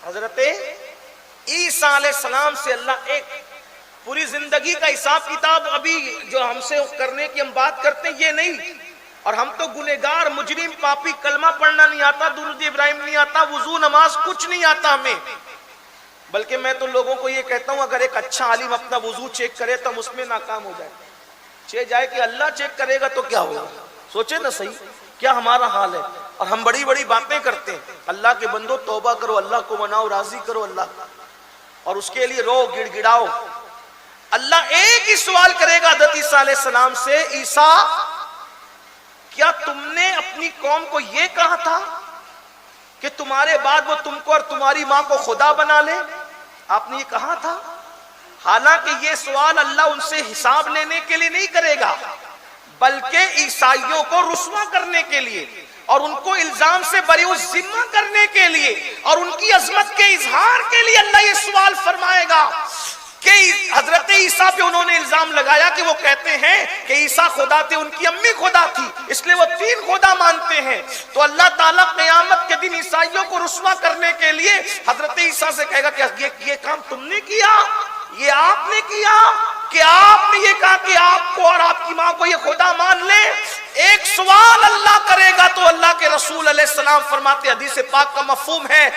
حضرت عیسیٰ علیہ السلام سے اللہ ایک پوری زندگی کا حساب کتاب ابھی جو ہم سے کرنے کی ہم بات کرتے ہیں یہ نہیں، اور ہم تو گنہگار، مجرم، پاپی، کلمہ پڑھنا نہیں آتا، درود ابراہیم نہیں آتا، وضو، نماز کچھ نہیں آتا ہمیں. بلکہ میں تو لوگوں کو یہ کہتا ہوں اگر ایک اچھا عالم اپنا وضو چیک کرے تو ہم اس میں ناکام ہو جائے. جائے کہ اللہ چیک کرے گا تو کیا ہوگا؟ سوچے نا صحیح کیا ہمارا حال ہے. اور ہم بڑی بڑی باتیں کرتے ہیں. اللہ کے بندو توبہ کرو، اللہ کو مناؤ، راضی کرو اللہ کو، اور اس کے لیے رو، گڑ گڑاؤ. اللہ ایک ہی سوال کرے گا حضرت عیسیٰ علیہ السلام سے، عیسیٰ کیا تم نے اپنی قوم کو یہ کہا تھا کہ تمہارے بعد وہ تم کو اور تمہاری ماں کو خدا بنا لے؟ آپ نے یہ کہا تھا. حالانکہ یہ سوال اللہ ان سے حساب لینے کے لیے نہیں کرے گا، بلکہ عیسائیوں کو رسوا کرنے کے لیے اور ان کو الزام سے بری ذمہ کرنے کے لیے اور ان کی عظمت کے اظہار کے لیے اللہ یہ سوال فرمائے گا کہ حضرت عیسیٰ پہ انہوں نے الزام لگایا کہ وہ کہتے ہیں کہ عیسیٰ خدا تھے، ان کی امی خدا تھی، اس لیے وہ 3 خدا مانتے ہیں. تو اللہ تعالیٰ قیامت کے دن عیسائیوں کو رسوا کرنے کے لیے حضرت عیسیٰ سے کہے گا کہ یہ کام تم نے کیا، یہ آپ نے کیا، کہ آپ نے یہ کہا کہ آپ کو اور آپ کی ماں کو یہ خدا مان لے. ایک سوال اللہ کرے گا تو اللہ کے رسول علیہ السلام فرماتے، حدیث پاک کا مفہوم ہے،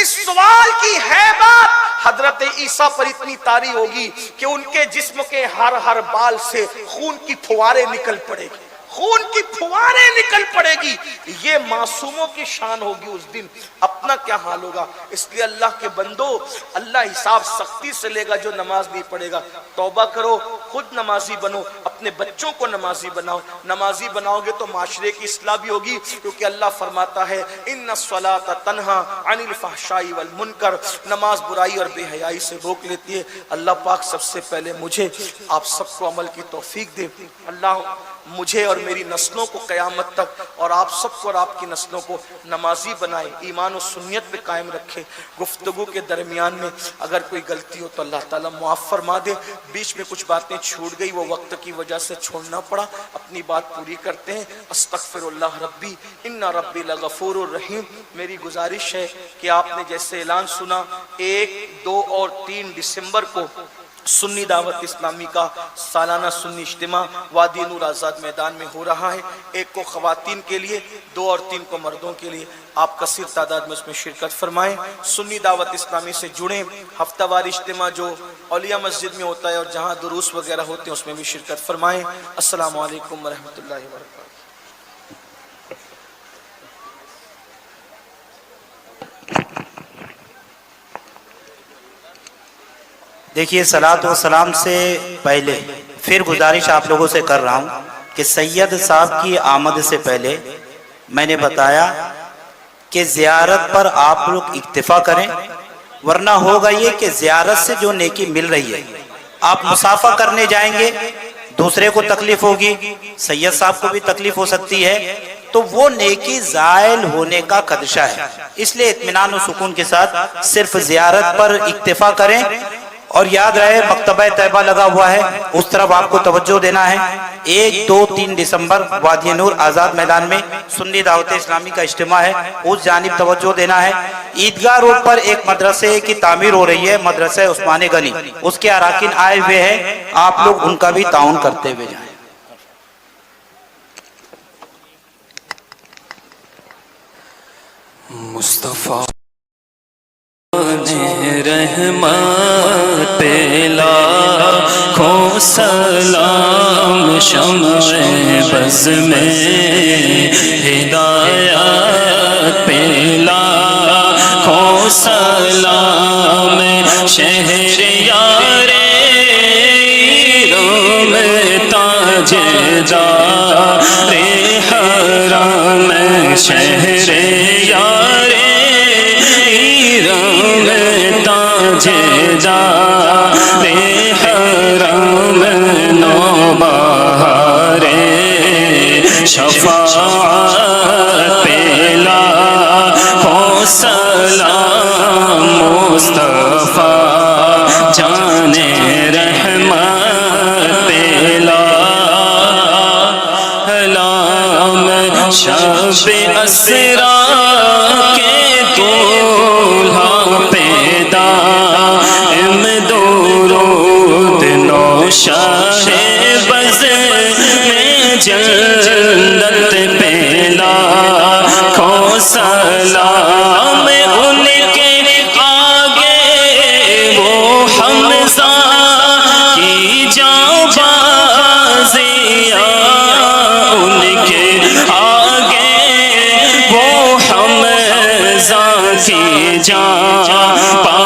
اس سوال کی ہیبت حضرت عیسیٰ پر اتنی طاری ہوگی کہ ان کے جسم کے ہر بال سے خون کی پھواریں نکل پڑے گی، خون کی پھواریں نکل پڑے گی. یہ معصوموں کی شان ہوگی اس دن. اپنا کیا حال ہوگا؟ اس لیے اللہ کے بندو، اللہ حساب سختی سے لے گا جو نماز نہیں پڑھے گا. توبہ کرو، خود نمازی بنو، اپنے بچوں کو نمازی بناؤ. نمازی بناؤ گے تو معاشرے کی اصلاح بھی ہوگی، کیونکہ اللہ فرماتا ہے ان الصلاۃ تنہا عن الفحشاء والمنکر، نماز برائی اور بے حیائی سے روک لیتی ہے. اللہ پاک سب سے پہلے مجھے آپ سب کو عمل کی توفیق دے. اللہ مجھے اور میری نسلوں کو قیامت تک اور آپ سب کو اور آپ کی نسلوں کو نمازی بنائے، ایمان و سنیت پہ قائم رکھے. گفتگو کے درمیان میں اگر کوئی غلطی ہو تو اللہ تعالیٰ معاف فرما دے. بیچ میں کچھ باتیں چھوٹ گئی، وہ وقت کی وجہ سے چھوڑنا پڑا. اپنی بات پوری کرتے ہیں. استغفر اللہ ربی ان ربی لغفور الرحیم. میری گزارش ہے کہ آپ نے جیسے اعلان سنا 1، 2 اور 3 دسمبر کو سنی دعوت اسلامی کا سالانہ سنی اجتماع وادی نور آزاد میدان میں ہو رہا ہے. 1 کو خواتین کے لیے، 2 اور 3 کو مردوں کے لیے. آپ کثیر تعداد میں اس میں شرکت فرمائیں. سنی دعوت اسلامی سے جڑیں. ہفتہ وار اجتماع جو اولیاء مسجد میں ہوتا ہے اور جہاں دروس وغیرہ ہوتے ہیں اس میں بھی شرکت فرمائیں. السلام علیکم ورحمۃ اللہ وبرکاتہ. دیکھیے صلاۃ و سلام سے پہلے پھر گزارش آپ لوگوں سے کر رہا ہوں کہ سید صاحب کی آمد سے پہلے میں نے بتایا کہ زیارت پر آپ لوگ اکتفا کریں، ورنہ ہوگا یہ کہ زیارت سے جو نیکی مل رہی ہے آپ مصافحہ کرنے جائیں گے، دوسرے کو تکلیف ہوگی، سید صاحب کو بھی تکلیف ہو سکتی ہے، تو وہ نیکی زائل ہونے کا خدشہ ہے. اس لیے اطمینان و سکون کے ساتھ صرف زیارت پر اکتفا کریں. اور یاد رہے مکتبہ طیبہ لگا ہوا ہے، اس طرف آپ کو توجہ دینا ہے. 1، 2، 3 دسمبر وادی نور آزاد میدان میں سنی دعوت اسلامی کا اجتماع ہے، اس جانب توجہ دینا ہے. عیدگاہ روڈ پر ایک مدرسے کی تعمیر ہو رہی ہے، مدرسہ عثمان غنی، اس کے اراکین آئے ہوئے ہیں، آپ لوگ ان کا بھی تعاون کرتے ہوئے جائیں. مصطفیٰ رحمت پیلا کھو سلام شمع بز میں ہدایت پیلا کھو سلام شہر یار روم تاجدار حرم شہر یار تاجدار حرم نوبہار شفاعت سلام ان کے آگے وہ حمزہ کی جانبازیاں ان کے آگے وہ حمزہ کی جانبازیاں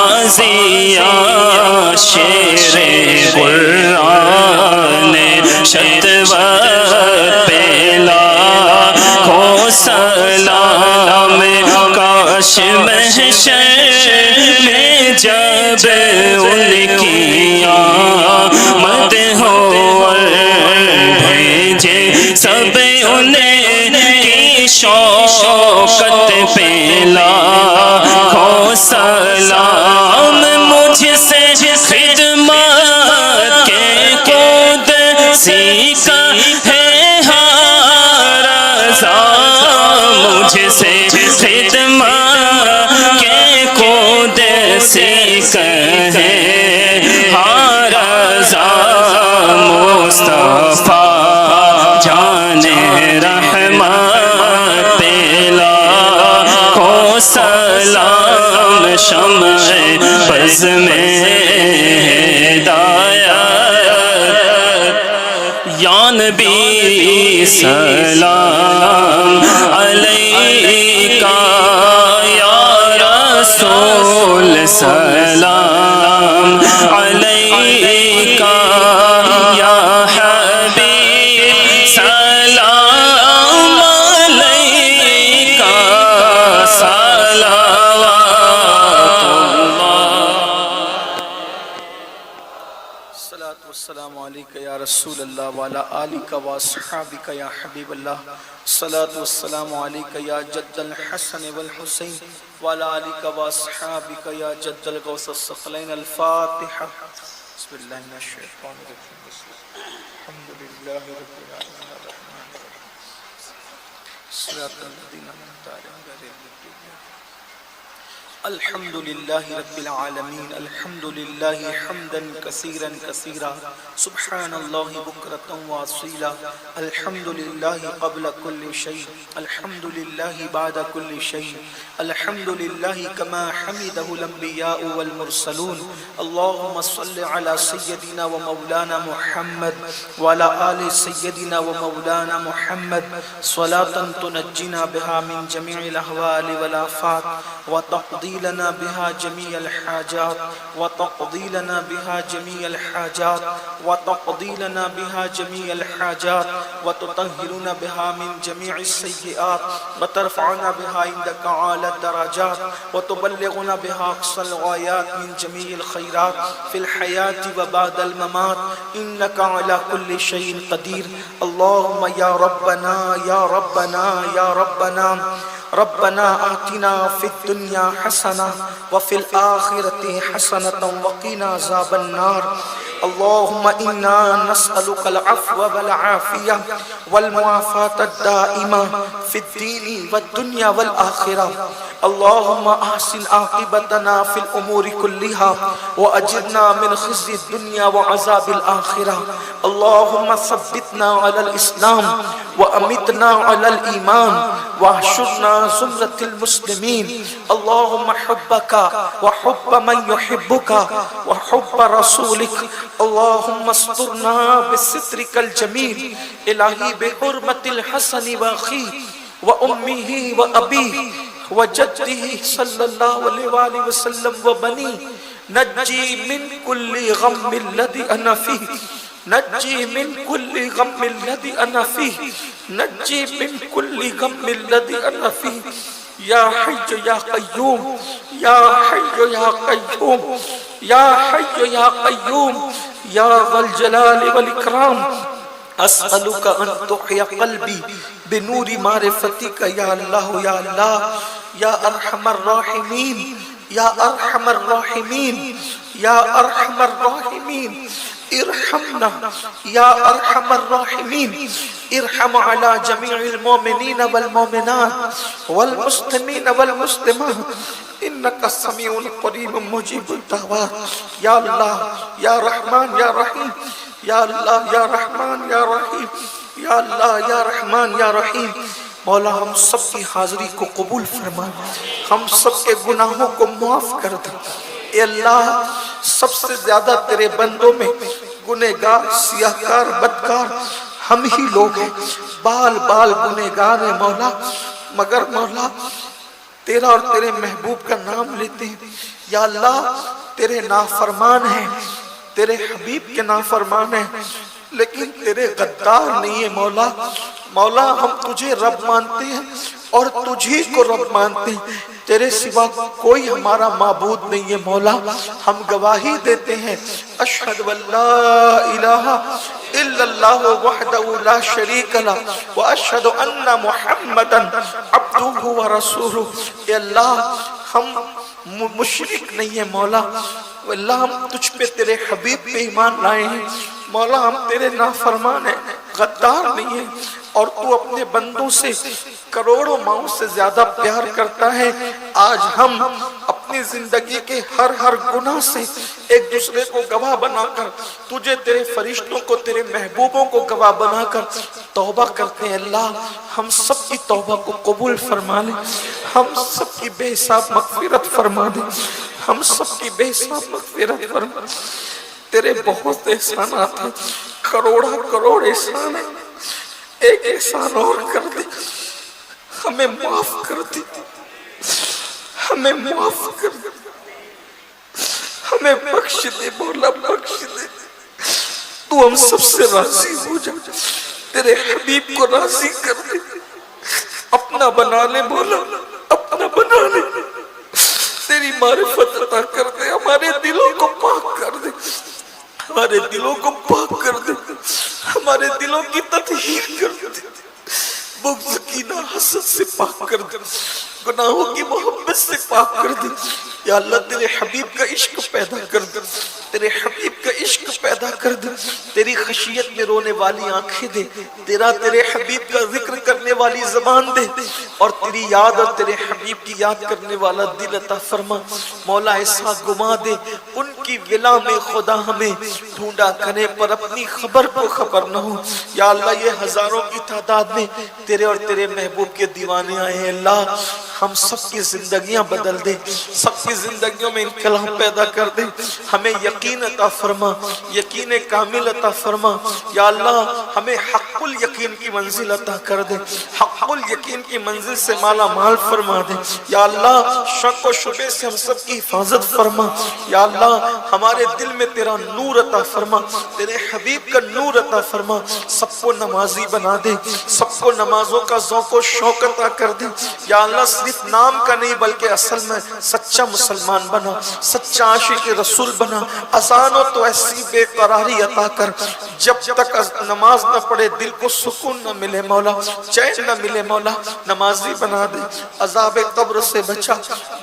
شیر قرآن شتور پیلا کو سلام کاش محشر میں جب ان کی آمد ہو اور بھیجے سب انہیں کی شوکت پیلا کو سلام مجھ سے خدمت کے قدسی کا ہے ہر رضا مجھ سے خدمت کے قدسی کا ہے ہر رضا مصطفیٰ جان رحمت پیلا کو سلام شمع بز میں ہدایت یا نبی سلام علیکہ یا رسول سلام علیکہ یا حبیب سلام علیکہ صلوات الصلاة والسلام علیکہ یا رسول اللہ وعلا آلکہ واصحابکہ یا حبیب اللہ الصلاة والسلام علیکہ یا جد الحسن والحسین وعلا آلکہ واصحابکہ یا جد الغوث الثقلین الفاتحہ بسم اللہ من الشیطان الرجیم الحمدللہ رب العالمین الرحمن الرحیم صراط الذین انعمت علیہم غیر المغضوب علیہم الحمد لله رب العالمين الحمد لله حمدا كثيرا كثيرا سبحان الله بكرة وأصيلا الحمد لله قبل كل شيء الحمد لله بعد كل شيء الحمد لله كما حمده الأنبياء والمرسلون اللهم صل على سيدنا ومولانا محمد وعلى آل سيدنا ومولانا محمد صلاة تنجينا بها من جميع الأهوال والآفات وتقضي لنا بها جميع الحاجات وتقضي لنا بها جميع الحاجات وتقضي لنا بها جميع الحاجات وتطهرنا بها من جميع السيئات وترفعنا بها عندك أعلى الدرجات وتبلغنا بها أقصى الغايات من جميع الخيرات في الحياة وبعد الممات إنك على كل شيء قدير اللهم يا ربنا يا ربنا يا ربنا ربنا آتنا في الدنيا حسنة وفي الآخرة حسنة وقنا عذاب النار اللهم إنا نسألك العفو والعافية والمعافاة الدائمة في الدين والدنيا والآخرة اللهم أحسن عاقبتنا في الأمور كلها وأجرنا من خزي الدنيا وعذاب الآخرة اللهم ثبتنا على الإسلام وأمتنا على الإيمان واحشرنا زمرة المسلمين اللهم حبك وحب من يحبك وحب رسولك اللهم استرنا بسترك الجميل إلهي بحرمة الحسن وأخيه وأمه وأبيه وجده صلى الله عليه وآله وسلم وبنيه نجي من كل غم الذي أنا فيه نجي من كل غم الذي أنا فيه نجي من كل غم الذي أنا فيه يا حي يا قيوم يا حي يا قيوم يا حي يا قيوم يا ذا الجلال والإكرام أسألك أن تحيي قلبي بنور معرفتك يا الله يا الله يا أرحم الراحمين يا أرحم الراحمين يا أرحم الراحمين ارحمنا يا أرحم الراحمين ارحم على جميع المؤمنين والمؤمنات والمسلمين والمسلمات إنك سميع قريب مجيب الدعوات يا الله يا رحمن يا رحيم يا الله يا رحمن يا رحيم يا الله يا رحمن يا رحيم مولا ہم سب کی حاضری کو قبول فرما، ہم سب کے گناہوں کو معاف کر دے۔ اے اللہ سب سے زیادہ تیرے بندوں میں گنہگار، سیاہکار، بدکار ہم ہی لوگ ہیں، بال بال گنہگار ہیں مولا، مگر مولا تیرا اور تیرے محبوب کا نام لیتے ہیں، یا اللہ تیرے نافرمان ہیں، تیرے حبیب کے نافرمان ہیں، لیکن تیرے غدار نہیں ہے مولا۔ مولا ہم تجھے رب مانتے ہیں اور تجھی کو رب مانتے ہیں، تیرے سوا کوئی ہمارا معبود نہیں ہے مولا۔ ہم گواہی دیتے ہیں اشہد واللہ الہ الا اللہ وحدہ لا شریک لہ واشہد ان محمدا عبدہ ورسولہ۔ اے اللہ ہم مشرک نہیں ہیں مولا، اللہ ہم تجھ پہ تیرے حبیب پہ ایمان لائے ہیں مولا، ہم تیرے نافرمان ہیں، غدار نہیں ہیں، اور تو اپنے بندوں سے کروڑوں ماؤں سے زیادہ پیار کرتا ہے۔ آج ہم اپنی زندگی کے ہر گناہ سے ایک دوسرے کو گواہ بنا کر، تجھے، تیرے فرشتوں کو، تیرے محبوبوں کو گواہ بنا کر توبہ کرتے ہیں۔ اللہ ہم سب کی توبہ کو قبول فرما لے، ہم سب کی بے حساب مغفرت فرما دے، ہم سب کی بے حساب مغفرت فرما دے۔ تیرے بہت احسانات ہیں، کروڑ احسان ہیں، ایک احسان اور کر دے، ہمیں معاف کر دے، ہمیں معاف کر دے، ہمیں بخش دے مولا، بخش دے۔ تو ہم سب سے راضی ہو جا، تیرے حبیب کو راضی کر دے، اپنا بنا لے مولا، اپنا بنا لے، تیری معرفت عطا کر دے، ہمارے دلوں کو پاک کر دے، ہمارے دلوں کو پاک کر دے، ہمارے دلوں کی تطہیر کر دے، بغض کینہ حسد سے پاک کر دے، گناہوں کی محبت سے پاک کر دے۔ یا اللہ تیرے حبیب کا عشق پیدا کر دے، تیرے حبیب کا عشق پیدا کر دے، تیری خشیت میں رونے والی آنکھیں دے، تیرے حبیب کا ذکر کرنے والی زبان دے، اور تیری یاد اور تیرے حبیب کی یاد کرنے والا دل عطا فرما مولا۔ ایسا گما دے ان کی ولا میں خدا ہمیں ڈھونڈا کرے پر اپنی خبر کو خبر نہ ہو۔ یا اللہ یہ ہزاروں کی تعداد میں تیرے اور تیرے محبوب کے دیوانے آئے ہیں، اللہ ہم سب کی زندگیاں بدل دے، سب کی زندگیوں میں انقلاب پیدا کر دے، ہمیں یقین عطا فرما، یقین کامل عطا فرما۔ یا اللہ ہمیں حق الیقین کی منزل عطا کر دے، حق الیقین کی منزل سے مالا مال فرما دے۔ یا اللہ شک و شبے سے ہم سب کی حفاظت فرما۔ یا اللہ ہمارے دل میں تیرا نور عطا فرما، تیرے حبیب کا نور عطا فرما، سب کو نمازی بنا دے، سب کو نمازوں کا ذوق و شوق عطا کر دے۔ یا اللہ صرف نام کا نہیں بلکہ اصل میں سچا مسلمان بنا، سچا عاشق رسول بنا۔ اذان ہو تو ایسی بے قراری عطا کر، جب تک نماز نہ پڑھے دل کو سکون نہ ملے مولا، چین نہ ملے مولا، نمازی بنا دے۔ عذاب قبر سے بچا،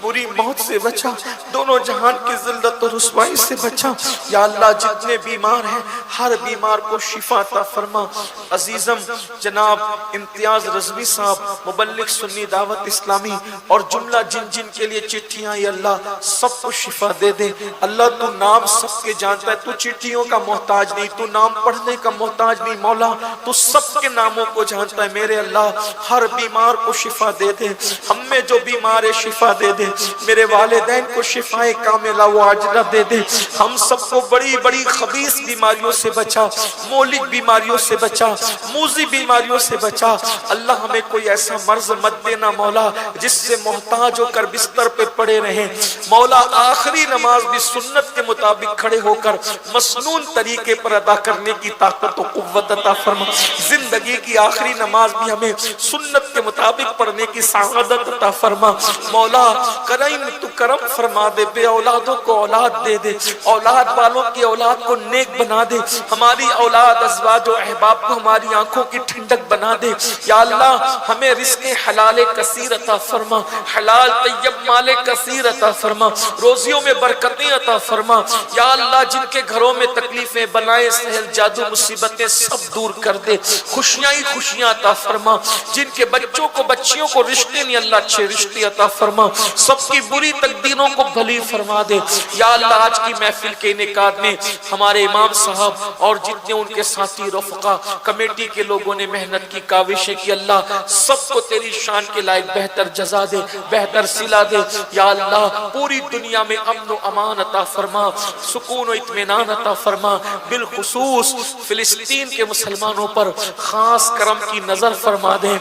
بری موت سے بچا، دونوں جہان کی ذلت و رسوائی سے بچا۔ یا اللہ جتنے بیمار ہیں ہر بیمار کو شفا عطا فرما۔ عزیزم جناب امتیاز رضوی صاحب مبلغ سنی دعوت اسلامی اور جملہ جن جن کے لیے چٹھیاں، یا اللہ سب کو شفا دے دے۔ اللہ تو نام سب کے جانتا ہے، تو چٹھیوں کا محتاج نہیں، تو نام پڑھنے کا محتاج نہیں مولا، تو سب کے ناموں کو جانتا ہے میرے اللہ۔ ہر بیمار کو شفا دے دے، ہم میں جو بیمار ہے شفا دے دے، میرے والدین کو شفا کاملہ و عاجلہ دے دے، ہم سب کو بڑی بڑی خبیث بیماریوں سے بچا، مولک بیماریوں سے بچا، موذی بیماریوں سے بچا۔ اللہ ہمیں کوئی ایسا مرض مت دینا مولا جس سے محتاج ہو کر بستر پہ پڑے رہیں مولا۔ آخری نماز بھی سنت کے مطابق کھڑے ہو کر مسنون طریقے پر ادا کرنے کی طاقت و قوت عطا فرما۔ زندگی کی آخری نماز بھی ہمیں سنت کے مطابق پڑھنے کی سعادت عطا فرما مولا۔ کریم تو کرم فرما دے، بے اولادوں کو اولاد دے دے، اولاد والوں کی اولاد کو نیک بنا دے، ہماری اولاد ازواج و احباب کو ہماری آنکھوں کی ٹھنڈک بنا دے۔ یا اللہ ہمیں رزق حلال کثیر عطا فرما، حلال طیب مال کثیر عطا فرما، روزیوں میں برکتیں عطا فرما۔ یا اللہ جن کے گھروں میں تکلیفیں، بلائیں، سہل، جادو، مصیبتیں سب دور کر دے، خوشیاں ہی خوشیاں عطا فرما۔ جن کے بچوں کو بچیوں کو رشتے نہیں اللہ اچھے رشتے عطا فرما، سب کی بری تقدیروں کو بھلی فرما دے یا اللہ۔ آج کی محفل کے انعقاد میں ہمارے امام صاحب اور جتنے ان کے ساتھی رفقا کمیٹی کے لوگوں نے محنت کی، کاوشیں کی، اللہ سب کو تیری شان کے لائق بہتر جزا دے، بہتر صلہ دے یا اللہ۔ پوری دنیا میں امن و امان عطا فرما، سکون و اطمینان عطا فرما، بالخصوص فلسطین کے مسلمانوں پر خاص کرم کی نظر فرما دے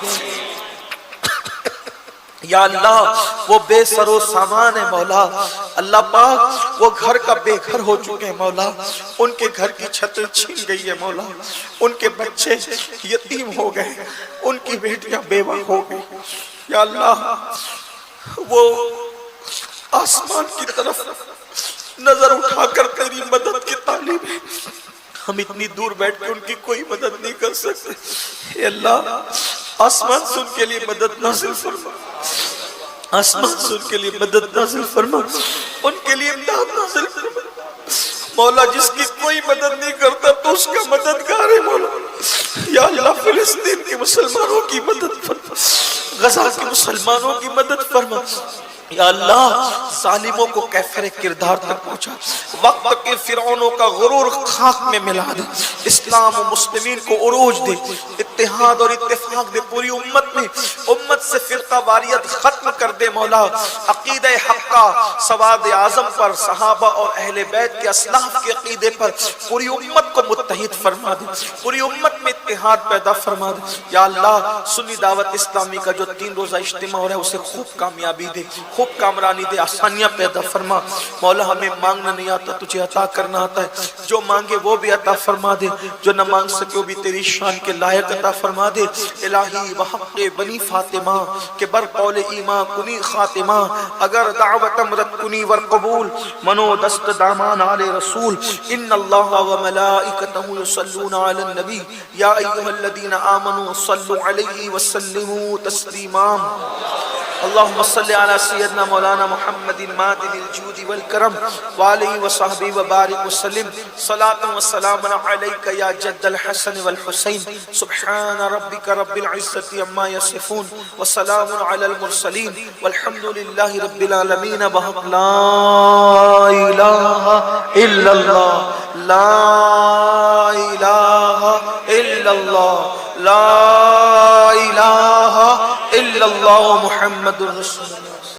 یا اللہ۔ وہ بے سر و سامان ہے مولا، اللہ پاک وہ گھر کا بے گھر ہو چکے ہیں مولا، ان کے گھر کی چھتیں چھین گئی ہے مولا، ان کے بچے یتیم ہو گئے، ان کی بیٹیاں بیوہ ہو گئی یا اللہ۔ وہ آسمان کی طرف نظر اٹھا کر تیری مدد کی طالب ہے، ہم اتنی دور بیٹھ کے ان کی کوئی مدد نہیں کر سکتے، اے اللہ آسمان سے ان کے لیے مدد نازل فرما، آسمان سے ان کے لیے مدد نازل فرما، ان کے لیے امداد نازل فرما مولا۔ جس کی کوئی مدد نہیں کرتا تو اس کا مددگار ہے مولا یا اللہ۔ فلسطین کے مسلمانوں کی مدد فرما، غزہ کے مسلمانوں کی مدد فرما یا اللہ۔ ظالموں کو کیفر کردار تک پہنچا، وقت کے فرعونوں کا غرور خاک میں ملا دے، اسلام و مسلمین کو عروج دے، اتحاد اور اتفاق دے پوری امت میں، امت سے فرقہ واریت ختم کر دے مولا۔ عقیدہ حقہ سواد اعظم پر، صحابہ اور اہل بیت کے اسلاف کے عقیدے پر پوری امت کو متحد فرما دے، پوری امت میں اتحاد پیدا فرما دے یا اللہ۔ سنی دعوت اسلامی کا جو 3 روزہ اجتماع ہو رہا ہے اسے خوب کامیابی دے، خوب کامرانی دے، آسانیاں پیدا فرما مولا۔ ہمیں مانگنا نہیں آتا، تجھے عطا کرنا آتا ہے، جو مانگے وہ بھی عطا فرما دے، جو نہ مانگ سکے وہ بھی تیری شان کے لائق عطا فرما دے الہی۔ بحق بنی فاطمہ کہ بر قول ایمان کنی خاتمہ، اگر دعوت امرت کنی ور قبول، منو دست دامان آل رسول۔ ان اللہ و ملائکتہ یصلون علی النبی یا ایہا الذین آمنوا صلوا علیہ وسلموا تسلیما۔ اللهم صل على سيدنا مولانا محمد مادن الجود والكرم وعليه وصحبه وبارك وسلم صلاة وسلام عليك يا جد الحسن والحسين سبحان ربك رب العزة عما يصفون وسلام على المرسلين والحمد لله رب العالمين بحق لا إله إلا الله لا إله إلا الله لا إله إلا الله محمد رسول الله۔